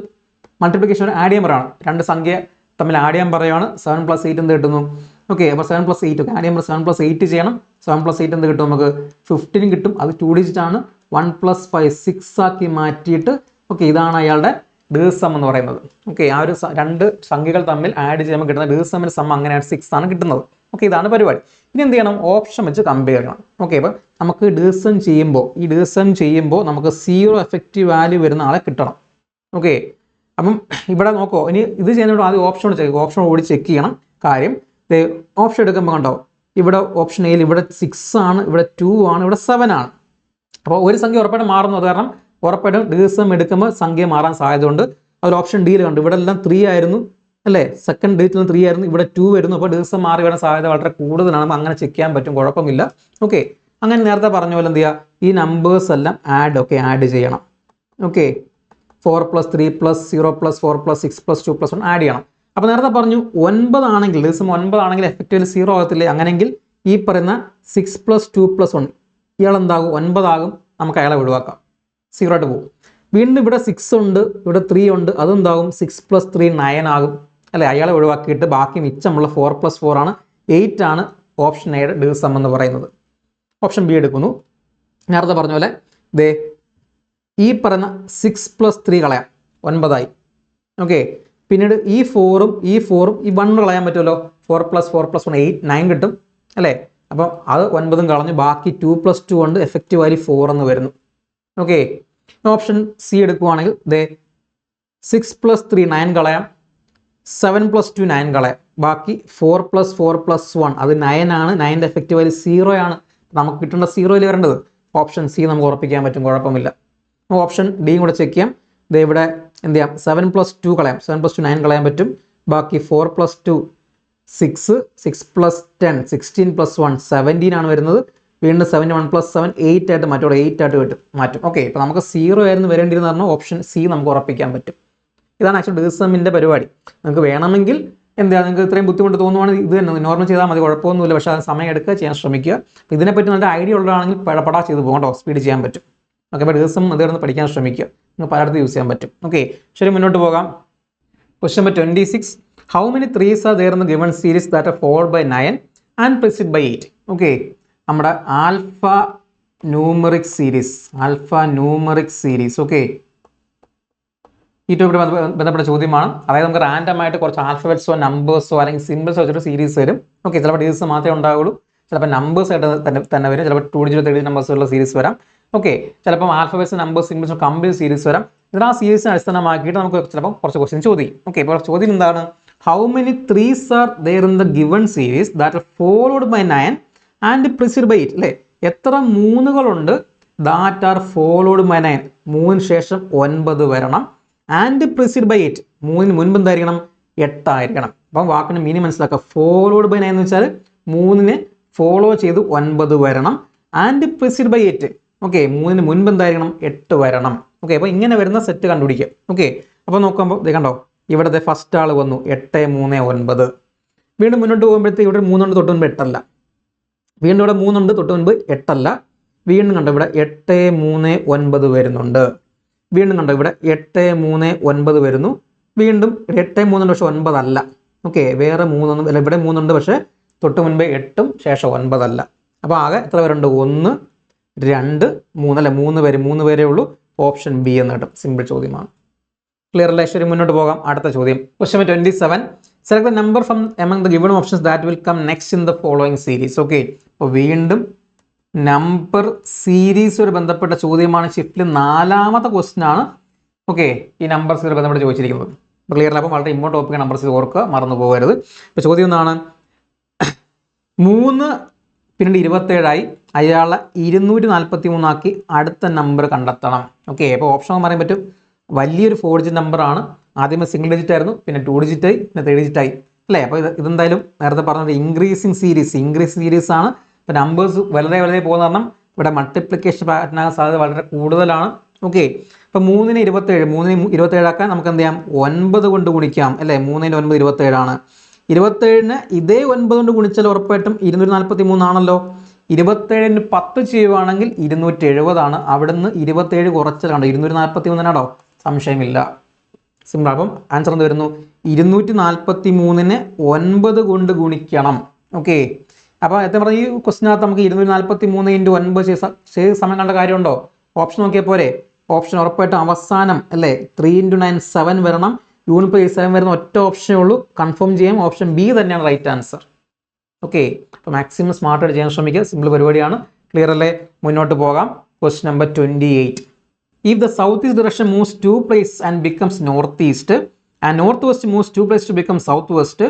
മൾട്ടിപ്ലിക്കേഷൻ ആഡ് ചെയ്യാൻ പറയുകയാണ്. രണ്ട് സംഖ്യ തമ്മിൽ ആഡ് ചെയ്യാൻ പറയുകയാണ്. 7 + 8 എന്ത് കിട്ടുന്നു? ഓക്കെ, അപ്പോൾ 7 + 8 ഒക്കെ ആഡ് ചെയ്യുമ്പോൾ 7 + 8 ചെയ്യണം. 7 + 8 എന്ത് കിട്ടും? നമുക്ക് 15 കിട്ടും. അത് 2 ഡിജിറ്റ് ആണ്. 1 + 5 6 ആക്കി മാറ്റിയിട്ട് ഓക്കെ, ഇതാണ് അയാളുടെ ഡിജിറ്റ്സം എന്ന് പറയുന്നത്. ഓക്കെ, ആ ഒരു രണ്ട് സംഖ്യകൾ തമ്മിൽ ആഡ് ചെയ്യുമ്പോൾ കിട്ടുന്ന ഡിജിറ്റ്സമിൻ്റെ സം അങ്ങനെയാണ് 6 ആണ് കിട്ടുന്നത്. ഓക്കെ, ഇതാണ് പരിപാടി. ഇനി എന്ത് ചെയ്യണം? ഓപ്ഷൻ വെച്ച് കമ്പയർ ചെയ്യണം. ഓക്കെ, അപ്പോൾ നമുക്ക് ഡിജിറ്റ്സം ചെയ്യുമ്പോൾ നമുക്ക് 0 എഫക്റ്റീവ് വാല്യൂ വരുന്ന ആളെ കിട്ടണം. ഓക്കെ, അപ്പം ഇവിടെ നോക്കോ, ഇനി ഇത് ചെയ്യുന്നതിനോട് ആദ്യം ഓപ്ഷൻ ഓടി ചെക്ക് ചെയ്യണം. കാര്യം ഓപ്ഷൻ എടുക്കുമ്പോൾ കണ്ടോ, ഇവിടെ ഓപ്ഷൻ എയിൽ ഇവിടെ 6 ആണ്, ഇവിടെ 2 ആണ്, ഇവിടെ 7 ആണ്. അപ്പോൾ ഒരു സംഖ്യ ഉറപ്പായിട്ടും മാറുന്നു. അത് കാരണം ഉറപ്പായിട്ടും ഡിജിറ്റ്സം എടുക്കുമ്പോൾ സംഖ്യ മാറാൻ സാധ്യതയുണ്ട്. ഒരു ഓപ്ഷൻ ഡിയിൽ കണ്ടു, ഇവിടെ എല്ലാം 3 ആയിരുന്നു അല്ലേ? സെക്കൻഡ് ഡിജിറ്റിൽ 3 ആയിരുന്നു, ഇവിടെ 2 വരുന്നു. അപ്പോൾ ഡിജിറ്റ്സം മാറി വരാൻ സാധ്യത വളരെ കൂടുതലാണ്. അങ്ങനെ ചെക്ക് ചെയ്യാൻ പറ്റും, കുഴപ്പമില്ല. ഓക്കെ, അങ്ങനെ നേരത്തെ പറഞ്ഞ പോലെ എന്ത് ചെയ്യുക? ഈ നമ്പേഴ്സ് എല്ലാം ആഡ് ചെയ്യണം. ഓക്കെ, 4 + 3 + 0 + 4 + 6 + 2 + 1 ആഡ് ചെയ്യണം. അപ്പോൾ നേരത്തെ പറഞ്ഞു 9 ആണെങ്കിൽ ഡിജിറ്റ്സം 9 ആണെങ്കിൽ എഫക്റ്റീവ് 0 ആകത്തില്ലേ? അങ്ങനെയെങ്കിൽ ഈ പറയുന്ന 6 + 2 + 1 ഇയാൾ എന്താകും? 9 ആകും. നമുക്ക് അയാളെ ഒഴിവാക്കാം, 0 ആയിട്ട് പോകും. വീണ്ടും ഇവിടെ 6 ഉണ്ട്, ഇവിടെ 3 ഉണ്ട്, അതെന്താകും? 6 + 3 9 ആകും അല്ലേ? അയാളെ ഒഴിവാക്കിയിട്ട് ബാക്കി മിച്ചമുള്ള 4 + 4 ആണ്, 8 ആണ് ഓപ്ഷൻ എയുടെ ഡിജിറ്റ്സം എന്ന് പറയുന്നത്. ഓപ്ഷൻ ബി എടുക്കുന്നു. നേരത്തെ പറഞ്ഞ പോലെ ഈ പറയുന്ന 6 + 3 കളയാം, 9 ആയി. ഓക്കെ, പിന്നീട് ഈ 4ഉം ഈ 1 കളയാൻ പറ്റുമല്ലോ. 4 + 4 + 1 8 9 കിട്ടും അല്ലേ? അപ്പം അത് 9ഉം കളഞ്ഞ് ബാക്കി 2 + 2 കൊണ്ട് എഫക്റ്റീവ് വാല്യൂ 4 എന്ന് വരുന്നു. ഓക്കെ, ഓപ്ഷൻ സി എടുക്കുവാണെങ്കിൽ 6 + 3 9 കളയാം, 7 + 2 9 കളയാം, ബാക്കി 4 + 4 + 1 അത് 9 ആണ്. 9ന്റെ എഫക്റ്റീവ് വാല്യൂ 0 ആണ്. നമുക്ക് കിട്ടേണ്ട 0 വരേണ്ടത്. ഓപ്ഷൻ സി നമുക്ക് ഉറപ്പിക്കാൻ പറ്റും, കുഴപ്പമില്ല. ഓപ്ഷൻ ഡിയും കൂടെ ചെക്ക് ചെയ്യാം. ഇവിടെ എന്ത് ചെയ്യാം? 7 + 2 കളയാം, 7 + 2 9 കളയാൻ പറ്റും. ബാക്കി 4 + 2 6 + 10 16 + 1 17 ആണ് വരുന്നത്. വീണ്ടും 7 1 + 7 8 ആയിട്ട് മാറ്റും, 8 ആയിട്ട് മാറ്റും. ഓക്കെ, ഇപ്പോൾ നമുക്ക് 0 ആയിരുന്നു വരേണ്ടിയിരുന്ന പറഞ്ഞാൽ ഓപ്ഷൻ സി നമുക്ക് ഉറപ്പിക്കാൻ പറ്റും. ഇതാണ് ആക്ച്വലി ഡിജിറ്റ്സമിൻ്റെ പരിപാടി. നിങ്ങൾക്ക് വേണമെങ്കിൽ എന്താ, നിങ്ങൾക്ക് ഇത്രയും ബുദ്ധിമുട്ട് തോന്നുവാണെങ്കിൽ ഇത് തന്നെ നോർമൽ ചെയ്താൽ മതി, കുഴപ്പമൊന്നുമില്ല. പക്ഷേ അത് സമയം എടുക്കുക, ചെയ്യാൻ ശ്രമിക്കുക. ഇതിനെപ്പറ്റി നല്ല ഐഡിയ ഉള്ളതാണെങ്കിൽ പടപടാ ചെയ്ത് പോകണ്ടോ, സ്പീഡ് ചെയ്യാൻ പറ്റും. ഓക്കെ, അപ്പോൾ ദിവസം അതേർന്ന് പഠിക്കാൻ ശ്രമിക്കുക, നിങ്ങൾക്ക് പലയിടത്തും യൂസ് ചെയ്യാൻ പറ്റും. ഓക്കെ, ശരി, മുന്നോട്ട് പോകാം. Question number 26. How many threes are there in the given series that are followed by 9 and preceded by 8? Okay, നമ്മുടെ ആൽഫ ന്യൂമറിക് സീരീസ്. ഓക്കെ, ഈ ടോപ്പിക്ക് ബന്ധപ്പെട്ട ചോദ്യമാണ്. അതായത് നമുക്ക് റാൻഡം ആയിട്ട് കുറച്ച് ആൽഫബറ്റ്സോ നമ്പേഴ്സോ അല്ലെങ്കിൽ സിമ്പിൾസോ വെച്ചിട്ട് സീരീസ് വരും. ഓക്കെ, ചിലപ്പോൾ ഡിജിറ്റ്സ് മാത്രമേ ഉണ്ടാവുള്ളൂ, ചിലപ്പോൾ നമ്പേഴ്സ് ആയിട്ട് തന്നെ വരും, ചിലപ്പോൾ 2 ഡിജിറ്റ് 3 ഡിജിറ്റ് നമ്പേഴ്സുള്ള സീരീസ് വരാം. ഓക്കെ, ചിലപ്പോൾ ആൽഫബറ്റ്സ് നമ്പേഴ്സ് സിമ്പിൾസോ കമ്പൈൻ സീരീസ് വരാം. ഇതിൽ ആ സീരീസിനെ അടിസ്ഥാനമാക്കിയിട്ട് നമുക്ക് ചിലപ്പോൾ കുറച്ച് ക്വസ്റ്റ്യൻ ചോദിക്കും. ഓക്കെ, ഇപ്പോൾ ചോദ്യം എന്താണ്? How many threes are there in the given series that are followed by 9 and preceded by 8? അല്ലേ, എത്ര മൂന്നുകളുണ്ട് ദാറ്റ് ആർ ഫോളോഡ് ബൈ 9, 3 ശേഷം 9 വരണം, ആൻഡ് പ്രിസീഡ് ബൈ 8, 3 മുൻപ് എന്തായിരിക്കണം? 8 ആയിരിക്കണം. അപ്പം വാക്കിന് മീനിങ് മനസ്സിലാക്കുക. ഫോളോഡ് ബൈ 9 എന്ന് വെച്ചാൽ 3 ഫോളോ ചെയ്ത് 9 വരണം, ആൻഡ് പ്രിസീഡ് ബൈ 8. ഓക്കെ, 3 മുൻപ് എന്തായിരിക്കണം? 8 വരണം. ഓക്കെ, അപ്പോൾ ഇങ്ങനെ വരുന്ന സെറ്റ് കണ്ടുപിടിക്കുക. ഓക്കെ, അപ്പോൾ നോക്കുമ്പോൾ ഇത് കണ്ടോ, ഇവിടുത്തെ ഫസ്റ്റ് ആൾ വന്നു 8, 3, 9. വീണ്ടും മുന്നോട്ട് പോകുമ്പോഴത്തേക്ക് ഇവിടെ 3 ഉണ്ട്, തൊട്ട് മുൻപ് 8 അല്ല. വീണ്ടും ഇവിടെ 3 ഉണ്ട്, തൊട്ട് മുൻപ് 8 അല്ല. വീണ്ടും കണ്ടോ ഇവിടെ 8, 3, 9 വരുന്നുണ്ട്. വീണ്ടും കണ്ടോ ഇവിടെ 8, 3, 9 വരുന്നു. വീണ്ടും 8, 3 ഉണ്ട്, പക്ഷെ 9 അല്ല. ഓക്കെ, വേറെ 3 ഒന്നും അല്ല, ഇവിടെ 3 ഉണ്ട്, പക്ഷെ തൊട്ട് മുൻപ് 8ഉം ശേഷം 9 അല്ല. അപ്പോൾ ആകെ എത്ര പേരുണ്ട്? 1, 2, 3 അല്ലെ, 3 പേരേ ഉള്ളൂ. ഓപ്ഷൻ ബി എന്ന് കിട്ടും. സിമ്പിൾ ചോദ്യമാണ്. ക്ലിയർ അല്ലേ? ശരി, മുന്നോട്ട് പോകാം. അടുത്ത ചോദ്യം, question 27. Select the number from among the given options that will come next in the following series. Okay, അപ്പോൾ വീണ്ടും നമ്പർ സീരീസുമായി ബന്ധപ്പെട്ട ചോദ്യമാണ്. ഷിഫ്റ്റിൽ 4ാമത്തെ ക്വസ്റ്റ്യൻ ആണ്. ഓക്കെ, ഈ നമ്പർ സീരീസ് ബന്ധപ്പെട്ട് ചോദിച്ചിരിക്കുന്നത്. ക്ലിയർ അല്ല? അപ്പോൾ വളരെ ഇമ്പോർട്ടൻ്റ് ടോപ്പിക് നമ്പർ സീരീസ് ഓർക്കുക, മറന്നു പോകരുത്. ഇപ്പോൾ ചോദ്യം എന്താണ്? 3 പിന്നീട് 27 അയാളെ 243 ആക്കി അടുത്ത നമ്പർ കണ്ടെത്തണം. ഓക്കെ, അപ്പോൾ ഓപ്ഷൻ പറയാൻ പറ്റും. വലിയൊരു 4 ഡിജിറ്റ് നമ്പറാണ്. ആദ്യമേ സിംഗിൾ ഡിജിറ്റ് ആയിരുന്നു, പിന്നെ 2 ഡിജിറ്റ് ആയി, പിന്നെ 3 ഡിജിറ്റ് ആയി അല്ലേ. അപ്പോൾ ഇതെന്തായാലും നേരത്തെ പറഞ്ഞ ഇൻക്രീസിങ് സീരീസ് ആണ്. ഇപ്പോൾ നമ്പേഴ്സ് വളരെ പോകുന്ന കാരണം ഇവിടെ മൾട്ടിപ്ലിക്കേഷൻ പാറ്റേൺ സാധ്യത വളരെ കൂടുതലാണ്. ഓക്കെ, അപ്പോൾ 3നെ 27 ആക്കാൻ നമുക്ക് എന്ത് ചെയ്യാം? 9 കൊണ്ട് ഗുണിക്കാം അല്ലേ. 3 × 9 27 ആണ്. 27ന് ഇതേ 9 കൊണ്ട് ഗുണിച്ചാൽ ഉറപ്പായിട്ടും 243 ആണല്ലോ. 27ന് 10 ചെയ്യുവാണെങ്കിൽ 270 ആണ്. അവിടുന്ന് 27 കുറച്ചാൽ 243 സംശയമില്ല. സിമ്പിൾ. അപ്പം ആൻസർ എന്ത് വരുന്നു? 243നെ 9 കൊണ്ട് ഗുണിക്കണം. ഓക്കെ, അപ്പോൾ എത്ര പറഞ്ഞ ഈ ക്വസ്റ്റിനകത്ത് നമുക്ക് 243 × 9 ചെയ്ത് സമയം കണ്ട കാര്യമുണ്ടോ? ഓപ്ഷൻ നോക്കിയാൽ പോരെ. ഓപ്ഷൻ ഉറപ്പായിട്ടും അവസാനം അല്ലേ 3 × 9 7 വരണം. യൂണിറ്റ് 7 വരുന്ന ഒറ്റ ഓപ്ഷനേ ഉള്ളൂ. കൺഫേം ചെയ്യാം, ഓപ്ഷൻ ബി തന്നെയാണ് റൈറ്റ് ആൻസർ. ഓക്കെ, അപ്പോൾ മാക്സിമം സ്മാർട്ടായിട്ട് ചെയ്യാൻ ശ്രമിക്കുക. സിമ്പിൾ പരിപാടിയാണ്. ക്ലിയർ അല്ലേ? മുന്നോട്ട് പോകാം. Question number 28. If the southeast direction moves 2 places and becomes northeast, and northwest moves 2 places to become southwest,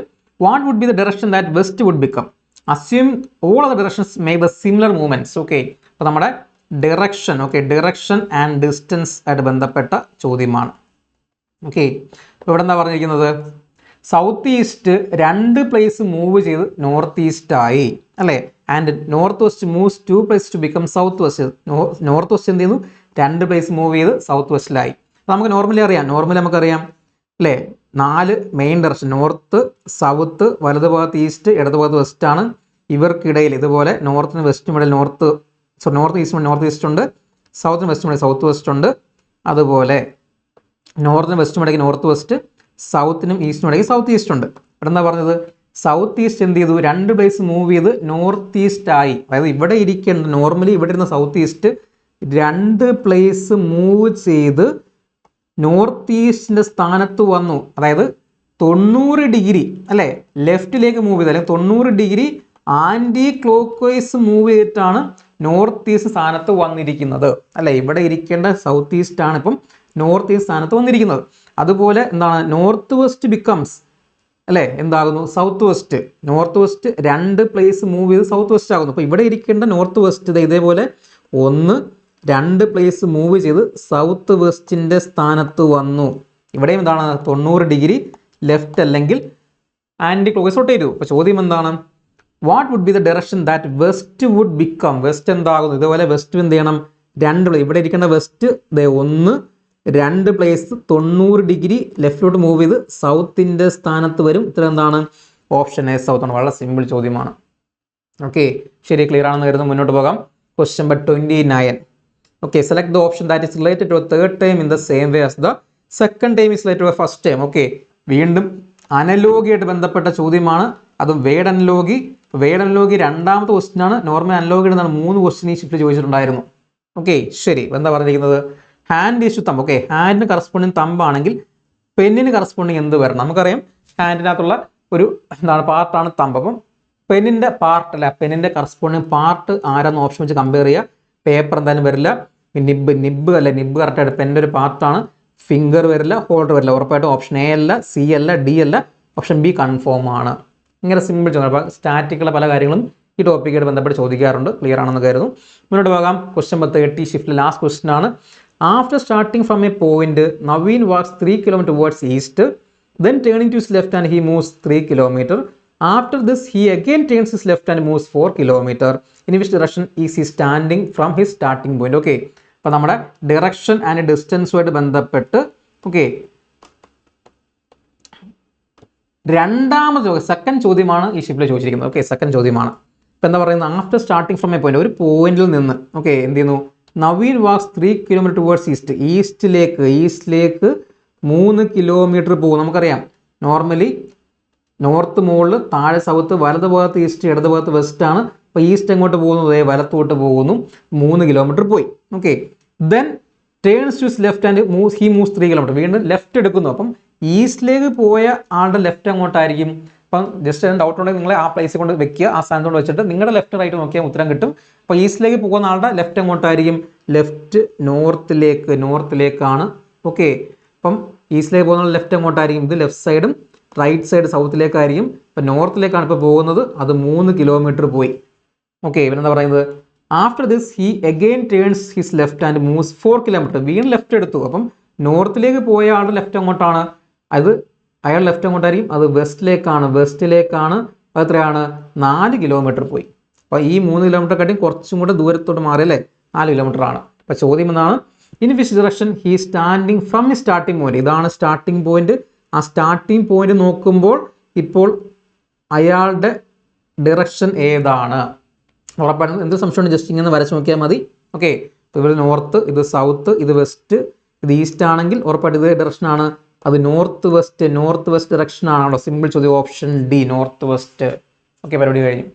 what would be the direction that west would become? Assume all other directions make the similar movements. Okay, അപ്പോൾ നമ്മുടെ direction and distance ആയിട്ട് ബന്ധപ്പെട്ട ചോദ്യമാണ്. Okay, അപ്പോൾ ഇവിടെ എന്താ പറഞ്ഞിരിക്കുന്നത്? South east 2 place move ചെയ്ത് നോർത്ത് ഈസ്റ്റ് ആയി അല്ലേ. And north west moves 2 place to become south west. North west എന്ത് ചെയ്യുന്നു? 2 പ്ലേസ് മൂവ് ചെയ്ത് സൗത്ത് വെസ്റ്റിലായി. നമുക്ക് നോർമലി നമുക്കറിയാം അല്ലേ, 4 മെയിൻ ഡയറക്ഷൻ, നോർത്ത്, സൗത്ത്, വലതു ഭാഗത്ത് ഈസ്റ്റ്, ഇടതു ഭാഗത്ത് വെസ്റ്റ് ആണ്. ഇവർക്കിടയിൽ ഇതുപോലെ നോർത്തിന് വെസ്റ്റും ഇടയിൽ നോർത്ത് ഈസ്റ്റ് ഉണ്ട്, സൗത്തിന് വെസ്റ്റും ഇടയിൽ സൗത്ത് വെസ്റ്റ് ഉണ്ട്. അതുപോലെ നോർത്തിന് വെസ്റ്റും ഇടയ്ക്ക് നോർത്ത് വെസ്റ്റ്, സൗത്തിനും ഈസ്റ്റിനും ഇടയ്ക്ക് സൗത്ത് ഈസ്റ്റ് ഉണ്ട്. ഇവിടെ എന്താ പറഞ്ഞത്? സൗത്ത് ഈസ്റ്റ് എന്ത് ചെയ്തു? 2 പ്ലേസ് മൂവ് ചെയ്ത് നോർത്ത് ഈസ്റ്റ് ആയി. അതായത് ഇവിടെ ഇരിക്കേണ്ട നോർമലി ഇവിടെ ഇരുന്ന സൗത്ത് ഈസ്റ്റ് 2 പ്ലേസ് മൂവ് ചെയ്ത് നോർത്ത് ഈസ്റ്റിൻ്റെ സ്ഥാനത്ത് വന്നു. അതായത് 90 ഡിഗ്രി അല്ലേ ലെഫ്റ്റിലേക്ക് മൂവ് ചെയ്ത്, അല്ലെങ്കിൽ 90 degree anticlockwise move ചെയ്തിട്ടാണ് നോർത്ത് ഈസ്റ്റ് സ്ഥാനത്ത് വന്നിരിക്കുന്നത് അല്ലേ. ഇവിടെ ഇരിക്കേണ്ട സൗത്ത് ഈസ്റ്റ് ആണ് ഇപ്പം നോർത്ത് ഈസ്റ്റ് സ്ഥാനത്ത് വന്നിരിക്കുന്നത്. അതുപോലെ എന്താണ്? നോർത്ത് വെസ്റ്റ് ബിക്കംസ് അല്ലേ എന്താകുന്നു? South west. North west 2 place move ചെയ്ത് സൗത്ത് വെസ്റ്റ് ആകുന്നു. അപ്പോൾ ഇവിടെ ഇരിക്കേണ്ട നോർത്ത് വെസ്റ്റ് ഇതേപോലെ 2 പ്ലേസ് മൂവ് ചെയ്ത് സൗത്ത് വെസ്റ്റിൻ്റെ സ്ഥാനത്ത് വന്നു. ഇവിടെയും എന്താണ്? 90 ഡിഗ്രി ലെഫ്റ്റ് അല്ലെങ്കിൽ ആൻറ്റി ക്ലോക്ക് വൈസ് റൊട്ടേറ്റ് ചെയ്തു. അപ്പോൾ ചോദ്യം എന്താണ്? What would be the direction that west would become? West എന്താകുന്നു? ഇതുപോലെ വെസ്റ്റ് എന്ത് ചെയ്യണം? 2 ഇവിടെ ഇരിക്കേണ്ട വെസ്റ്റ് 2 പ്ലേസ് 90 ഡിഗ്രി ലെഫ്റ്റിലോട്ട് മൂവ് ചെയ്ത് സൗത്തിൻ്റെ സ്ഥാനത്ത് വരും. ഇത്ര എന്താണ്? ഓപ്ഷൻ എ സൗത്ത് ആണ്. വളരെ സിമ്പിൾ ചോദ്യമാണ്. ഓക്കെ, ശരി, ക്ലിയർ ആണെന്ന് കരുതുന്നു. മുന്നോട്ട് പോകാം. Question number 29. Okay, select the option that is related to a third term in the same way as the second term is related to a first term. Okay, വീണ്ടും അനലോഗിയായിട്ട് ബന്ധപ്പെട്ട ചോദ്യമാണ്, അതും വേഡ് അനലോഗി. വേഡ് അനലോഗി രണ്ടാമത്തെ question ആണ്. Normal അനലോഗിയുടെ 3 question ഈ ഷിഫ്റ്റിൽ ചോദിച്ചിട്ടുണ്ടായിരുന്നു. ഓക്കെ, ശരി. എന്താ പറഞ്ഞിരിക്കുന്നത്? Hand is to thumb. Okay, ഹാൻഡിന് കറസ്പോണ്ടിങ് തമ്പാണെങ്കിൽ പെന്നിന് കറസ്പോണ്ടിങ് എന്ത് വരണം? നമുക്കറിയാം ഹാൻഡിനകത്തുള്ള ഒരു പാർട്ടാണ് തമ്പ്. അപ്പം പെന്നിന്റെ പാർട്ട് അല്ല, പെന്നിന്റെ കറസ്പോണ്ടിങ് പാർട്ട് ആരാന്ന് ഓപ്ഷൻ വെച്ച് കമ്പയർ ചെയ്യുക. പേപ്പർ എന്തായാലും വരില്ല. നിബ് അല്ല, നിബ് കറക്റ്റായിട്ട് പെൻ്റെ ഒരു പാർട്ടാണ്. ഫിംഗർ വരില്ല, ഹോൾഡർ വരില്ല. ഉറപ്പായിട്ടും ഓപ്ഷൻ എ അല്ല, സി അല്ല, ഡി അല്ല, ഓപ്ഷൻ ബി കൺഫേം ആണ്. ഇങ്ങനെ സിമ്പിൾ ചോദ്യം. അപ്പോൾ സ്റ്റാറ്റിക്കുള്ള പല കാര്യങ്ങളും ഈ ടോപ്പിക്കായിട്ട് ബന്ധപ്പെട്ട് ചോദിക്കാറുണ്ട്. ക്ലിയർ ആണെന്ന് കരുതുന്നു. മുന്നോട്ട് പോകാം. ക്വസ്റ്റ്യൻ 30 ഷിഫ്റ്റിൽ ലാസ്റ്റ് ക്വസ്റ്റ്യൻ ആണ്. After starting from a point Naveen walks 3 kilometre towards east, then turning to his left hand he moves 3 kilometer. After this he again turns his left and moves 4 kilometer. In which direction is he standing from his starting point? Okay, അപ്പോൾ നമ്മുടെ direction and ഡിസ്റ്റൻസുമായിട്ട് ബന്ധപ്പെട്ട് രണ്ടാമത് second ചോദ്യമാണ് ഈ ഷിഫ്റ്റിൽ ചോദിച്ചിരിക്കുന്നത്. Okay, second ചോദ്യമാണ്. ഇപ്പം എന്താ പറയുന്നത്? After starting from a point, ഒരു പോയിന്റിൽ നിന്ന് എന്ത് ചെയ്യുന്നു? Naveen walks 3 kilometre towards east, ഈസ്റ്റിലേക്ക് 3 കിലോമീറ്റർ പോകും. നമുക്കറിയാം നോർമലി നോർത്ത് മുകളിൽ, താഴെ സൗത്ത്, വലത് ഭാഗത്ത് ഈസ്റ്റ്, ഇടത് ഭാഗത്ത് വെസ്റ്റ് ആണ്. അപ്പോൾ ഈസ്റ്റ് എങ്ങോട്ട് പോകുന്നു? വലത്തോട്ട് പോകുന്നു. 3 കിലോമീറ്റർ പോയി. Okay, then turns to left and he moves 3 kilometre. വീണ്ടും ലെഫ്റ്റ് എടുക്കുന്നു. അപ്പം ഈസ്റ്റിലേക്ക് പോയ ആളുടെ ലെഫ്റ്റ് അങ്ങോട്ടായിരിക്കും. അപ്പം ജസ്റ്റ് ഡൗട്ട് ഉണ്ടെങ്കിൽ നിങ്ങൾ ആ പ്ലേസിൽ കൊണ്ട് വെക്കുക, ആ സ്ഥാനത്തോട് വെച്ചിട്ട് നിങ്ങളുടെ ലെഫ്റ്റ് റൈറ്റ് നോക്കിയാൽ ഉത്തരം കിട്ടും. അപ്പോൾ ഈസ്റ്റിലേക്ക് പോകുന്ന ആളുടെ ലെഫ്റ്റ് അങ്ങോട്ടായിരിക്കും? ലെഫ്റ്റ് നോർത്തിലേക്കാണ്. ഓക്കെ, അപ്പം ഈസ്റ്റിലേക്ക് പോകുന്ന ലെഫ്റ്റ് അങ്ങോട്ടായിരിക്കും. ഇത് ലെഫ്റ്റ് സൈഡും റൈറ്റ് സൈഡ് സൗത്തിലേക്കായിരിക്കും. ഇപ്പം നോർത്തിലേക്കാണ് ഇപ്പോൾ പോകുന്നത്. അത് 3 കിലോമീറ്റർ പോയി. ഓക്കെ, ഇവരെന്താ പറയുന്നത്? After this he again turns his left and moves 4 kilometre. വീണ്ടും ലെഫ്റ്റ് എടുത്തു. അപ്പം നോർത്തിലേക്ക് പോയ ആളുടെ ലെഫ്റ്റ് അങ്ങോട്ടാണ്. അത് അയാൾ ലെഫ്റ്റ് അങ്ങോട്ടായിരിക്കും. അത് വെസ്റ്റിലേക്കാണ്. അത് എത്രയാണ്? 4 കിലോമീറ്റർ പോയി. അപ്പോൾ ഈ 3 കിലോമീറ്റർ കാട്ടി കുറച്ചും കൂടെ ദൂരത്തോട്ട് മാറിയല്ലേ? 4 കിലോമീറ്റർ ആണ്. അപ്പോൾ ചോദ്യം എന്നാണ്, in which direction he standing from he starting point. ഇതാണ് സ്റ്റാർട്ടിംഗ് പോയിന്റ്. ആ സ്റ്റാർട്ടിംഗ് പോയിന്റ് നോക്കുമ്പോൾ ഇപ്പോൾ അയാളുടെ ഡിറക്ഷൻ ഏതാണ്? ഉറപ്പായിട്ടും എന്ത് സംശയമുണ്ട് ജസ്റ്റ് ഇങ്ങനെ വരച്ച് നോക്കിയാൽ മതി. ഓക്കെ, ഇത് നോർത്ത്, ഇത് സൗത്ത്, ഇത് വെസ്റ്റ്, ഇത് ഈസ്റ്റ് ആണെങ്കിൽ ഉറപ്പായിട്ട് ഇത് ഡയറക്ഷനാണ്. അത് നോർത്ത് വെസ്റ്റ് ഡയറക്ഷൻ ആണല്ലോ. സിമ്പിൾ ചോദ്യം, option D, north west. Okay, പരിപാടി കഴിഞ്ഞു.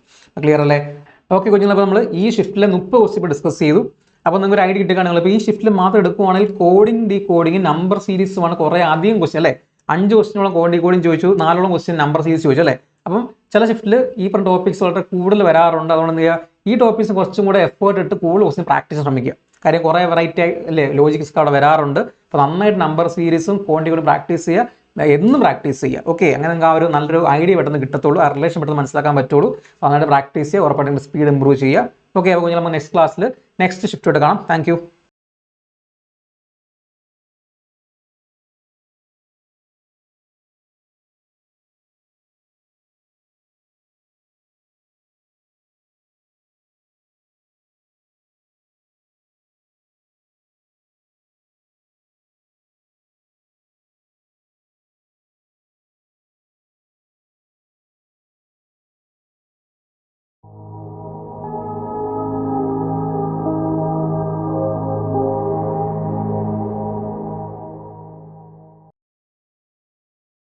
ക്ലിയർ അല്ലേ? ഓക്കെ കുഞ്ഞുങ്ങൾ, അപ്പോൾ നമ്മൾ ഈ ഷിഫ്റ്റിലെ 30 ക്വസ്റ്റ്യൻ ഡിസ്കസ് ചെയ്തു. അപ്പോൾ നിങ്ങൾക്ക് ഒരു ഐഡിയ കിട്ടുകയാണെങ്കിൽ ഇപ്പോൾ ഈ ഷിഫ്റ്റിൽ മാത്രം എടുക്കുവാണെങ്കിൽ കോഡിംഗ്, ഡീകോഡിംഗ്, നമ്പർ സീരീസുമാണ് കുറേ അധികം ക്വസ്റ്റ്യൻ അല്ലേ? 5 ക്വസ്റ്റ്യനോളം കോഡിംഗ് ചോദിച്ചു, 4ഓളം ക്വസ്റ്റ്യൻ നമ്പർ സീരീസ് ചോദിച്ചു അല്ലേ? അപ്പം ചില ഷിഫ്റ്റിൽ ഈ പറഞ്ഞ ടോപ്പിക്സ് വളരെ കൂടുതൽ വരാറുണ്ട്. അതുകൊണ്ട് എന്ത് ചെയ്യുക, ഈ ടോപ്പിക്സ് കുറച്ചും കൂടെ എഫേർട്ട് ഇട്ട് കൂടുതൽ ക്വസ്റ്റ്യൻ പ്രാക്ടീസ് ശ്രമിക്കുക. കാര്യം കുറേ വെറൈറ്റി അല്ലേ ലോജിക്സ് അവിടെ വരാറുണ്ട്. അപ്പോൾ നന്നായിട്ട് നമ്പർ സീരീസും കോണ്ടിയും പ്രാക്ടീസ് ചെയ്യുക, എന്നും പ്രാക്ടീസ് ചെയ്യുക. ഓക്കെ, അങ്ങനെ നിങ്ങൾക്ക് ആ ഒരു നല്ലൊരു ഐഡിയ പെട്ടെന്ന് കിട്ടത്തുള്ളൂ, ആ റിലേഷൻ പെട്ടെന്ന് മനസ്സിലാക്കാൻ പറ്റുള്ളൂ. അപ്പോൾ നന്നായിട്ട് പ്രാക്ടീസ് ചെയ്യുക, ഉറപ്പായിട്ടും സ്പീഡ് ഇമ്പ്രൂവ് ചെയ്യുക. ഓക്കെ, അപ്പോൾ നമുക്ക് നെക്സ്റ്റ് ക്ലാസ്സിൽ നെക്സ്റ്റ് ഷിഫ്റ്റോട്ട് കാണാം. Thank you.